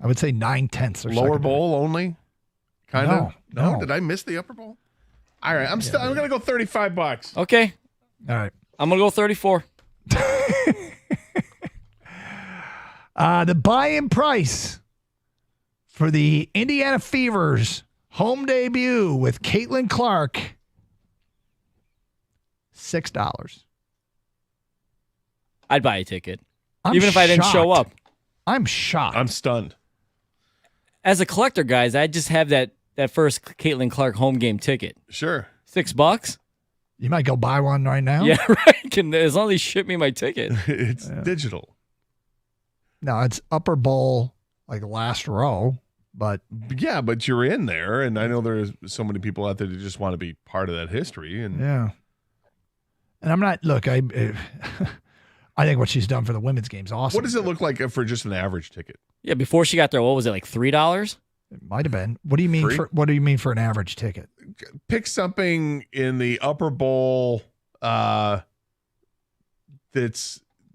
I would say 9/10 or lower secondary. bowl only. Kind of. No. Did I miss the upper bowl? All right, I'm going to go $35. Okay. All right. I'm going to go 34. The buy-in price for the Indiana Fever's Home debut with Caitlin Clark. $6. I'd buy a ticket, I'm even if I didn't show shocked. up. I'm shocked. I'm stunned. As a collector, guys, I just have that first Caitlin Clark home game ticket. Sure. $6. You might go buy one right now. Yeah, right. As long as they ship me my ticket. It's digital. No, it's upper bowl, like last row, but Yeah, but you're in there, and I know there's so many people out there that just want to be part of that history. And yeah. And I'm not. Look, I think what she's done for the women's game is awesome. what does it look like for just an average ticket? Yeah, before she got there, what was it, like $3? It might have been. What do you mean Free? for? What do you mean for an average ticket? Pick something in the upper bowl that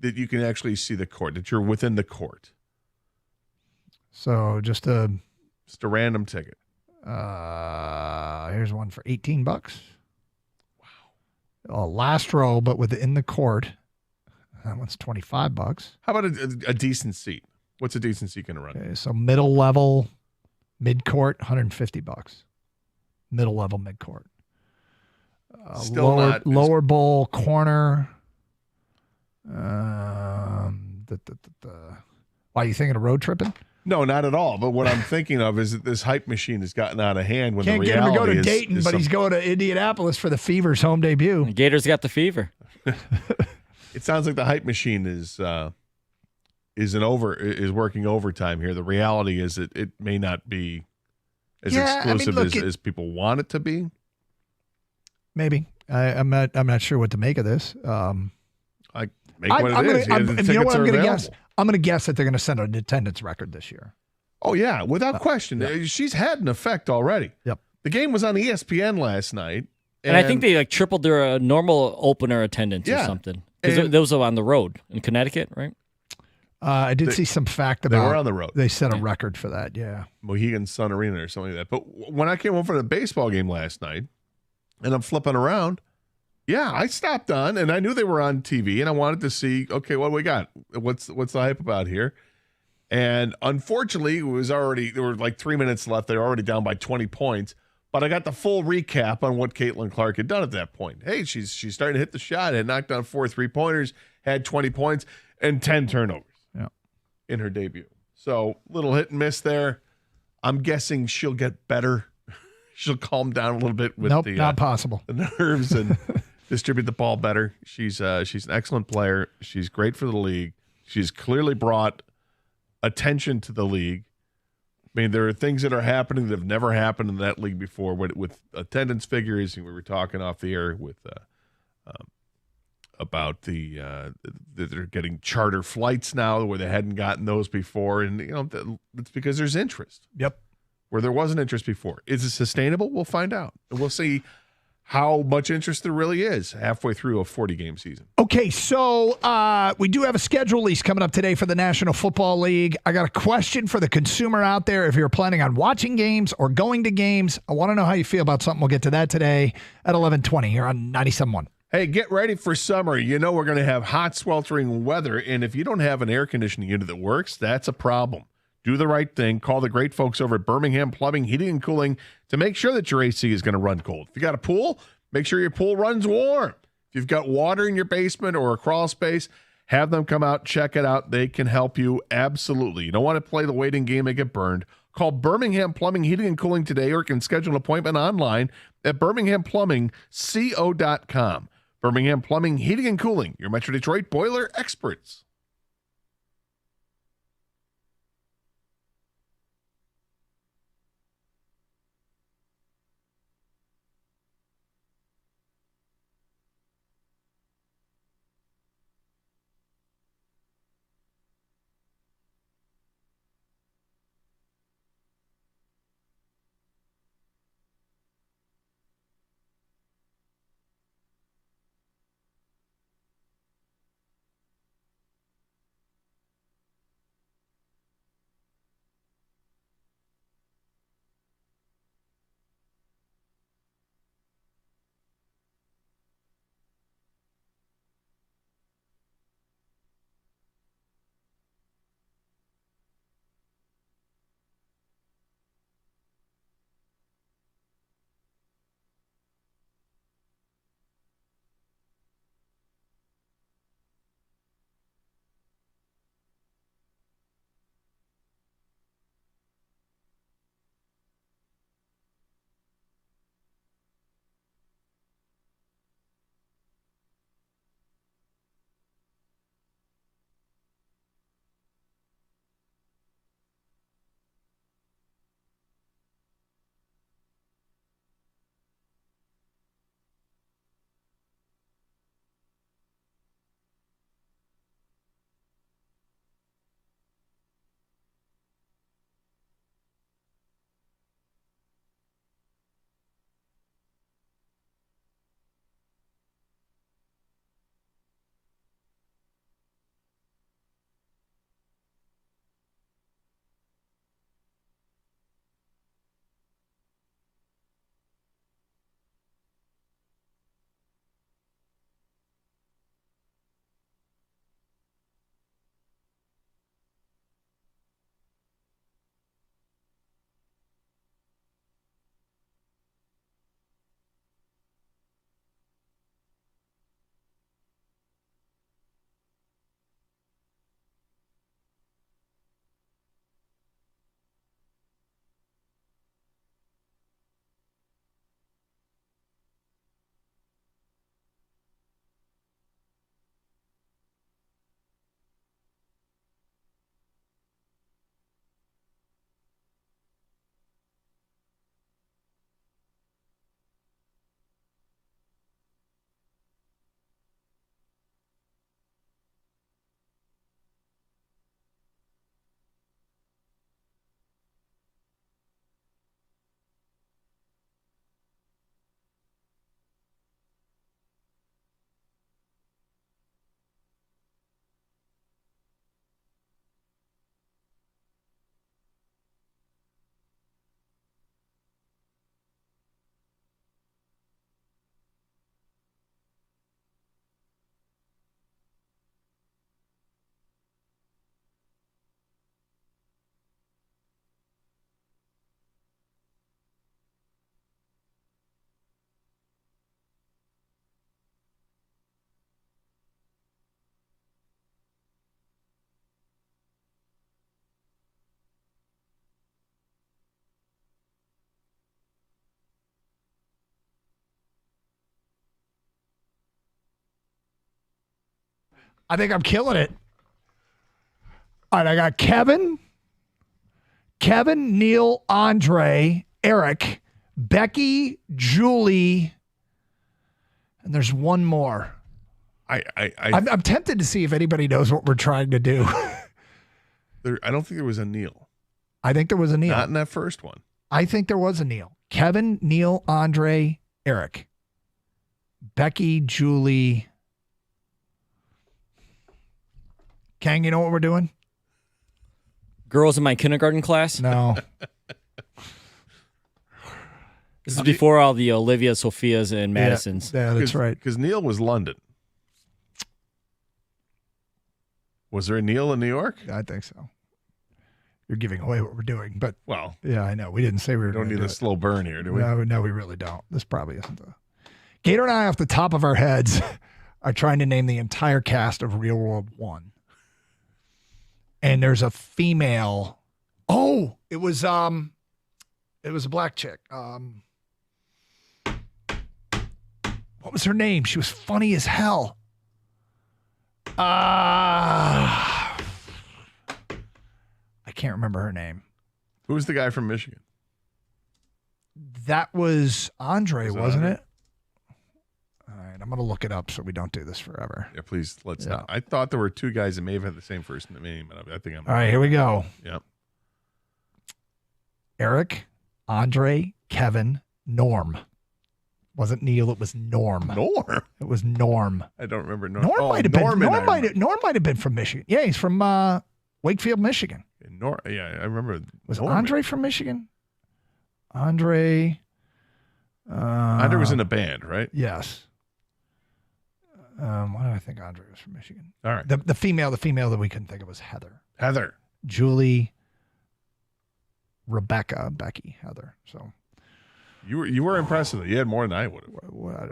you can actually see the court, that you're within the court. So just a random ticket. Here's one for $18. Wow. Last row, but within the court. That one's $25. How about a decent seat? What's a decent seat going to run? Okay, so middle level, mid court, $150. Middle level, mid court. Still not lower bowl, corner. Why are you thinking of road tripping? No, not at all. But what I'm thinking of is that this hype machine has gotten out of hand. When Can't the get him to go reality to Dayton, but he's going to Indianapolis for the Fever's home debut. Gators got the fever. It sounds like the hype machine is working overtime here. The reality is that it may not be as exclusive as people want it to be. Maybe I'm not sure what to make of this. You know what I'm going to guess? I'm going to guess that they're going to send an attendance record this year. Oh yeah, without question. Yeah. She's had an effect already. Yep. The game was on ESPN last night, and I think they like tripled their normal opener attendance or something. Because those are on the road in Connecticut, right? I did see some fact about they were on the road. They set a record for that. Yeah, Mohegan Sun Arena or something like that. But when I came home from the baseball game last night, and I'm flipping around. Yeah, I stopped on, and I knew they were on TV, and I wanted to see, okay, what do we got? What's the hype about here? And unfortunately, there were like 3 minutes left. They were already down by 20 points. But I got the full recap on what Caitlin Clark had done at that point. Hey, she's starting to hit the shot, had knocked down 4 3-pointers, had 20 points, and 10 turnovers in her debut. So little hit and miss there. I'm guessing she'll get better. She'll calm down a little bit with not possible. The nerves and distribute the ball better. She's an excellent player. She's great for the league. She's clearly brought attention to the league. I mean, there are things that are happening that have never happened in that league before with attendance figures. And we were talking off the air with about that they're getting charter flights now where they hadn't gotten those before. And, it's because there's interest. Yep. Where there wasn't interest before. Is it sustainable? We'll find out. And we'll see how much interest there really is halfway through a 40-game season. Okay, so we do have a schedule release coming up today for the National Football League. I got a question for the consumer out there. If you're planning on watching games or going to games, I want to know how you feel about something. We'll get to that today at 11:20 here on 97.1. Hey, get ready for summer. You know we're going to have hot, sweltering weather, and if you don't have an air conditioning unit that works, that's a problem. Do the right thing. Call the great folks over at Birmingham Plumbing, Heating, and Cooling to make sure that your AC is going to run cold. If you got a pool, make sure your pool runs warm. If you've got water in your basement or a crawl space, have them come out, check it out. They can help you absolutely. You don't want to play the waiting game and get burned. Call Birmingham Plumbing, Heating, and Cooling today, or you can schedule an appointment online at birminghamplumbingco.com. Birmingham Plumbing, Heating, and Cooling, your Metro Detroit boiler experts. I think I'm killing it. All right, I got Kevin, Neil, Andre, Eric, Becky, Julie, and there's one more. I'm tempted to see if anybody knows what we're trying to do. I don't think there was a Neil. I think there was a Neil. Not in that first one. I think there was a Neil. Kevin, Neil, Andre, Eric, Becky, Julie. Kang, you know what we're doing? Girls in my kindergarten class? No. This is before all the Olivia, Sophia's, and Madison's. Yeah, that's right. Because Neil was London. Was there a Neil in New York? I think so. You're giving away what we're doing, but well, yeah, I know. We didn't say we were. Don't need a slow burn here, do we? No, we really don't. This probably isn't the. Gator and I, off the top of our heads, are trying to name the entire cast of Real World 1. And there's a female. Oh, it was a black chick. What was her name? She was funny as hell. I can't remember her name. Who was the guy from Michigan? That was Andre, wasn't Andre? it? All right, I'm going to look it up so we don't do this forever. Yeah, please, let's not. I thought there were two guys that may have had the same first name, but I think I'm. All right, here we go. Yep. Eric, Andre, Kevin, Norm. Wasn't Neil, it was Norm. Norm? It was Norm. I don't remember Norm. Norm might have been. Norman, Norm might have been from Michigan. Yeah, he's from Wakefield, Michigan. Yeah, I remember. Was Norman. Andre from Michigan? Andre was in a band, right? Yes. Why do I think Andre was from Michigan? All right. The female that we couldn't think of was Heather. Julie, Rebecca, Becky, Heather. So you were impressive. You had more than I would have.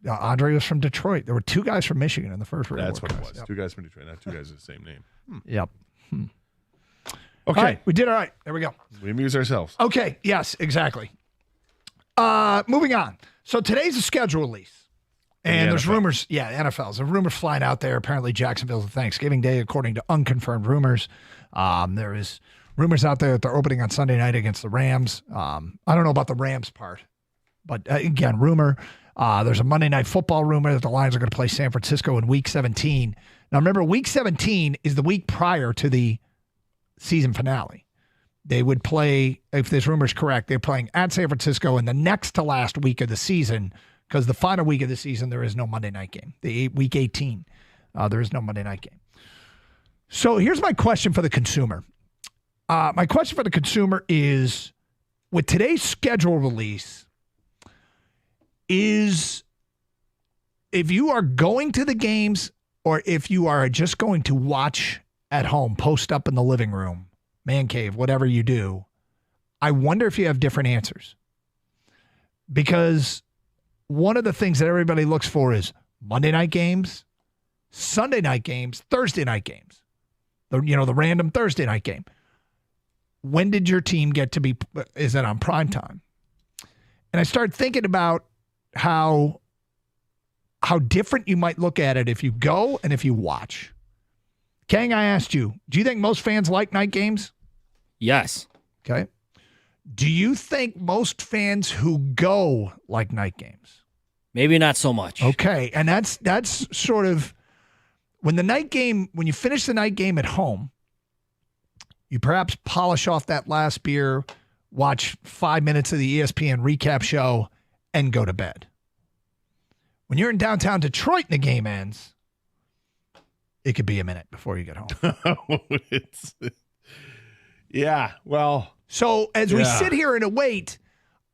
Andre was from Detroit. There were two guys from Michigan in the first round. That's what it was. Yep. Two guys from Detroit, not two guys with the same name. Yep. Okay. All right, we did all right. There we go. We amuse ourselves. Okay. Yes, exactly. Moving on. So today's a schedule release. And there's rumors, NFL's. There's rumors flying out there. Apparently Jacksonville's a Thanksgiving Day, according to unconfirmed rumors. There is rumors out there that they're opening on Sunday night against the Rams. I don't know about the Rams part, but again, rumor. There's a Monday Night Football rumor that the Lions are going to play San Francisco in Week 17. Now remember, Week 17 is the week prior to the season finale. They would play, if this rumor is correct, they're playing at San Francisco in the next to last week of the season, because the final week of the season, there is no Monday night game. Week 18, there is no Monday night game. So here's my question for the consumer. My question for the consumer is, with today's schedule release, is if you are going to the games or if you are just going to watch at home, post up in the living room, man cave, whatever you do, I wonder if you have different answers. Because one of the things that everybody looks for is Monday night games, Sunday night games, Thursday night games. The random Thursday night game. When did your team get to be, is it on prime time? And I started thinking about how different you might look at it if you go and if you watch. Kang, I asked you, do you think most fans like night games? Yes. Okay. Do you think most fans who go like night games? Maybe not so much. Okay. And that's sort of when you finish the night game at home, you perhaps polish off that last beer, watch 5 minutes of the ESPN recap show, and go to bed. When you're in downtown Detroit and the game ends, it could be a minute before you get home. Yeah, well. So as we sit here and await,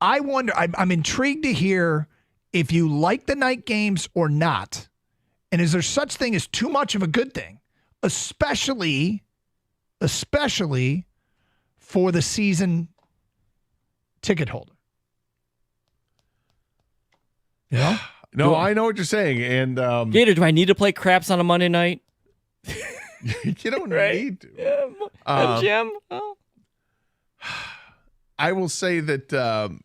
I wonder, I'm intrigued to hear if you like the night games or not. And is there such thing as too much of a good thing, especially for the season ticket holder? You know? No, I know what you're saying. And Gator, do I need to play craps on a Monday night? You don't need to. Yeah, Jim. Oh. I will say that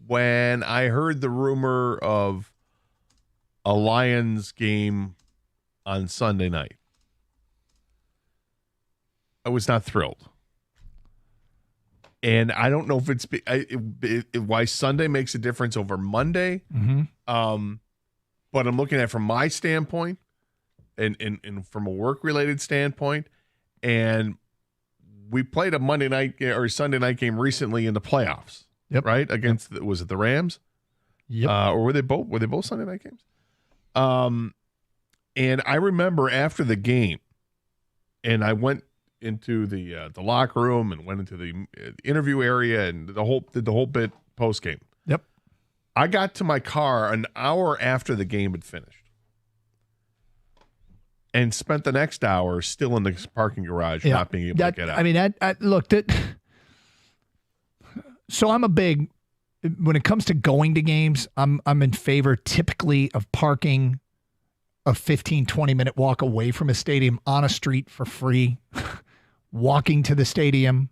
when I heard the rumor of a Lions game on Sunday night, was not thrilled. And I don't know if it's why Sunday makes a difference over Monday. Mm-hmm. But I'm looking at it from my standpoint and from a work-related standpoint. And we played a Monday night or Sunday night game recently in the playoffs. Yep. Right? Against, was it the Rams? Yep. Or were they both Sunday night games? And I remember after the game, and I went into the locker room and went into the interview area and did the whole bit post game. Yep. I got to my car an hour after the game had finished, and spent the next hour still in the parking garage, not being able to get out. I mean, look, so I'm a big, when it comes to going to games, I'm in favor typically of parking a 15, 20-minute walk away from a stadium on a street for free, walking to the stadium,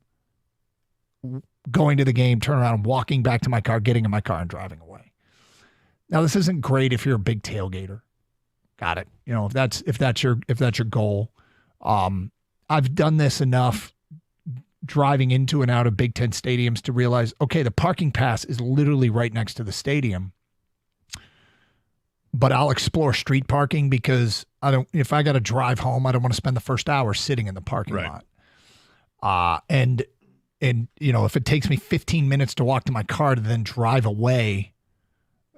going to the game, turn around, walking back to my car, getting in my car and driving away. Now, this isn't great if you're a big tailgater. Got it. You know, if that's your goal. I've done this enough driving into and out of Big Ten stadiums to realize, okay, the parking pass is literally right next to the stadium. But I'll explore street parking because if I got to drive home, I don't want to spend the first hour sitting in the parking lot. And you know, if it takes me 15 minutes to walk to my car to then drive away,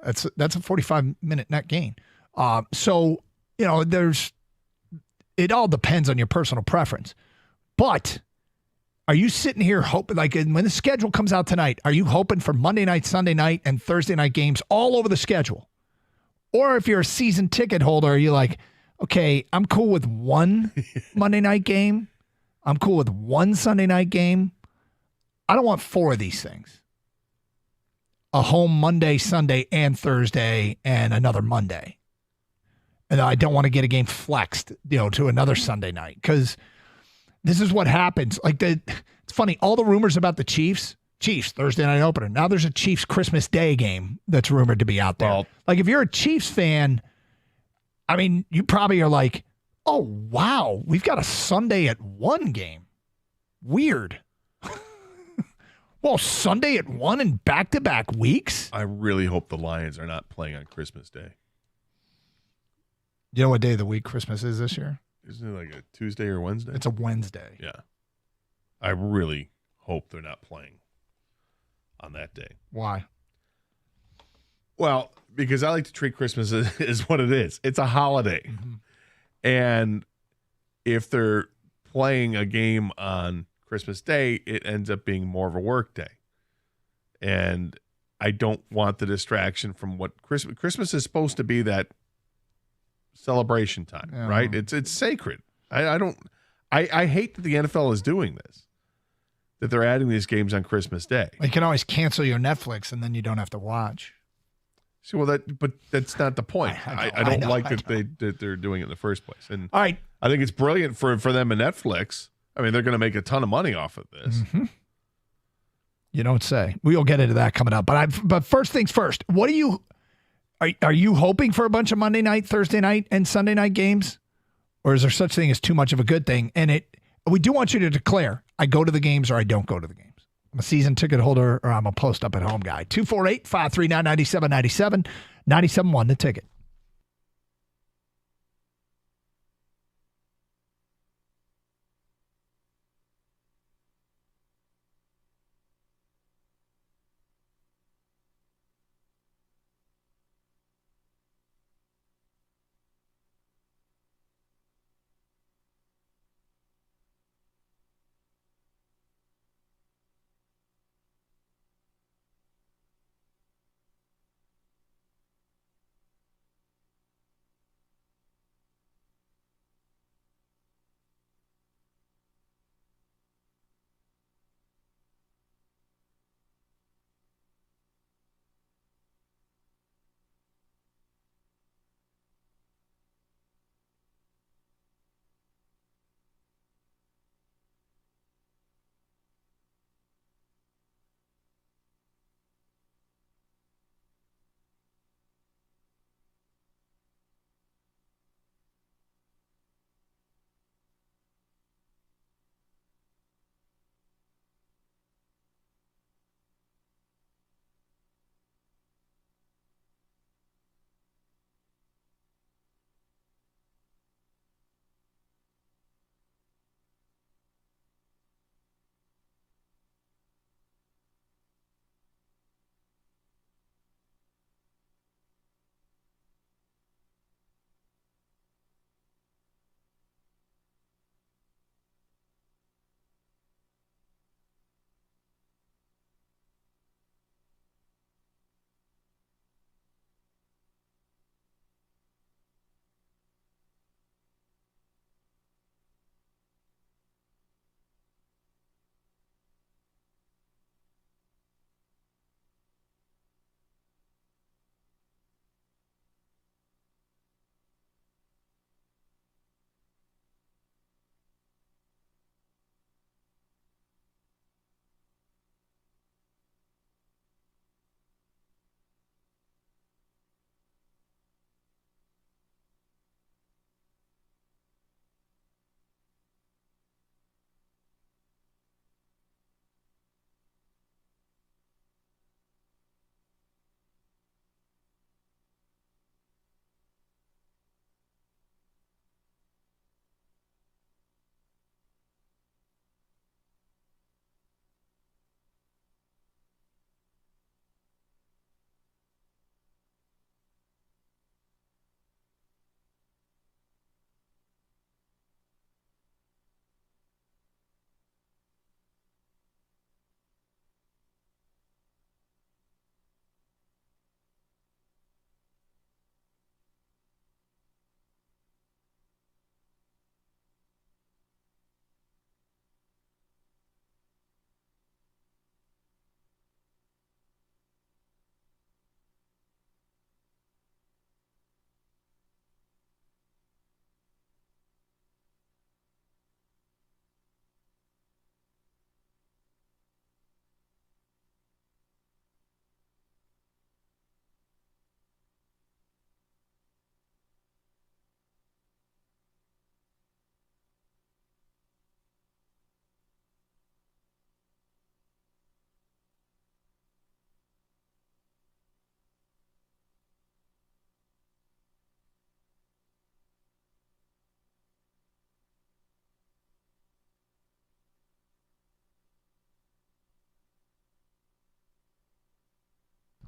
that's a 45-minute net gain. So, you know, it all depends on your personal preference. But are you sitting here hoping, like when the schedule comes out tonight, are you hoping for Monday night, Sunday night, and Thursday night games all over the schedule? Or if you're a season ticket holder, are you like, okay, I'm cool with one Monday night game. I'm cool with one Sunday night game. I don't want 4 of these things. A home Monday, Sunday, and Thursday, and another Monday. And I don't want to get a game flexed, you know, to another Sunday night, because this is what happens. Like it's funny, all the rumors about the Chiefs Thursday night opener. Now there's a Chiefs Christmas Day game that's rumored to be out there. Well, like if you're a Chiefs fan, I mean, you probably are like, oh wow, we've got a Sunday at 1 game. Weird. Well, Sunday at 1 in back-to-back weeks? I really hope the Lions are not playing on Christmas Day. You know what day of the week Christmas is this year? Isn't it like a Tuesday or Wednesday? It's a Wednesday. Yeah. I really hope they're not playing on that day. Why? Well, because I like to treat Christmas as what it is. It's a holiday. Mm-hmm. And if they're playing a game on Christmas Day, it ends up being more of a work day. And I don't want the distraction from what Christmas is supposed to be, that celebration time, right? It's sacred. I hate that the NFL is doing this, that they're adding these games on Christmas Day. You can always cancel your Netflix and then you don't have to watch. See, well, but that's not the point. I don't like that they're doing it in the first place. And all right, I think it's brilliant for them and Netflix. I mean, they're going to make a ton of money off of this. Mm-hmm. You don't say. We'll get into that coming up. But first things first. What do you are you hoping for a bunch of Monday night, Thursday night, and Sunday night games, or is there such thing as too much of a good thing? And we do want you to declare: I go to the games or I don't go to the games. I'm a season ticket holder or I'm a post up at home guy. 248-539-9797, 97.1 The Ticket.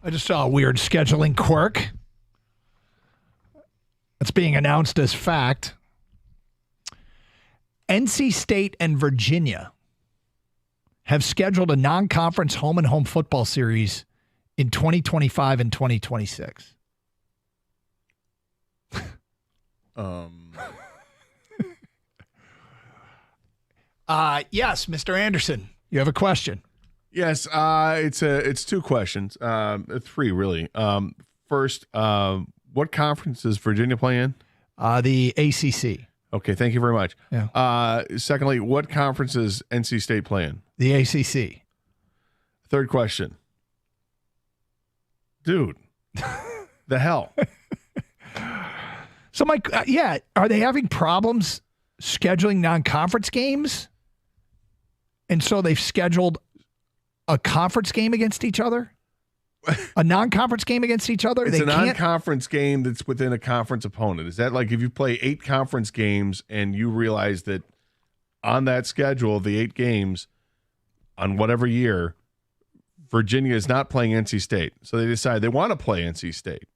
I just saw a weird scheduling quirk. It's being announced as fact. NC State and Virginia have scheduled a non-conference home and home football series in 2025 and 2026. Yes, Mr. Anderson, you have a question. Yes, it's two questions, three really. First, what conference does Virginia play in? The ACC. Okay, thank you very much. Yeah. Secondly, what conference does NC State play in? The ACC. Third question. Dude, the hell? So, Mike, are they having problems scheduling non-conference games? And so they've scheduled a conference game against each other? A non-conference game against each other? It's a non-conference game that's within a conference opponent. Is that like if you play 8 conference games and you realize that on that schedule, the 8 games on whatever year, Virginia is not playing NC State. So they decide they want to play NC State,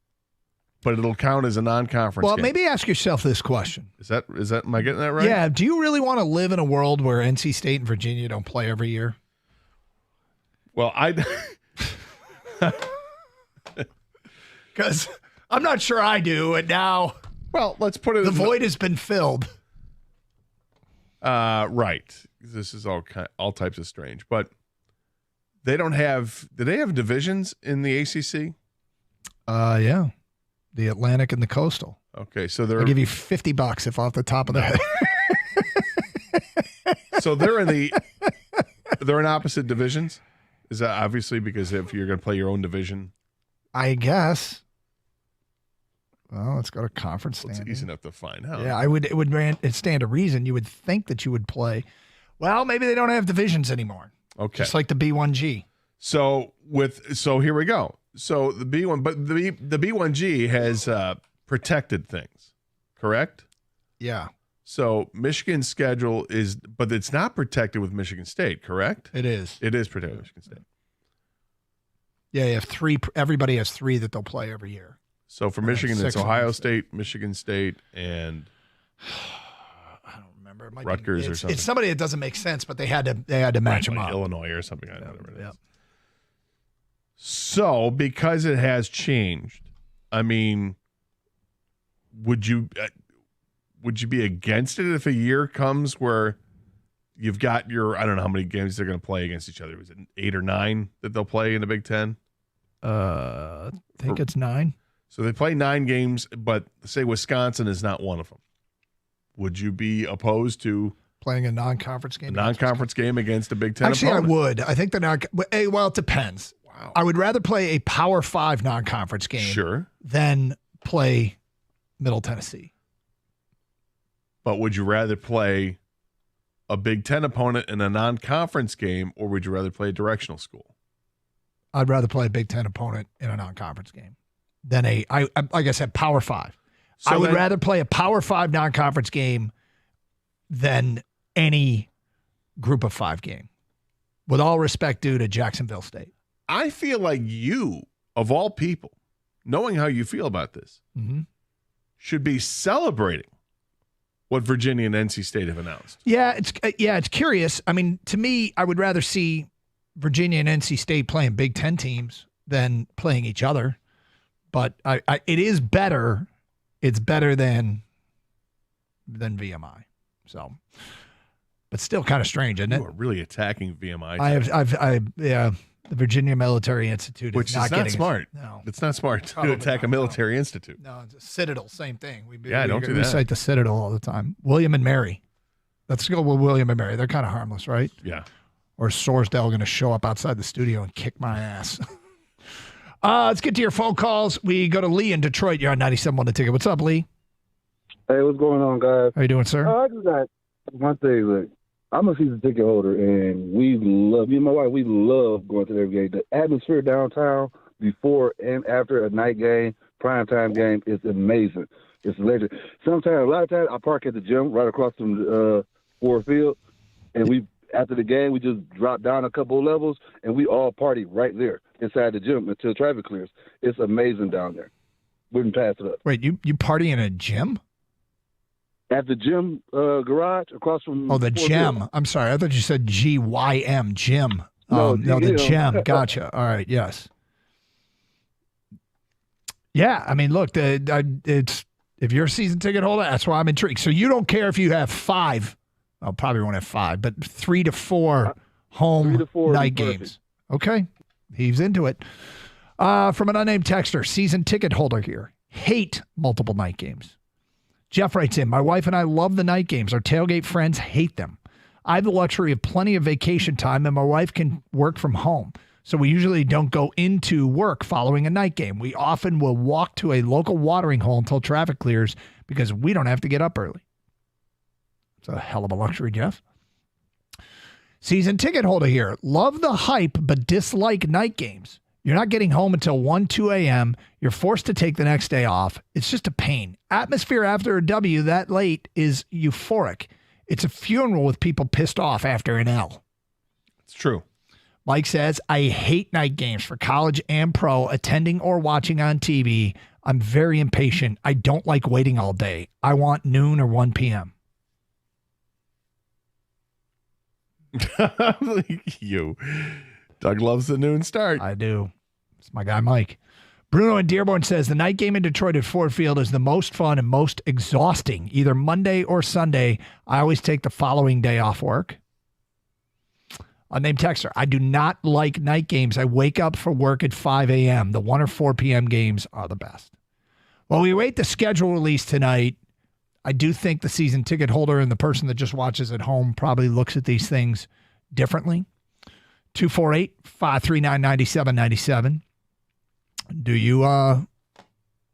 but it'll count as a non-conference game. Maybe ask yourself this question. Is that am I getting that right? Yeah. Do you really want to live in a world where NC State and Virginia don't play every year? Well, because I'm not sure I do, and now let's put it the void has been filled. Right. This is all types of strange, but they don't have. Do they have divisions in the ACC? Yeah, the Atlantic and the Coastal. Okay, so I'll give you $50 if off the top of the head. So they're in opposite divisions. Is that obviously because if you're going to play your own division? I guess. Well, let's go to conference standing. It's easy enough to find out. Yeah, it would stand to reason. You would think that you would play. Well, maybe they don't have divisions anymore. Okay. Just like the B1G. So here we go. So the B1, but the B1G has protected things, correct? Yeah. So Michigan's schedule but it's not protected with Michigan State, correct? It is. It is protected with Michigan State. Yeah, you have 3. Everybody has 3 that they'll play every year. So for Michigan, it's Ohio State, Michigan State, and I don't remember. It might Rutgers or something. It's somebody that doesn't make sense, but they had to match them up. Illinois or something. I don't know whatever it is. So because it has changed, I mean, would you be against it if a year comes where you've got I don't know how many games they're going to play against each other. Was it 8 or 9 that they'll play in the Big Ten? I think it's 9. So they play 9 games, but say Wisconsin is not one of them. Would you be opposed to playing a non-conference game? A non-conference game against a Big Ten Actually, opponent? I would. I think they're not. Well, it depends. Wow. I would rather play a Power 5 non-conference game than play Middle Tennessee. But would you rather play a Big Ten opponent in a non-conference game, or would you rather play a directional school? I'd rather play a Big Ten opponent in a non-conference game than like I said, Power 5. So I would rather play a Power 5 non-conference game than any Group of 5 game. With all respect due to Jacksonville State. I feel like you, of all people, knowing how you feel about this, should be celebrating what Virginia and NC State have announced. Yeah, it's curious. I mean, to me, I would rather see Virginia and NC State playing Big Ten teams than playing each other. But it is better. It's better than VMI. So, but still kind of strange, isn't it? You are really attacking VMI. The Virginia Military Institute, which is not smart. No, it's not smart to attack a military institute. No, it's a Citadel, same thing. Don't do that. We cite the Citadel all the time. William and Mary. Let's go with William and Mary. They're kind of harmless, right? Yeah. Or is Sorsdale going to show up outside the studio and kick my ass? Let's get to your phone calls. We go to Lee in Detroit. You're on 97.1 The Ticket. What's up, Lee? Hey, what's going on, guys? How you doing, sir? I just got one thing. Look, I'm a season ticket holder, and me and my wife, we love going to every game. The atmosphere downtown before and after a night game, primetime game, is amazing. It's a lot of times, I park at the gym right across from Ford Field, and we After the game, we just drop down a couple of levels, and we all party right there inside the gym until traffic clears. It's amazing down there. Wouldn't pass it up. Wait, you party in a gym? At the gym garage across from. Oh, the Fort gym. Hill. I'm sorry. I thought you said GYM, gym. No, no, the GM. gym. Gotcha. All right. Yes. Yeah. I mean, look, it's if you're a season ticket holder, that's why I'm intrigued. So you don't care if you have 5. Well, probably won't have 5, but 3 to 4 home 3 to 4 night is perfect. games. Okay. He's into it. From an unnamed texter, season ticket holder here. Hate multiple night games. Jeff writes in, my wife and I love the night games. Our tailgate friends hate them. I have the luxury of plenty of vacation time, and my wife can work from home. So we usually don't go into work following a night game. We often will walk to a local watering hole until traffic clears because we don't have to get up early. It's a hell of a luxury, Jeff. Season ticket holder here. Love the hype, but dislike night games. You're not getting home until 1, 2 a.m. You're forced to take the next day off. It's just a pain. Atmosphere after a W that late is euphoric. It's a funeral with people pissed off after an L. It's true. Mike says, I hate night games for college and pro, attending or watching on TV. I'm very impatient. I don't like waiting all day. I want noon or 1 p.m. You. Doug loves the noon start. I do. It's my guy, Mike. Bruno in Dearborn says the night game in Detroit at Ford Field is the most fun and most exhausting. Either Monday or Sunday, I always take the following day off work. Unnamed texter, I do not like night games. I wake up for work at 5 a.m. The 1 or 4 p.m. games are the best. While we wait the schedule release tonight, I do think the season ticket holder and the person that just watches at home probably looks at these things differently. 248-539-9797. Do you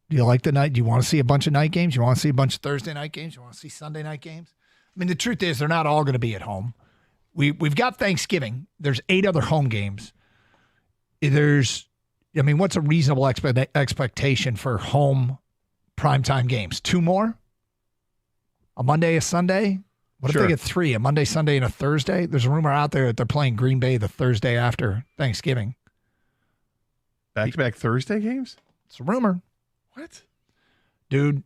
like the night? Do you want to see a bunch of night games? You want to see a bunch of Thursday night games? You want to see Sunday night games? I mean, the truth is they're not all going to be at home. We've got Thanksgiving. There's 8 other home games. What's a reasonable expectation for home primetime games? 2 more? A Monday, a Sunday? What Sure. if they get 3? A Monday, Sunday, and a Thursday? There's a rumor out there that they're playing Green Bay the Thursday after Thanksgiving. Back-to-back Thursday games? It's a rumor. What? Dude,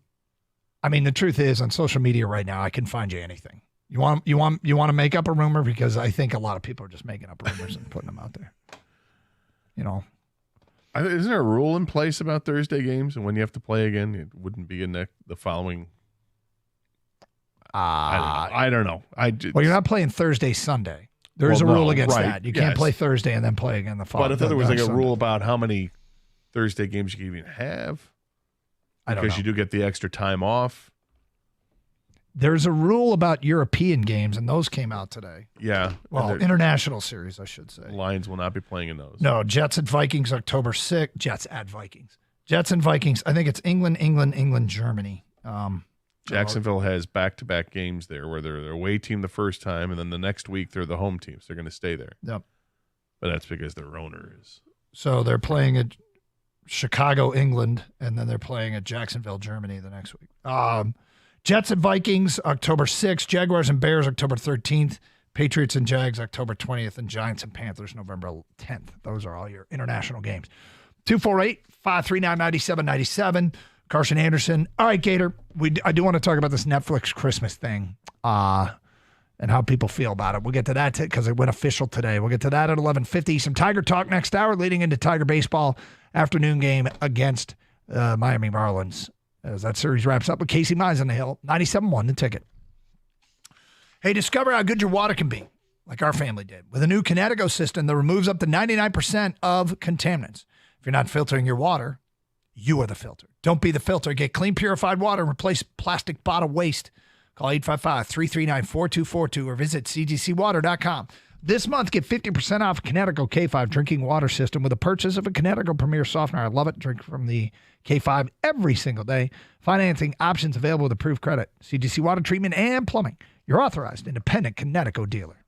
I mean, the truth is on social media right now, I can find you anything. You want to make up a rumor? Because I think a lot of people are just making up rumors and putting them out there. You know. Isn't there a rule in place about Thursday games? And when you have to play again, it wouldn't be in the following. I don't know. Well, you're not playing Thursday, Sunday. There is a rule against that. You can't play Thursday and then play again the following. But I thought there was like a Sunday. rule about how many Thursday games you can even have. I don't Because know. you do get the extra time off. There's a rule about European games, and those came out today. Yeah. Well, And international series, I should say. Lions will not be playing in those. No, Jets at Vikings, October 6th. Jets at Vikings. Jets and Vikings. I think it's England, Germany. Jacksonville has back-to-back games there where they're the away team the first time, and then the next week they're the home team. So they're going to stay there. Yep. But that's because their owner is. So they're playing at Chicago, England, and then they're playing at Jacksonville, Germany the next week. Jets and Vikings, October 6th. Jaguars and Bears, October 13th. Patriots and Jags, October 20th. And Giants and Panthers, November 10th. Those are all your international games. 248-539-9797. Carson Anderson. All right, Gator. I do want to talk about this Netflix Christmas thing and how people feel about it. We'll get to that because it went official today. We'll get to that at 11:50. Some Tiger talk next hour leading into Tiger baseball afternoon game against Miami Marlins as that series wraps up with Casey Mize on the Hill. 97.1 The Ticket. Hey, discover how good your water can be, like our family did, with a new Kinetico system that removes up to 99% of contaminants. If you're not filtering your water, you are the filter. Don't be the filter. Get clean, purified water and replace plastic bottle waste. Call 855-339-4242 or visit cgcwater.com. This month, get 50% off Kinetico K5 drinking water system with a purchase of a Kinetico Premier Softener. I love it. Drink from the K5 every single day. Financing options available with approved credit. CGC Water Treatment and Plumbing. Your authorized independent Kinetico dealer.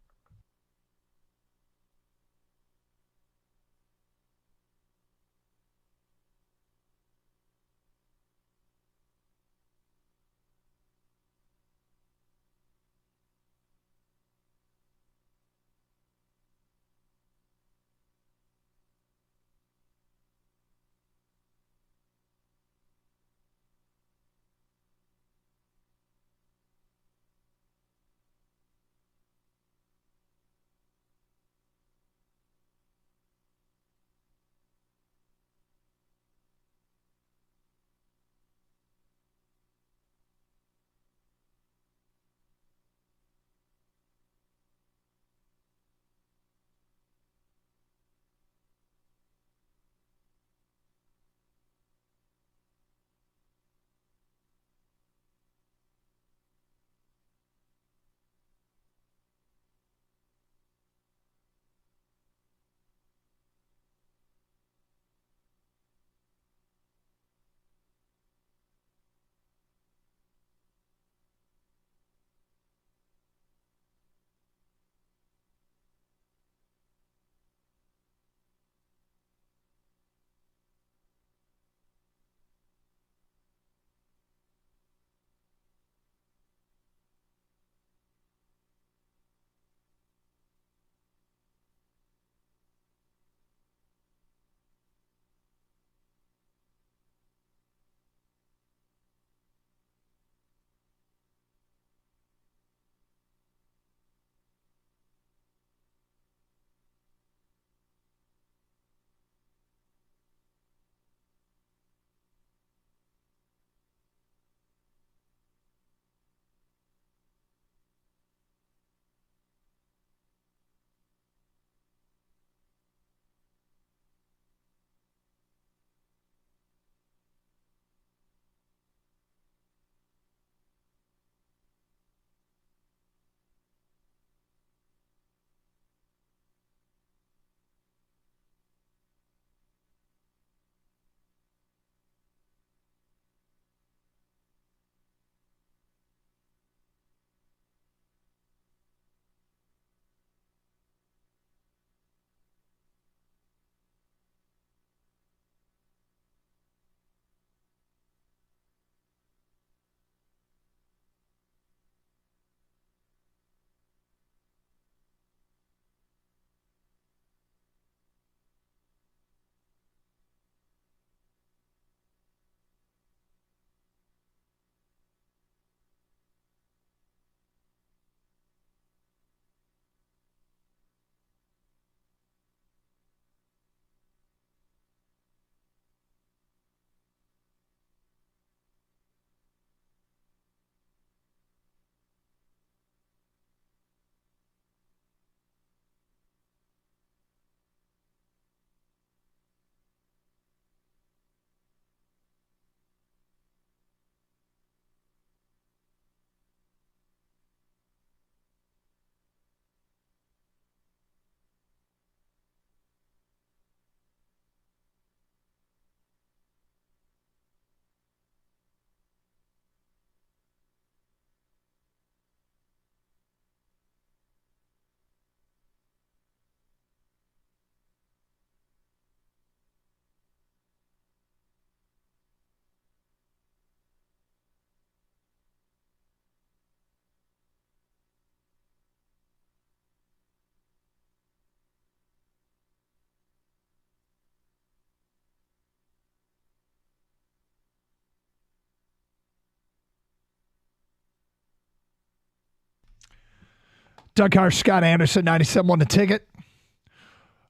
Doug Harsh, Scott Anderson, 97.1 The Ticket.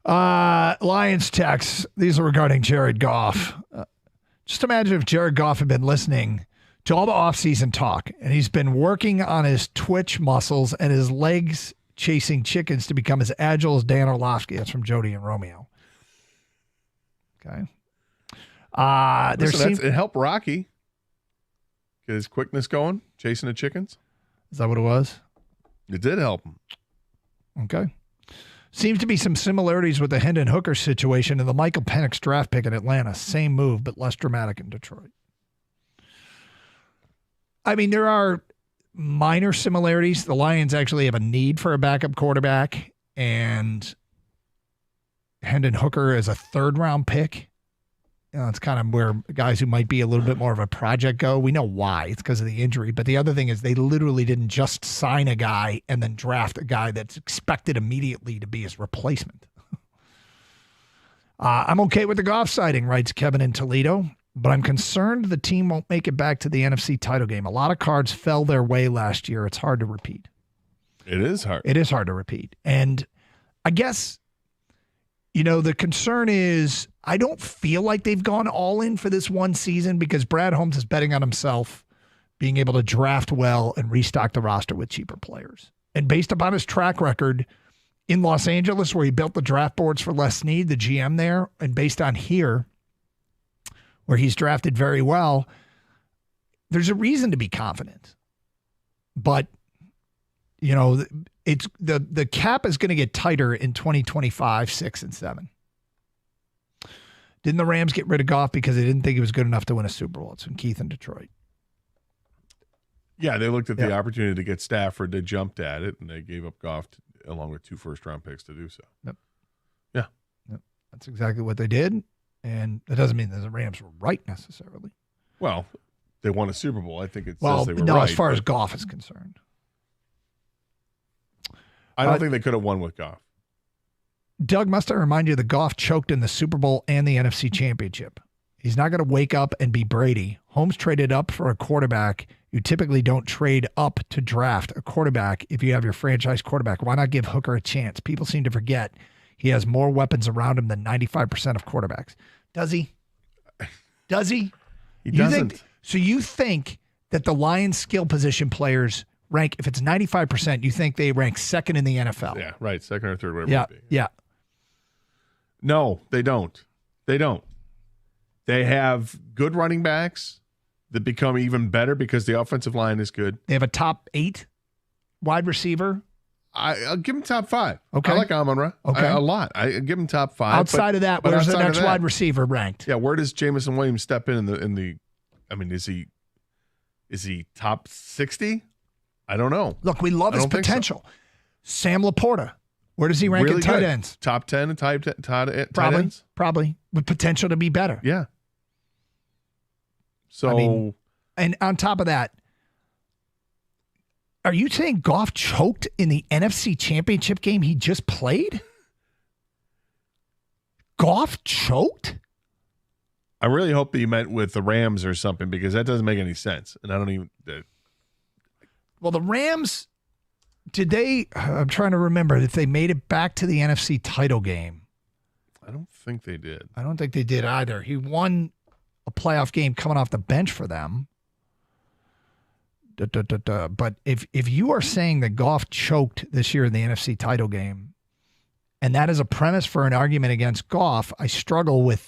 Lions text. These are regarding Jared Goff. Just imagine if Jared Goff had been listening to all the offseason talk, and he's been working on his twitch muscles and his legs chasing chickens to become as agile as Dan Orlovsky. That's from Jody and Romeo. Okay. It helped Rocky get his quickness going, chasing the chickens. Is that what it was? It did help him. Okay. Seems to be some similarities with the Hendon Hooker situation and the Michael Penix draft pick in Atlanta. Same move, but less dramatic in Detroit. I mean, there are minor similarities. The Lions actually have a need for a backup quarterback, and Hendon Hooker is a third-round pick. You know, it's kind of where guys who might be a little bit more of a project go. We know why. It's because of the injury. But the other thing is they literally didn't just sign a guy and then draft a guy that's expected immediately to be his replacement. I'm okay with the Goff sighting, writes Kevin in Toledo, but I'm concerned the team won't make it back to the NFC title game. A lot of cards fell their way last year. It's hard to repeat. It is hard. It is hard to repeat. And I guess, you know, the concern is I don't feel like they've gone all in for this one season because Brad Holmes is betting on himself being able to draft well and restock the roster with cheaper players. And based upon his track record in Los Angeles, where he built the draft boards for Les Snead, the GM there, and based on here, where he's drafted very well, there's a reason to be confident. But, you know, it's the cap is going to get tighter in 2025, 6, and 7. Didn't the Rams get rid of Goff because they didn't think he was good enough to win a Super Bowl? It's from Keith in Detroit. Yeah, they looked at the opportunity to get Stafford. They jumped at it, and they gave up Goff along with 2 first-round picks to do so. Yep. Yeah. Yep. That's exactly what they did. And that doesn't mean that the Rams were right necessarily. Well, they won a Super Bowl. I think it says they were right. No, as far as Goff is concerned. I don't think they could have won with Goff. Doug, must I remind you that Goff choked in the Super Bowl and the NFC Championship. He's not going to wake up and be Brady. Holmes traded up for a quarterback. You typically don't trade up to draft a quarterback if you have your franchise quarterback. Why not give Hooker a chance? People seem to forget he has more weapons around him than 95% of quarterbacks. Does he? Does he? He doesn't. So you think that the Lions skill position players rank, if it's 95%, you think they rank second in the NFL? Yeah, right. Second or third, whatever Yeah, it would be. yeah. No, they don't. They don't. They have good running backs that become even better because the offensive line is good. They have a top 8 wide receiver. I'll give him top 5. Okay. I like Amon-Ra. Okay. A lot. I give him top 5. Outside of that, where's the next wide receiver ranked? Yeah, where does Jameson Williams step in the I mean, is he top 60? I don't know. Look, we love his potential. Sam Laporta, where does he rank in tight ends? Top 10 in tight Probably, ends? probably, with potential to be better. Yeah. So, I mean, and on top of that, are you saying Goff choked in the NFC Championship game he just played? Goff choked? I really hope that you meant with the Rams or something because that doesn't make any sense. And I don't even. Well, the Rams, did they? I'm trying to remember if they made it back to the NFC title game. I don't think they did. I don't think they did either. He won a playoff game coming off the bench for them. But if you are saying that Goff choked this year in the NFC title game, and that is a premise for an argument against Goff, I struggle with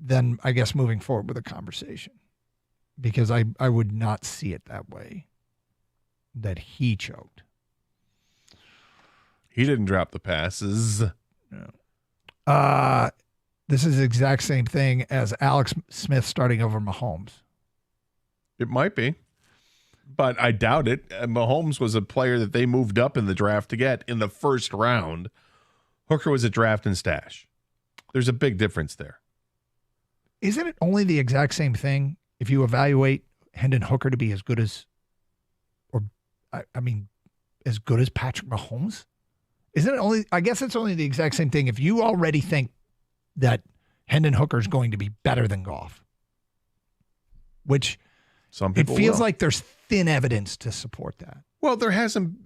then I guess moving forward with the conversation, because I would not see it that way, that he choked. He didn't drop the passes. No. This is the exact same thing as Alex Smith starting over Mahomes. It might be, but I doubt it. Mahomes was a player that they moved up in the draft to get in the first round. Hooker was a draft and stash. There's a big difference there. Isn't it only the exact same thing if you evaluate Hendon Hooker to be as good as, as good as Patrick Mahomes? Isn't it only, I guess it's only the exact same thing if you already think that Hendon Hooker is going to be better than Goff, which Some It people feels will. like there's thin evidence to support that. Well, there hasn't.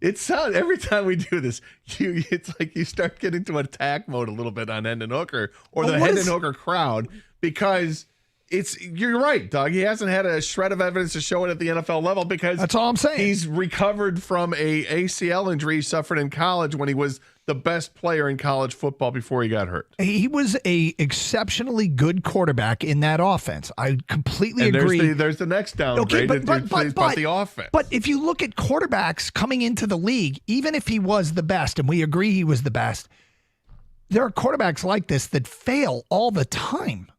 It sounds every time we do this, it's like you start getting to attack mode a little bit on Hendon Hooker or the Hendon Hooker crowd because you're right, Doug. He hasn't had a shred of evidence to show it at the NFL level because that's all I'm saying. He's recovered from a ACL injury he suffered in college when he was the best player in college football before he got hurt. He was a exceptionally good quarterback in that offense. I completely agree. There's the next downgrade. Okay, but the offense. But if you look at quarterbacks coming into the league, even if he was the best, and we agree he was the best, there are quarterbacks like this that fail all the time.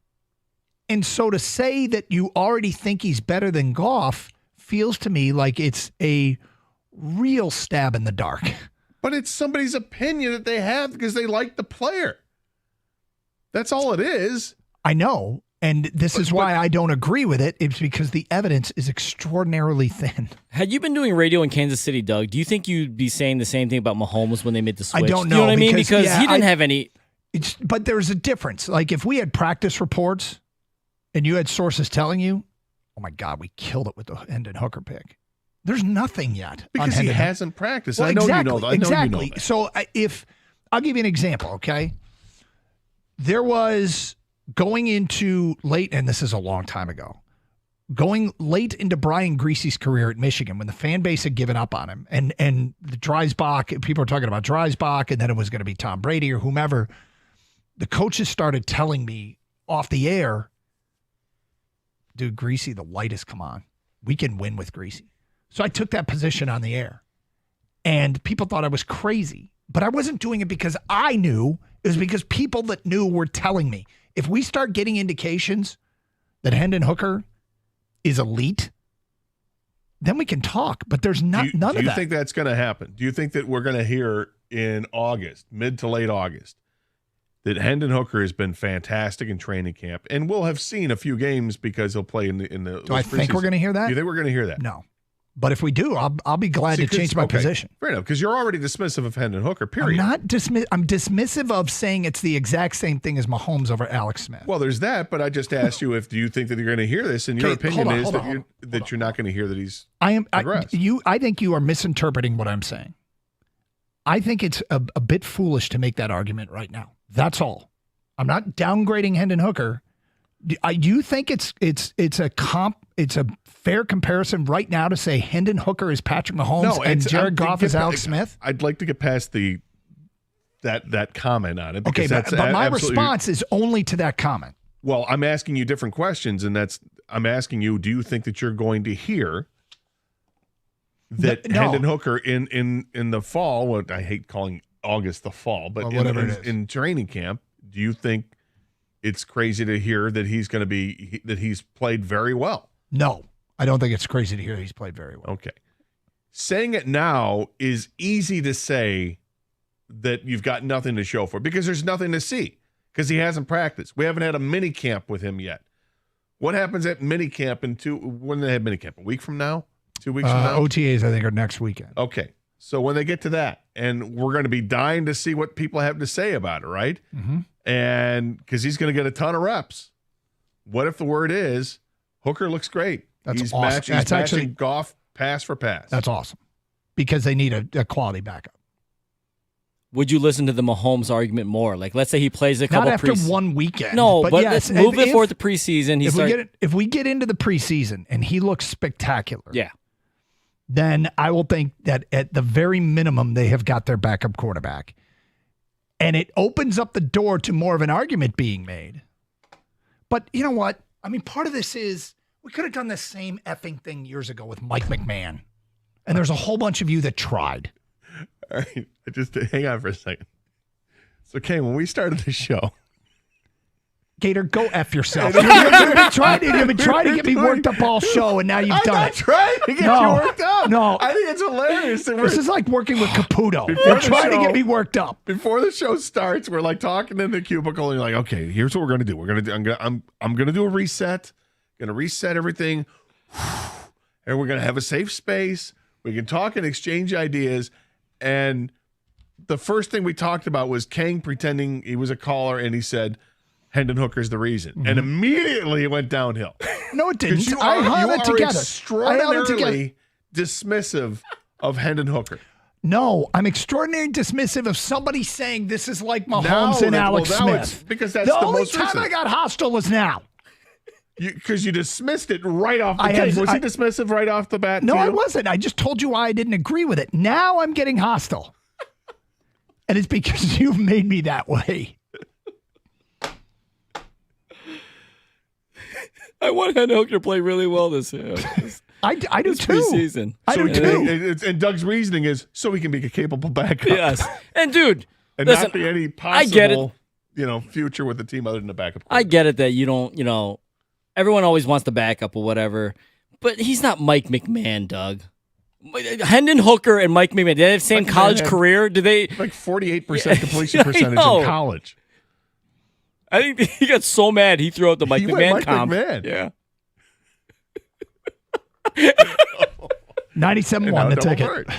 And so to say that you already think he's better than Goff feels to me like it's a real stab in the dark. But it's somebody's opinion that they have because they like the player. That's all it is. I know. And this is why I don't agree with it. It's because the evidence is extraordinarily thin. Had you been doing radio in Kansas City, Doug, do you think you'd be saying the same thing about Mahomes when they made the switch? I don't know. Do you know what I mean? Because he didn't have any. But there's a difference. Like if we had practice reports and you had sources telling you, oh my God, we killed it with the Hendon Hooker pick. There's nothing yet. Because he hasn't practiced. Well, I know exactly, you know that. exactly. So if I'll give you an example, okay? There was going into late, and this is a long time ago, going late into Brian Griese's career at Michigan when the fan base had given up on him, and the Dreisbach, people were talking about Dreisbach, and then it was going to be Tom Brady or whomever. The coaches started telling me off the air, dude, Griese, the light has come on. We can win with Griese. So I took that position on the air, and people thought I was crazy, but I wasn't doing it because I knew. It was because people that knew were telling me. If we start getting indications that Hendon Hooker is elite, then we can talk, but there's none of that. Do you think that's going to happen? Do you think that we're going to hear in August, mid to late August, that Hendon Hooker has been fantastic in training camp, and we'll have seen a few games because he'll play in the. Do I think we're going to hear that? Do you think we're going to hear that? No. But if we do, I'll be glad to change my position. Fair enough, because you're already dismissive of Hendon Hooker, period. I'm not I'm dismissive of saying it's the exact same thing as Mahomes over Alex Smith. Well, there's that, but I just asked you do you think that you're going to hear this, and your opinion is that you're not going to hear that he's progressed. I think you are misinterpreting what I'm saying. I think it's a bit foolish to make that argument right now. That's all. I'm not downgrading Hendon Hooker. Do you think it's a fair comparison right now to say Hendon Hooker is Patrick Mahomes and Jared Goff is Alex Smith? I'd like to get past that comment on it. Okay, but my response is only to that comment. Well, I'm asking you different questions, and I'm asking you: do you think that you're going to hear that Hendon Hooker in the fall? Well, I hate calling August the fall, but in training camp, do you think it's crazy to hear that he's played very well? No, I don't think it's crazy to hear he's played very well. Okay. Saying it now is easy to say that you've got nothing to show for because there's nothing to see because he hasn't practiced. We haven't had a mini camp with him yet. What happens at mini camp when they have mini camp? A week from now? 2 weeks from now? OTAs, I think, are next weekend. Okay. So when they get to that, and we're going to be dying to see what people have to say about it, right? Mm-hmm. And because he's going to get a ton of reps. What if the word is Hooker looks great? That's awesome. He's matching Goff pass for pass. That's awesome because they need a quality backup. Would you listen to the Mahomes argument more? Like, let's say he plays a couple. Not after 1 weekend. No, but yes, let's move it forward to preseason. If we get into the preseason and he looks spectacular, yeah, then I will think that at the very minimum they have got their backup quarterback. And it opens up the door to more of an argument being made. But you know what? I mean, part of this is we could have done the same effing thing years ago with Mike McMahon. And there's a whole bunch of you that tried. All right. Just hang on for a second. So, Kane, when we started the show. Gator, go F yourself. You've been trying to get me worked up all show, and now you've done it. I'm not trying to get you worked up. No. I think it's hilarious. This is like working with Caputo. You're trying to get me worked up. Before the show starts, we're like talking in the cubicle, and you're like, okay, here's what we're going to do. I'm going to do a reset. Going to reset everything. And we're going to have a safe space. We can talk and exchange ideas. And the first thing we talked about was Kang pretending he was a caller, and he said, Hendon Hooker's the reason. Mm-hmm. And immediately it went downhill. No, it Because didn't. you I are, held you it are together. I held it together. extraordinarily dismissive of Hendon Hooker. No, I'm extraordinarily dismissive of somebody saying this is like Mahomes and Alex Smith. Because that's the the only most time recent. I got hostile was now. Because you dismissed it right off the I tape. have- Was he I- dismissive right off the bat? No, to I you? wasn't. I just told you why I didn't agree with it. Now I'm getting hostile. And it's because you've made me that way. I want Hendon Hooker to play really well this year. I do This too. preseason. I do he can- too. and Doug's reasoning is so he can be a capable backup. Yes. And dude, and listen, not be any I get it. possible, future with the team other than the backup. I get it that you don't, everyone always wants the backup or whatever, but he's not Mike McMahon, Doug. Hendon Hooker and Mike McMahon, did they have the same McMahon college had career? Did they? Like 48% completion I percentage know. in college. I think he got so mad he threw out the Mike He went McMahon Mike comp. McMahon. Yeah. 97-1 And now the double ticket. bird.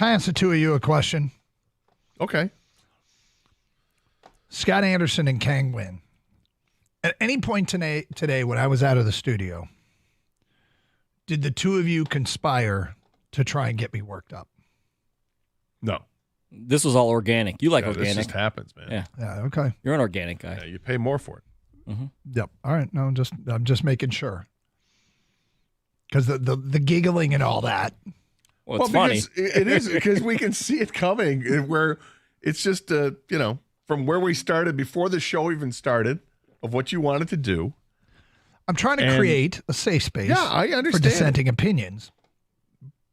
Can I ask the two of you a question? Okay. Scott Anderson and Kang win. At any point today when I was out of the studio, did the two of you conspire to try and get me worked up? No. This was all organic. You like Yeah, organic. This just happens, man. Yeah. Yeah, okay. You're an organic guy. Yeah, you pay more for it. Mm-hmm. Yep. All right. No, I'm just making sure. Because the giggling and all that. Well, it's funny. It is because we can see it coming. Where it's just from where we started before the show even started of what you wanted to do. I'm trying to create a safe space. Yeah, I understand. For dissenting opinions.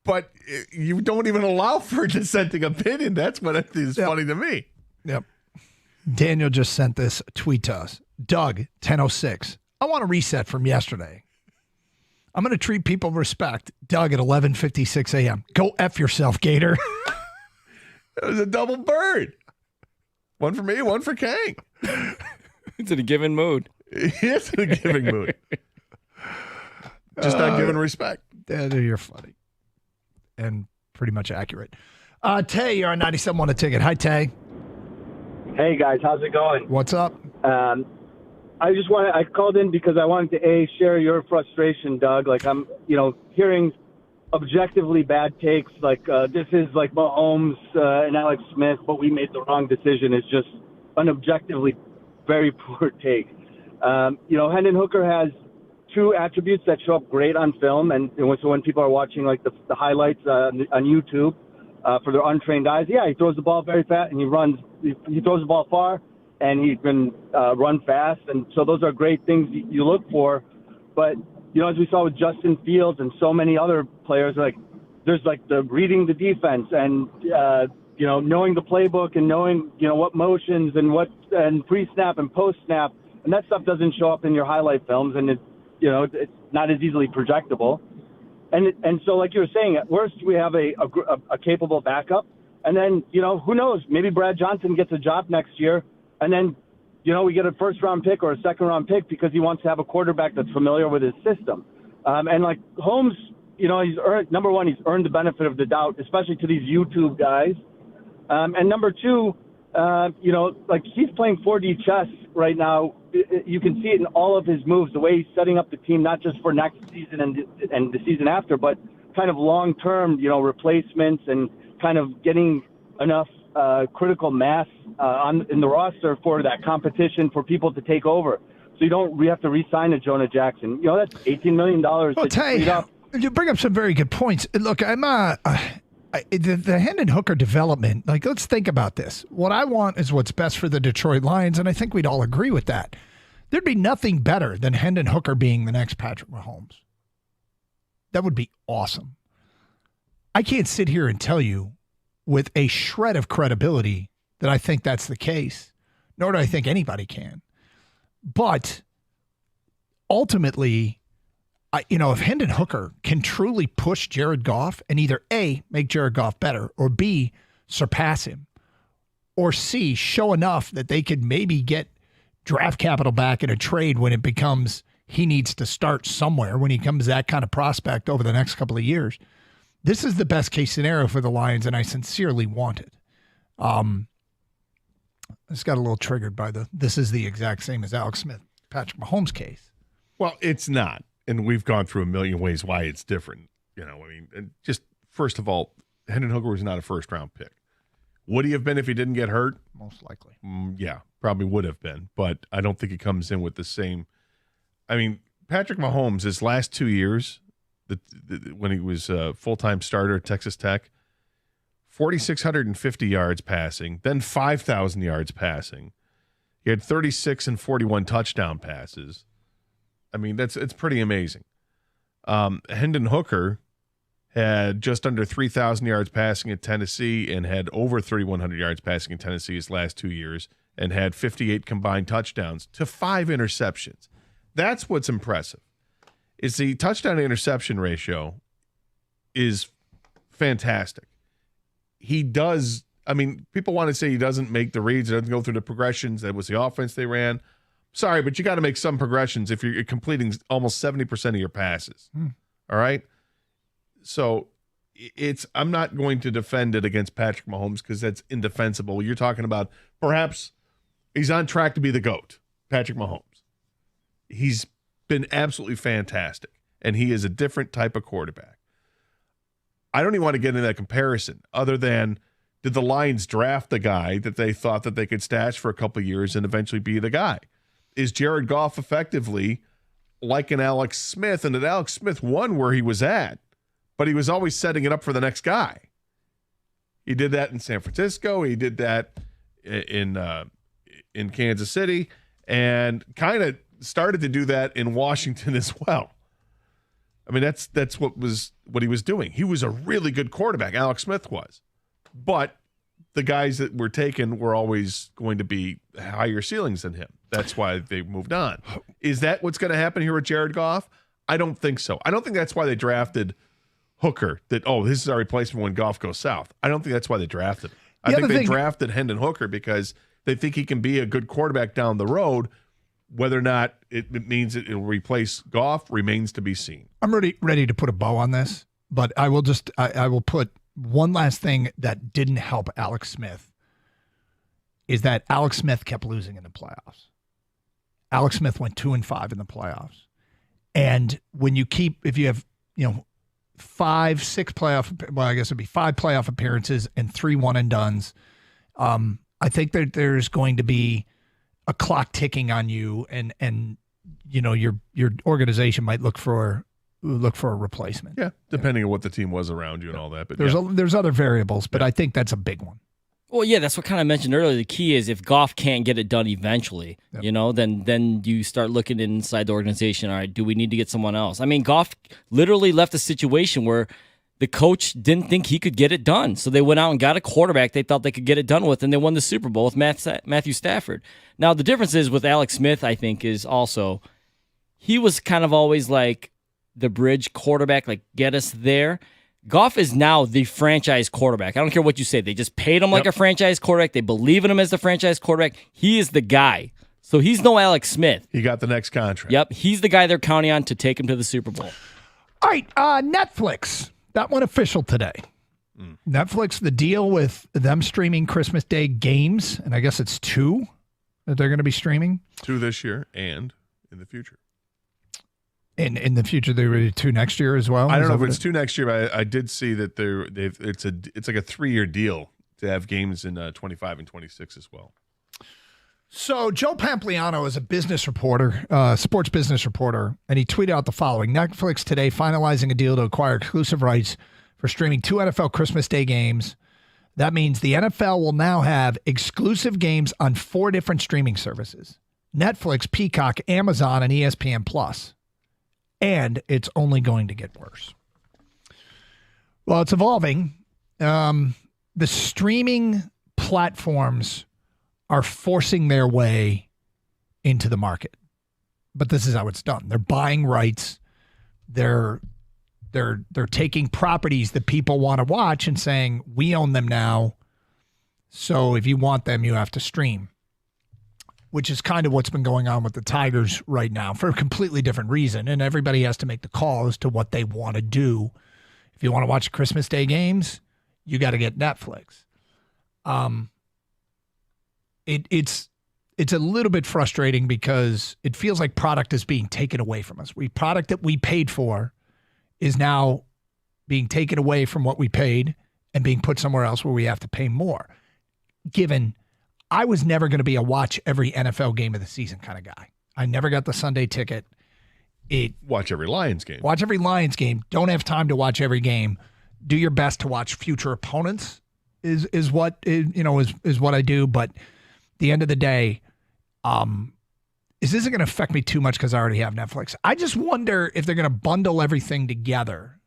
But you don't even allow for a dissenting opinion. That's what is funny to me. Yep. Daniel just sent this tweet to us. Doug, 10:06. I want a reset from yesterday. I'm going to treat people with respect. Doug at 11:56 a.m. Go F yourself, Gator. It was a double bird. One for me, one for Kang. It's in a given mood. He is in a giving mood. Just not giving respect. You're funny. And pretty much accurate. Tay, you're on 97 on a ticket. Hi, Tay. Hey, guys. How's it going? What's up? I called in because I wanted to, share your frustration, Doug. Like, I'm, hearing objectively bad takes like this is like Mahomes and Alex Smith, but we made the wrong decision is just an objectively very poor take. Hendon Hooker has two attributes that show up great on film, and so when people are watching like the highlights on YouTube for their untrained eyes, he throws the ball very fast and he runs. He throws the ball far and he can run fast, and so those are great things you look for. But as we saw with Justin Fields and so many other players, there's the reading the defense and knowing the playbook and knowing what motions and pre-snap and post-snap, and that stuff doesn't show up in your highlight films, and it's not as easily projectable. And so, like you were saying, at worst we have a capable backup, and then who knows? Maybe Brad Johnson gets a job next year, and then we get a first-round pick or a second-round pick because he wants to have a quarterback that's familiar with his system. And like Holmes, he's earned, number one, he's earned the benefit of the doubt, especially to these YouTube guys. And number two, he's playing 4D chess right now. You can see it in all of his moves, the way he's setting up the team, not just for next season and the season after, but kind of long-term, replacements and kind of getting enough critical mass in the roster for that competition for people to take over. So you have to re-sign a Jonah Jackson. That's $18 million. Well, Tay, you bring up some very good points. Look, I'm the Hendon Hooker development, let's think about this. What I want is what's best for the Detroit Lions, and I think we'd all agree with that. There'd be nothing better than Hendon Hooker being the next Patrick Mahomes. That would be awesome. I can't sit here and tell you with a shred of credibility that I think that's the case, nor do I think anybody can. But ultimately, if Hendon Hooker can truly push Jared Goff and either A, make Jared Goff better, or B, surpass him, or C, show enough that they could maybe get draft capital back in a trade when it becomes he needs to start somewhere, when he becomes that kind of prospect over the next couple of years, this is the best case scenario for the Lions, and I sincerely want it. I just got a little triggered by this is the exact same as Alex Smith, Patrick Mahomes' case. Well, it's not. And we've gone through a million ways why it's different. And just first of all, Hendon Hooker was not a first-round pick. Would he have been if he didn't get hurt? Most likely. Yeah, probably would have been. But I don't think he comes in with the same. Patrick Mahomes, his last 2 years, when he was a full-time starter at Texas Tech, 4,650 yards passing, then 5,000 yards passing. He had 36 and 41 touchdown passes. It's pretty amazing. Hendon Hooker had just under 3,000 yards passing at Tennessee and had over 3,100 yards passing in Tennessee his last 2 years and had 58 combined touchdowns to 5 interceptions. That's what's impressive. Is the touchdown to interception ratio is fantastic. He does. People want to say he doesn't make the reads, doesn't go through the progressions. That was the offense they ran. Sorry, but you got to make some progressions if you're completing almost 70% of your passes. All right? So I'm not going to defend it against Patrick Mahomes because that's indefensible. You're talking about perhaps he's on track to be the GOAT, Patrick Mahomes. He's been absolutely fantastic, and he is a different type of quarterback. I don't even want to get into that comparison other than did the Lions draft the guy that they thought that they could stash for a couple of years and eventually be the guy? Is Jared Goff effectively like an Alex Smith, and that Alex Smith won where he was at, but he was always setting it up for the next guy? He did that in San Francisco. He did that in Kansas City, and kind of started to do that in Washington as well. I mean, that's what he was doing. He was a really good quarterback. Alex Smith was, but the guys that were taken were always going to be higher ceilings than him. That's why they moved on. Is that what's going to happen here with Jared Goff? I don't think so. I don't think that's why they drafted Hooker. That this is our replacement when Goff goes south. I don't think that's why they drafted him. I think they drafted Hendon Hooker because they think he can be a good quarterback down the road. Whether or not it means it will replace Goff remains to be seen. I'm ready to put a bow on this, but I will put one last thing that didn't help Alex Smith is that Alex Smith kept losing in the playoffs. Alex Smith went 2-5 in the playoffs. And when if you have, 5 playoff appearances and 3 one-and-dones, I think that there's going to be a clock ticking on you, and your organization might look for a replacement. Yeah, depending on what the team was around you and all that. But there's other variables, but I think that's a big one. Well, yeah, that's what kind of mentioned earlier. The key is if Goff can't get it done eventually, then you start looking inside the organization. All right, do we need to get someone else? I mean, Goff literally left a situation where the coach didn't think he could get it done. So they went out and got a quarterback they thought they could get it done with, and they won the Super Bowl with Matthew Stafford. Now, the difference is with Alex Smith, I think, is also he was kind of always like the bridge quarterback, like get us there. Goff is now the franchise quarterback. I don't care what you say. They just paid him like a franchise quarterback. They believe in him as the franchise quarterback. He is the guy. So he's no Alex Smith. He got the next contract. Yep, he's the guy they're counting on to take him to the Super Bowl. All right, Netflix. That went official today. Netflix, the deal with them streaming Christmas Day games, and I guess it's 2 that they're going to be streaming. 2 this year and in the future. In the future, they will do 2 next year as well? I don't know if it's 2 next year, but I did see that it's like a 3-year deal to have games in 25 and 26 as well. So Joe Pampliano is a business reporter, sports business reporter, and he tweeted out the following. Netflix today finalizing a deal to acquire exclusive rights for streaming 2 NFL Christmas Day games. That means the NFL will now have exclusive games on 4 different streaming services: Netflix, Peacock, Amazon, and ESPN+. And it's only going to get worse. Well, it's evolving. The streaming platforms are forcing their way into the market. But this is how it's done. They're buying rights. They're taking properties that people want to watch and saying, we own them now. So if you want them, you have to stream. Which is kind of what's been going on with the Tigers right now for a completely different reason. And everybody has to make the call as to what they want to do. If you want to watch Christmas Day games, you got to get Netflix. It's a little bit frustrating because it feels like product is being taken away from us. Product that we paid for is now being taken away from what we paid and being put somewhere else where we have to pay more. Given I was never going to be a watch every NFL game of the season kind of guy. I never got the Sunday ticket. Watch every Lions game. Watch every Lions game. Don't have time to watch every game. Do your best to watch future opponents is what I do. But the end of the day, this isn't going to affect me too much because I already have Netflix. I just wonder if they're going to bundle everything together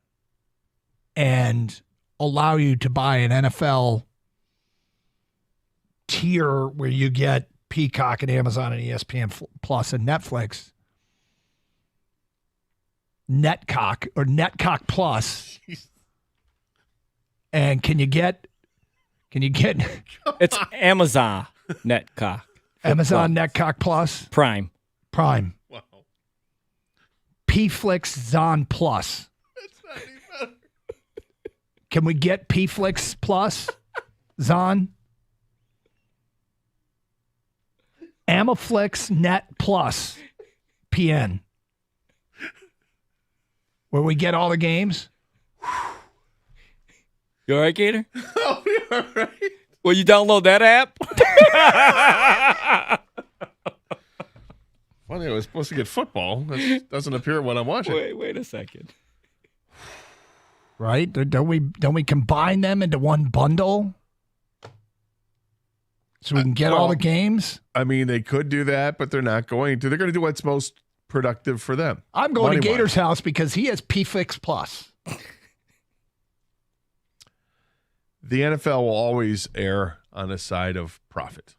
and allow you to buy an NFL tier where you get Peacock and Amazon and ESPN Plus and Netflix. Netcock or Netcock Plus. And can you get it's Amazon Netcock. Amazon Netcock Plus? Prime. Wow. Pflix Zon Plus. That's not any better. Can we get PFlix Plus, Zon? Amaflix Net Plus, PN. Where we get all the games. You all right, Gator? Oh, you're all right. Will you download that app? Funny, I was supposed to get football. That doesn't appear when I'm watching. Wait a second. Right? Don't we combine them into one bundle? So we can get all the games? I mean, they could do that, but they're not going to. They're going to do what's most productive for them. I'm going to Money-wise. Gator's house because he has PFlix Plus. The NFL will always err on the side of profit.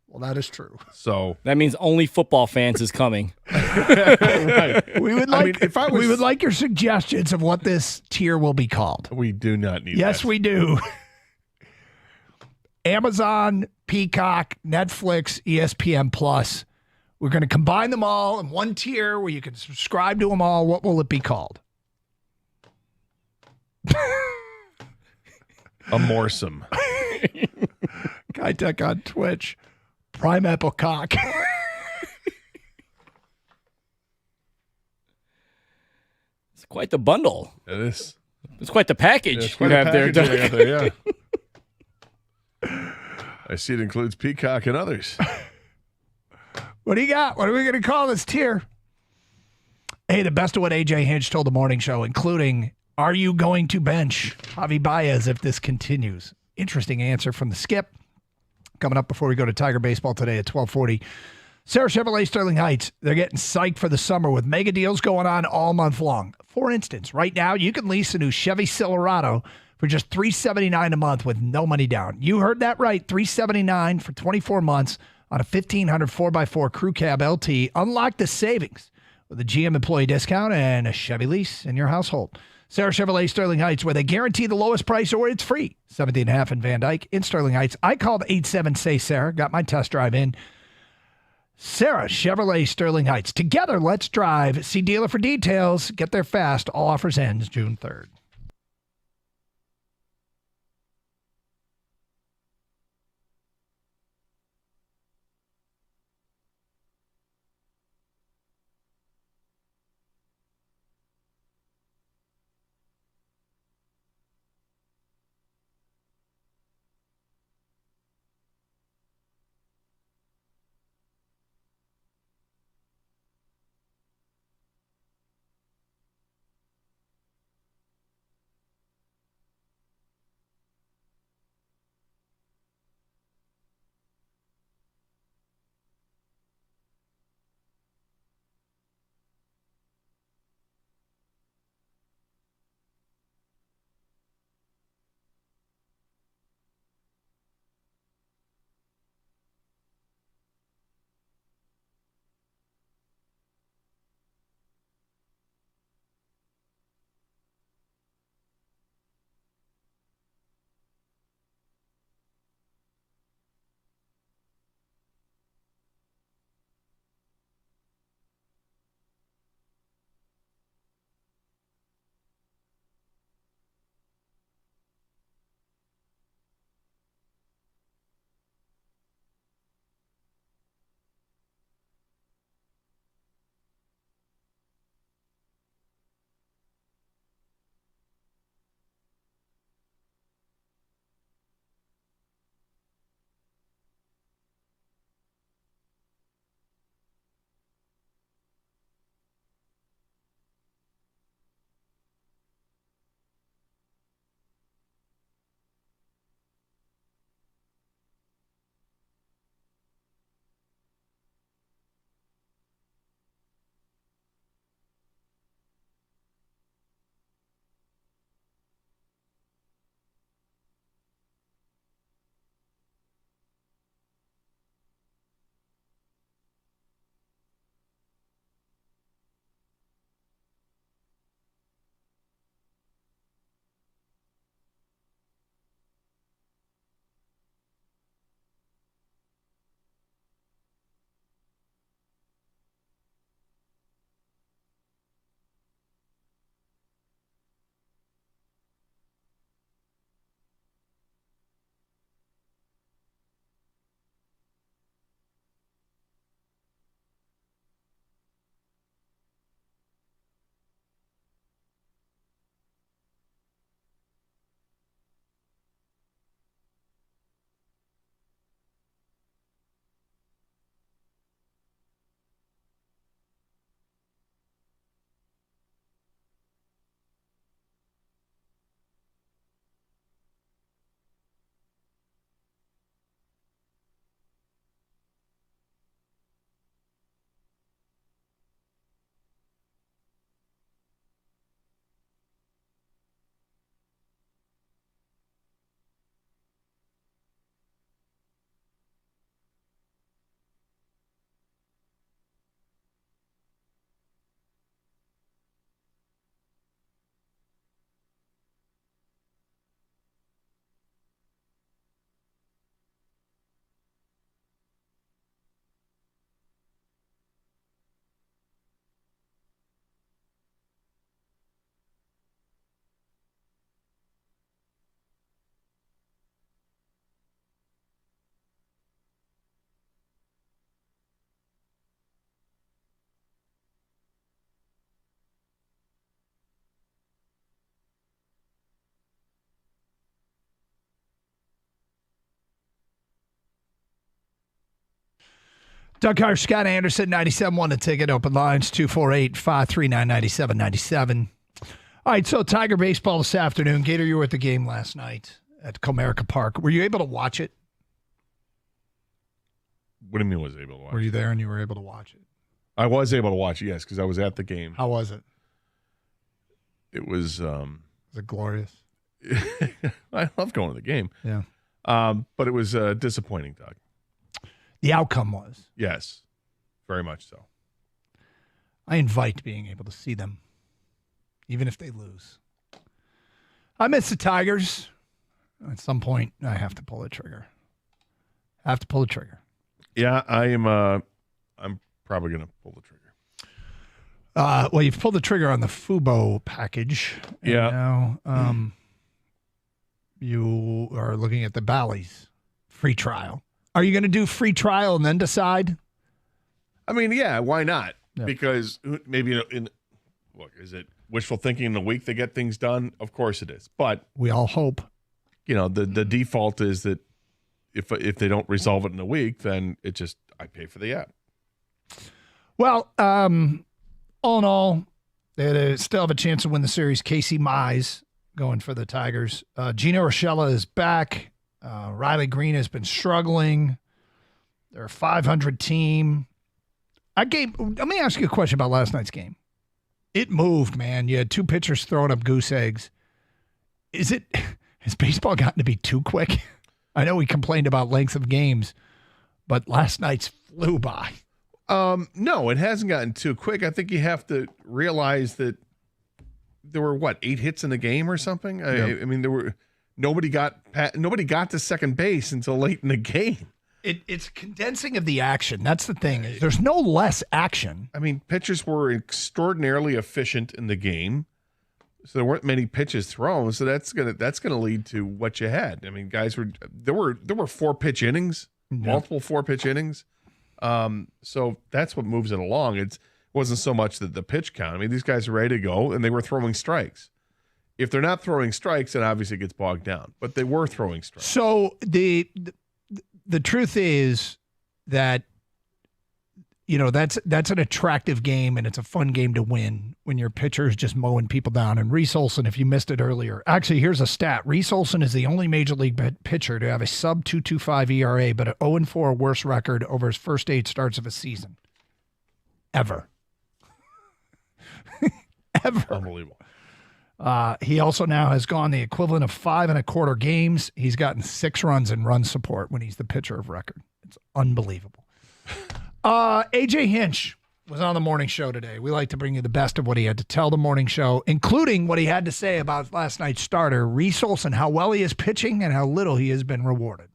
Well, that is true. So that means only football fans is coming. Right. We would like we would like your suggestions of what this tier will be called. We do not need Yes, that. we do. Amazon, Peacock, Netflix, ESPN Plus. We're going to combine them all in one tier where you can subscribe to them all. What will it be called? A morsome. Guy Tech on Twitch. Prime Apple Cock. It's quite the bundle. It is. It's quite the package Yeah, it's you quite a have there, package Doug. they got there, yeah. I see it includes Peacock and others. What do you got? What are we going to call this tier? Hey, the best of what AJ Hinch told the morning show, including, are you going to bench Javi Baez if this continues? Interesting answer from the skip. Coming up before we go to Tiger Baseball today at 12:40. Sarah Chevrolet Sterling Heights, they're getting psyched for the summer with mega deals going on all month long. For instance, right now, you can lease a new Chevy Silverado for just $379 a month with no money down. You heard that right, $379 for 24 months on a 1,500 4x4 Crew Cab LT. Unlock the savings with a GM employee discount and a Chevy lease in your household. Sarah Chevrolet Sterling Heights, where they guarantee the lowest price or it's free. 17.5 in Van Dyke in Sterling Heights. I called 87-SAY-SARAH, got my test drive in. Sarah Chevrolet Sterling Heights. Together, let's drive. See dealer for details. Get there fast. All offers ends June 3rd. Doug Carr, Scott Anderson, 97.1 The Ticket. Open lines, 248-539-9797. All right, so Tiger baseball this afternoon. Gator, you were at the game last night at Comerica Park. Were you able to watch it? What do you mean was able to watch? Were you there and you were able to watch it? I was able to watch it, yes, because I was at the game. How was it? It was... Was it glorious? I love going to the game. Yeah. But it was disappointing, Doug. The outcome was? Yes, very much so. I invite being able to see them, even if they lose. I miss the Tigers. At some point, I have to pull the trigger. Yeah, I'm probably going to pull the trigger. Well, you've pulled the trigger on the Fubo package. And yeah. Now you are looking at the Bally's free trial. Are you going to do free trial and then decide? I mean, yeah, why not? Yeah. Because maybe look, is it wishful thinking in a week to get things done? Of course it is. But we all hope. The default is that if they don't resolve it in a week, then I pay for the app. Well, all in all, they still have a chance to win the series. Casey Mize going for the Tigers. Gino Urshela is back. Riley Green has been struggling. They're a 500 team. Let me ask you a question about last night's game. It moved, man. You had two pitchers throwing up goose eggs. Has baseball gotten to be too quick? I know we complained about lengths of games, but last night's flew by. No, it hasn't gotten too quick. I think you have to realize that there were 8 hits in the game or something. Yep. I mean, nobody got to second base until late in the game. It's condensing of the action. That's the thing. There's no less action. I mean, pitchers were extraordinarily efficient in the game, so there weren't many pitches thrown. So that's gonna lead to what you had. I mean, there were 4-pitch innings, multiple 4-pitch innings. So that's what moves it along. It wasn't so much the pitch count. I mean, these guys are ready to go, and they were throwing strikes. If they're not throwing strikes, then obviously it gets bogged down. But they were throwing strikes. So the truth is that that's an attractive game, and it's a fun game to win when your pitcher is just mowing people down. And Reese Olson, if you missed it earlier, actually here's a stat: Reese Olson is the only major league pitcher to have a sub 2.25 ERA, but an 0-4 worst record over his first 8 starts of a season, ever. Ever. Unbelievable. He also now has gone the equivalent of 5 1/4 games. He's gotten 6 runs in run support when he's the pitcher of record. It's unbelievable. AJ Hinch was on the morning show today. We like to bring you the best of what he had to tell the morning show, including what he had to say about last night's starter, Reese Olson, how well he is pitching and how little he has been rewarded.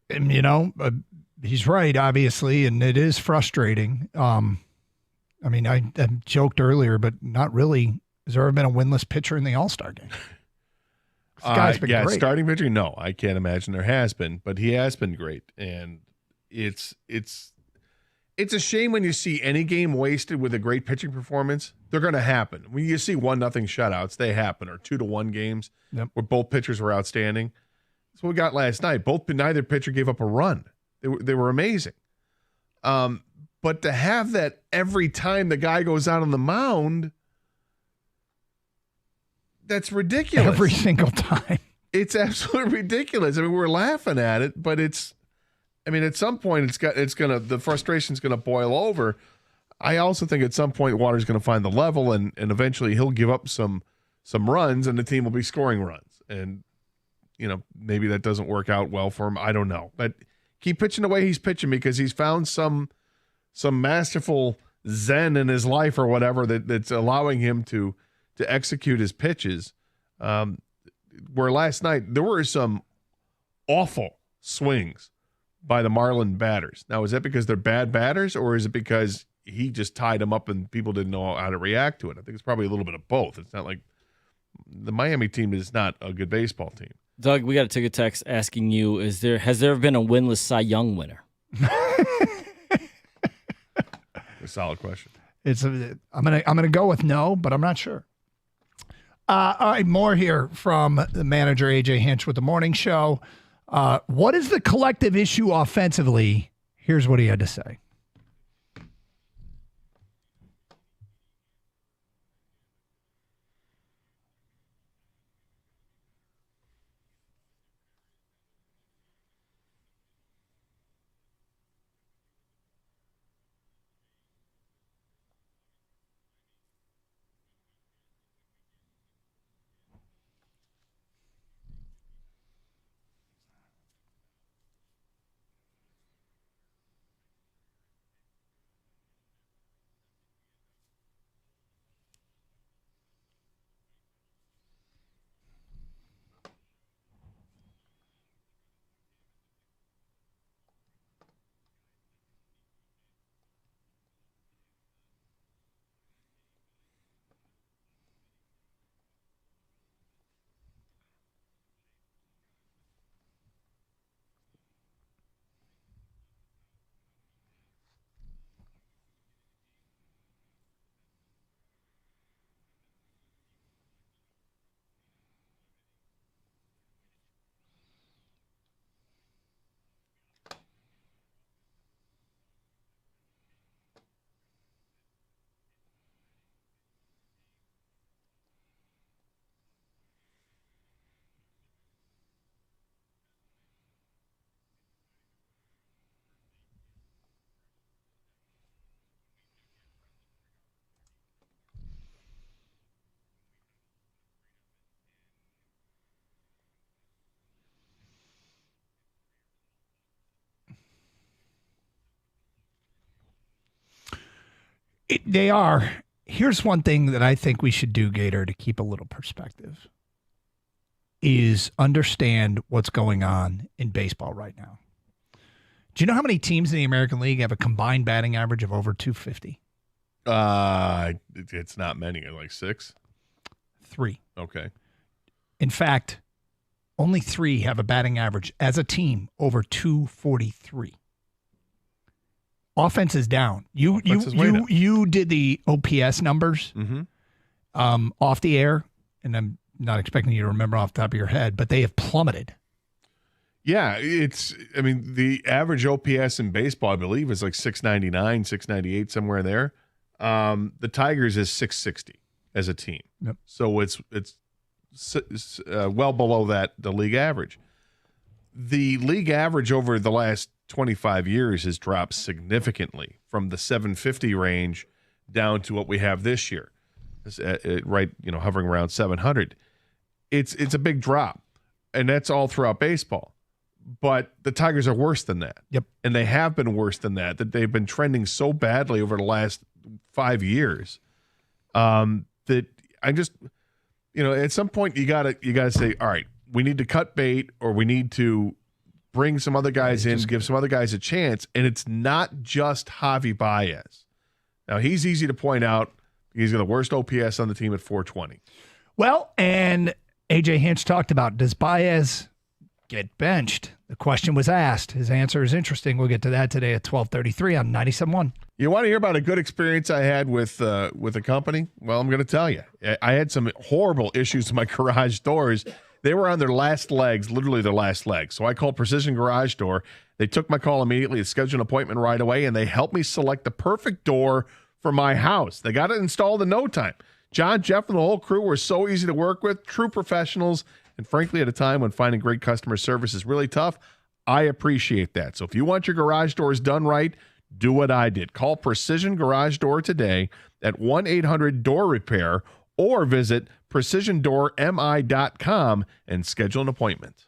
And, he's right, obviously, and it is frustrating. I mean, I joked earlier, but not really. Has there ever been a winless pitcher in the All-Star game? This guy's been great. Starting pitcher, no, I can't imagine there has been, but he has been great. And it's a shame when you see any game wasted with a great pitching performance. They're going to happen. When you see 1-0 shutouts, they happen, or 2-1 games where both pitchers were outstanding. That's what we got last night. Neither pitcher gave up a run. They were amazing. But to have that every time the guy goes out on the mound, that's ridiculous. Every single time. It's absolutely ridiculous. I mean, we're laughing at it, but at some point the frustration's gonna boil over. I also think at some point Waters going to find the level, and eventually he'll give up some runs, and the team will be scoring runs. And maybe that doesn't work out well for him. I don't know, but keep pitching the way he's pitching because he's found some masterful zen in his life or whatever that's allowing him to execute his pitches. Where last night there were some awful swings by the Marlin batters. Now, is that because they're bad batters, or is it because he just tied them up and people didn't know how to react to it? I think it's probably a little bit of both. It's not like the Miami team is not a good baseball team. Doug, we got a ticket text asking you: has there been a winless Cy Young winner? A solid question. I'm gonna go with no, but I'm not sure. All right, more here from the manager AJ Hinch with the morning show. What is the collective issue offensively? Here's what he had to say. They are. Here's one thing that I think we should do, Gator, to keep a little perspective, is understand what's going on in baseball right now. Do you know how many teams in the American League have a combined batting average of over 250? It's not many. Like 6? 3. Okay. In fact, only 3 have a batting average as a team over 243. Offense is down. You did the OPS numbers off the air, and I'm not expecting you to remember off the top of your head, but they have plummeted. Yeah, the average OPS in baseball, I believe, is like 699, 698, somewhere there. The Tigers is 660 as a team. Yep. So it's well below the league average. The league average over the last 25 years has dropped significantly from the 750 range down to what we have this year, hovering around 700. It's a big drop, and that's all throughout baseball. But the Tigers are worse than that. Yep. And they have been worse than that they've been trending so badly over the last 5 years that I just, at some point you gotta say, all right, we need to cut bait, or we need to bring some other guys in, give some other guys a chance. And it's not just Javi Baez. Now, he's easy to point out. He's got the worst OPS on the team at 420. Well, and AJ Hinch talked about, does Baez get benched? The question was asked. His answer is interesting. We'll get to that today at 12:33 on 97.1. You want to hear about a good experience I had with a company? Well, I'm going to tell you. I had some horrible issues with my garage doors. They were on their last legs, literally their last legs. So I called Precision Garage Door. They took my call immediately, scheduled an appointment right away, and they helped me select the perfect door for my house. They got it installed in no time. John, Jeff, and the whole crew were so easy to work with, true professionals, And frankly, at a time when finding great customer service is really tough, I appreciate that. So if you want your garage doors done right, do what I did. Call Precision Garage Door today at 1-800-DOOR-REPAIR or visit precisiondoormi.com and schedule an appointment.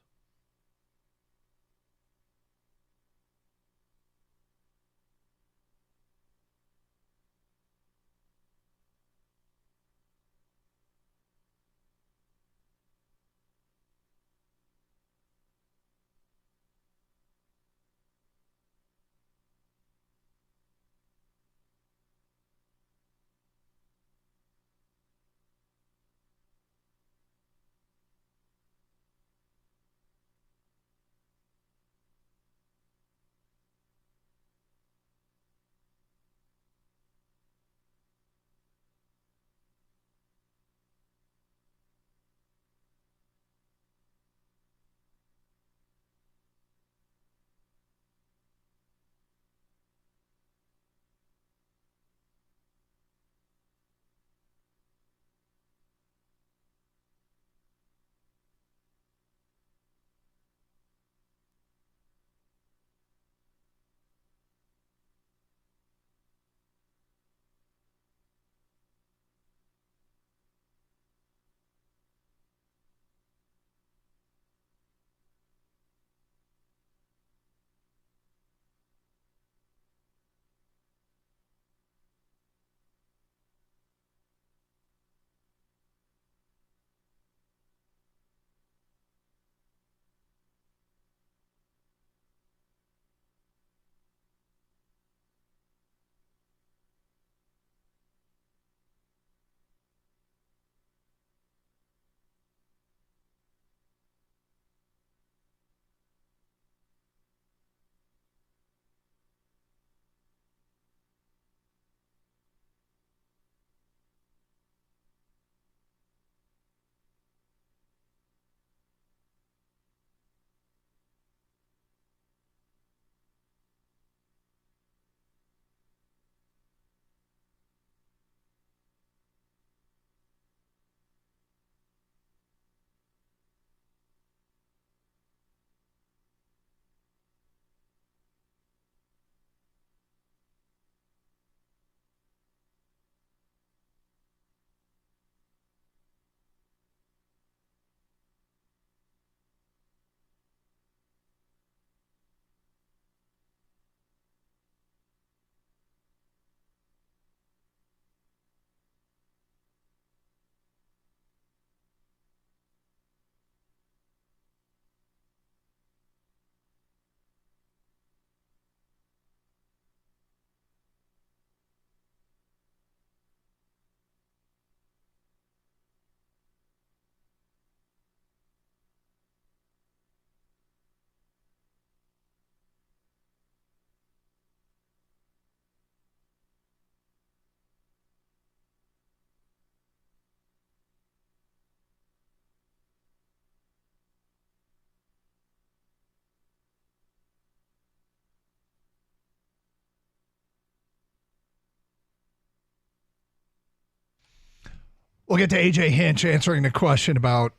We'll get to AJ Hinch answering the question about,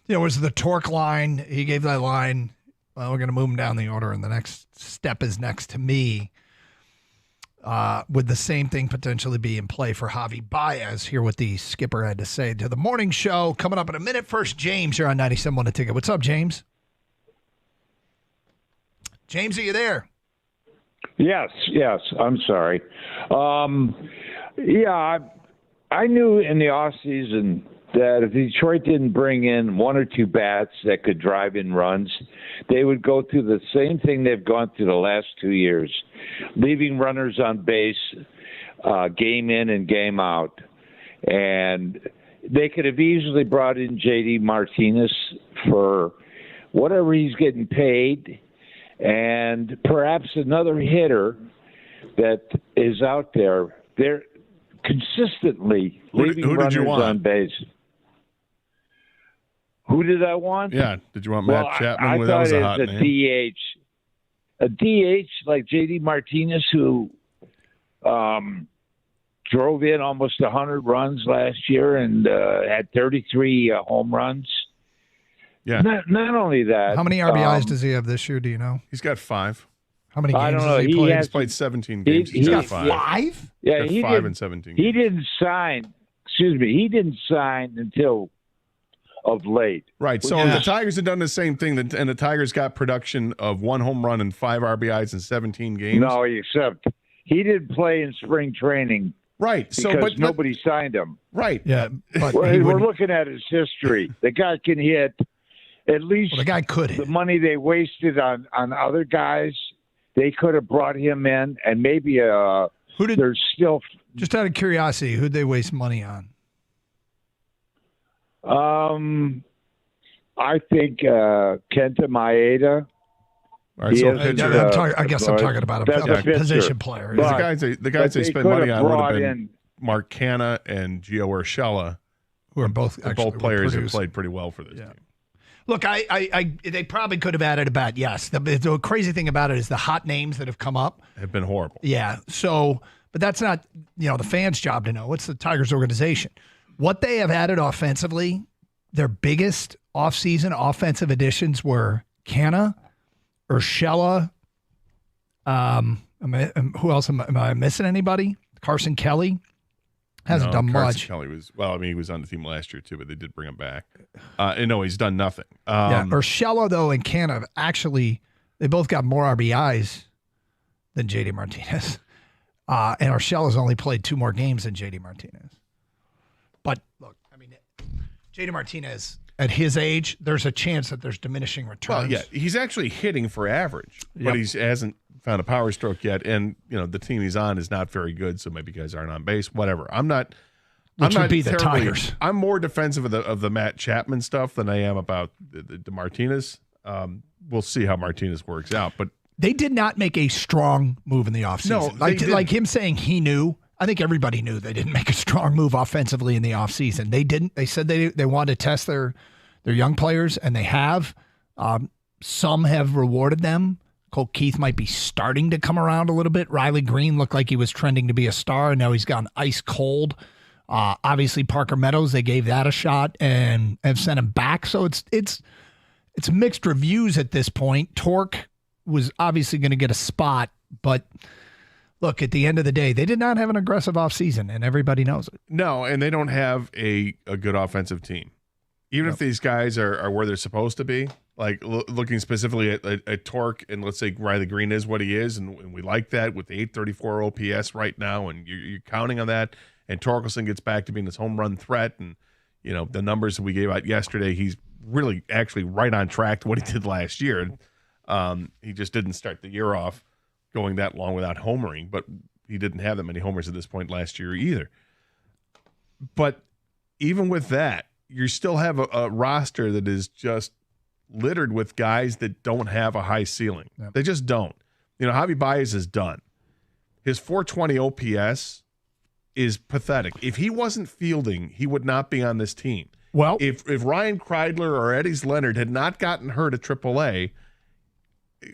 was the torque line. He gave that line. Well, we're going to move him down the order, and the next step is next to me. Would the same thing potentially be in play for Javi Baez? Hear what the skipper had to say to the morning show. Coming up in a minute. First, James, you're on 97.1 The Ticket. What's up, James? James, are you there? Yes. I'm sorry. I knew in the offseason that if Detroit didn't bring in one or two bats that could drive in runs, they would go through the same thing they've gone through the last 2 years, leaving runners on base game in and game out. And they could have easily brought in J.D. Martinez for whatever he's getting paid, and perhaps another hitter that is out there. They're consistently leaving runners on base. Who did I want? Yeah, did you want Matt Chapman? I that thought was a it hot was name. a DH like J.D. Martinez, who drove in almost 100 runs last year and had 33 home runs. Yeah. Not only that. How many RBIs does he have this year? Do you know? He's got 5. How many I games don't know. has he played? He's played 17 games. He's got 5. 5? Yeah, He's he got 5 did, and 17 He games. didn't sign. Excuse me. He didn't sign until of late. Right. So the Tigers have done the same thing, and the Tigers got production of 1 home run and 5 RBIs in 17 games. No, except he didn't play in spring training. Right. Because So, but nobody signed him. Right. Yeah. But We're looking at his history. The guy can hit. At least the guy could hit. The money they wasted on other guys, they could have brought him in, and maybe there's still. Just out of curiosity, who'd they waste money on? I think Kenta Maeda. All right, so I guess I'm talking about a position player. The guys they spent money on would have been Mark Canha and Gio Urshela, who are both players who played pretty well for this team. Look, they probably could have added a bat. Yes, the crazy thing about it is the hot names that have come up Have been horrible. Yeah. So, but that's not the fans' job to know. It's the Tigers organization. What they have added offensively, their biggest offseason offensive additions were Canha, Urshela. Who else am I missing? Anybody? Carson Kelly hasn't done Carson much. Kelly he was on the team last year too, but they did bring him back. No, he's done nothing. Urshela though and Canha actually they both got more RBIs than JD Martinez. And Urshela's only played 2 more games than JD Martinez. But look, I mean, JD Martinez at his age, there's a chance that there's diminishing returns. Well, yeah, he's actually hitting for average, but he hasn't found a power stroke yet. And the team he's on is not very good, so maybe guys aren't on base. Whatever. I'm not be the Tigers. I'm more defensive of the Matt Chapman stuff than I am about the Martinez. We'll see how Martinez works out, but they did not make a strong move in the offseason. No, like him saying he knew. I think everybody knew they didn't make a strong move offensively in the offseason. They didn't. They said they wanted to test their young players, and they have. Some have rewarded them. Cole Keith might be starting to come around a little bit. Riley Green looked like he was trending to be a star, and now he's gone ice cold. Obviously, Parker Meadows, they gave that a shot and have sent him back. So it's mixed reviews at this point. Torque was obviously going to get a spot, but look, at the end of the day, they did not have an aggressive offseason, and everybody knows it. No, and they don't have a good offensive team. Even if these guys are where they're supposed to be, like looking specifically at Torque, and let's say Riley Green is what he is, and we like that with the 834 OPS right now, and you're counting on that, and Torkelson gets back to being this home run threat, and the numbers that we gave out yesterday, he's really actually right on track to what he did last year. He just didn't start the year off going that long without homering, but he didn't have that many homers at this point last year either. But even with that, you still have a roster that is just littered with guys that don't have a high ceiling. Yep. They just don't. Javi Baez is done. His 420 OPS is pathetic. If he wasn't fielding, he would not be on this team. Well, if Ryan Kreidler or Eddie Leonard had not gotten hurt at AAA,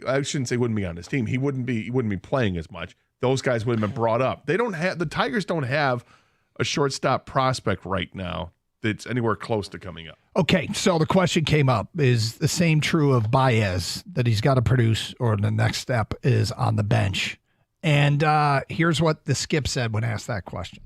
I shouldn't say wouldn't be on this team. He wouldn't be playing as much. Those guys would have been brought up. The Tigers don't have a shortstop prospect right now that's anywhere close to coming up. Okay, so the question came up: is the same true of Baez, that he's got to produce, or the next step is on the bench? And here's what the skip said when asked that question.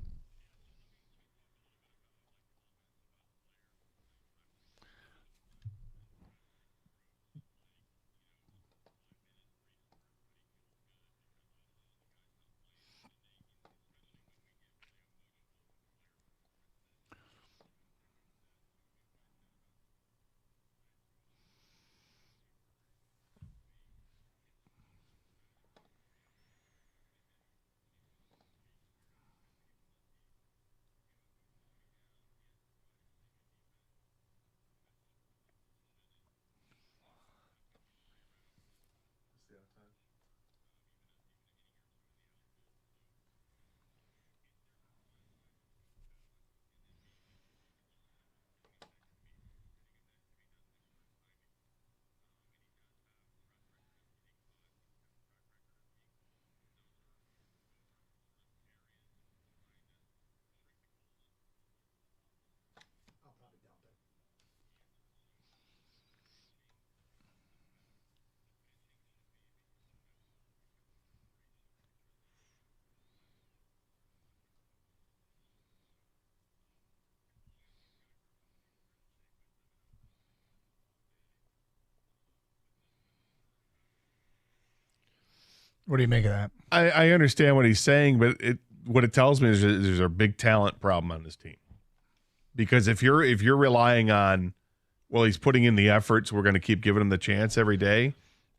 What do you make of that? I understand what he's saying, but what it tells me is there's a big talent problem on this team. Because if you're relying on, well, he's putting in the effort, so we're going to keep giving him the chance every day,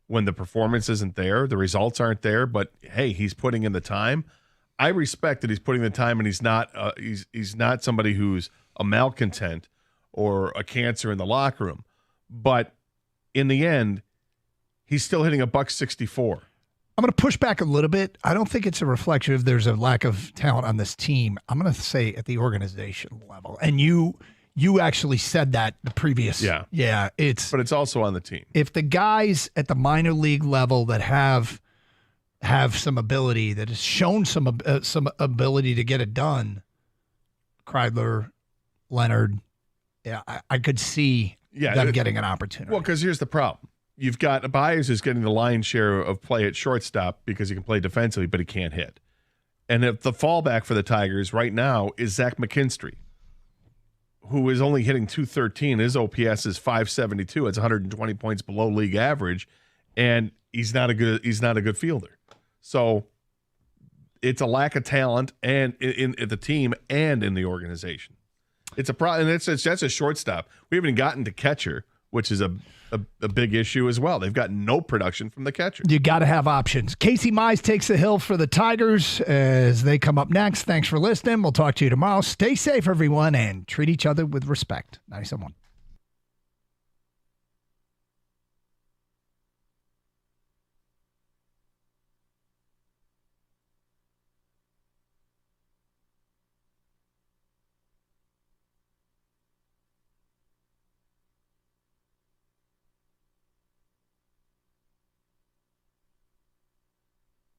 when the performance isn't there, the results aren't there, but hey, he's putting in the time. I respect that he's putting the time, and he's not somebody who's a malcontent or a cancer in the locker room. But in the end, he's still hitting $164. I'm going to push back a little bit. I don't think it's a reflection of there's a lack of talent on this team. I'm going to say at the organization level. And you actually said that the previous. Yeah. Yeah. But it's also on the team. If the guys at the minor league level that have some ability, that has shown some ability to get it done, Kreidler, Leonard, yeah, I could see them getting an opportunity. Well, because here's the problem. You've got Baez who's getting the lion's share of play at shortstop because he can play defensively, but he can't hit. And if the fallback for the Tigers right now is Zach McKinstry, who is only hitting .213. His OPS is .572. It's 120 points below league average, and he's not a good fielder. So it's a lack of talent and in the team and in the organization. It's a problem, and that's a shortstop. We haven't gotten to catcher, which is a big issue as well. They've got no production from the catcher. You got to have options. Casey Mize takes the hill for the Tigers as they come up next. Thanks for listening. We'll talk to you tomorrow. Stay safe, everyone, and treat each other with respect. 97.1.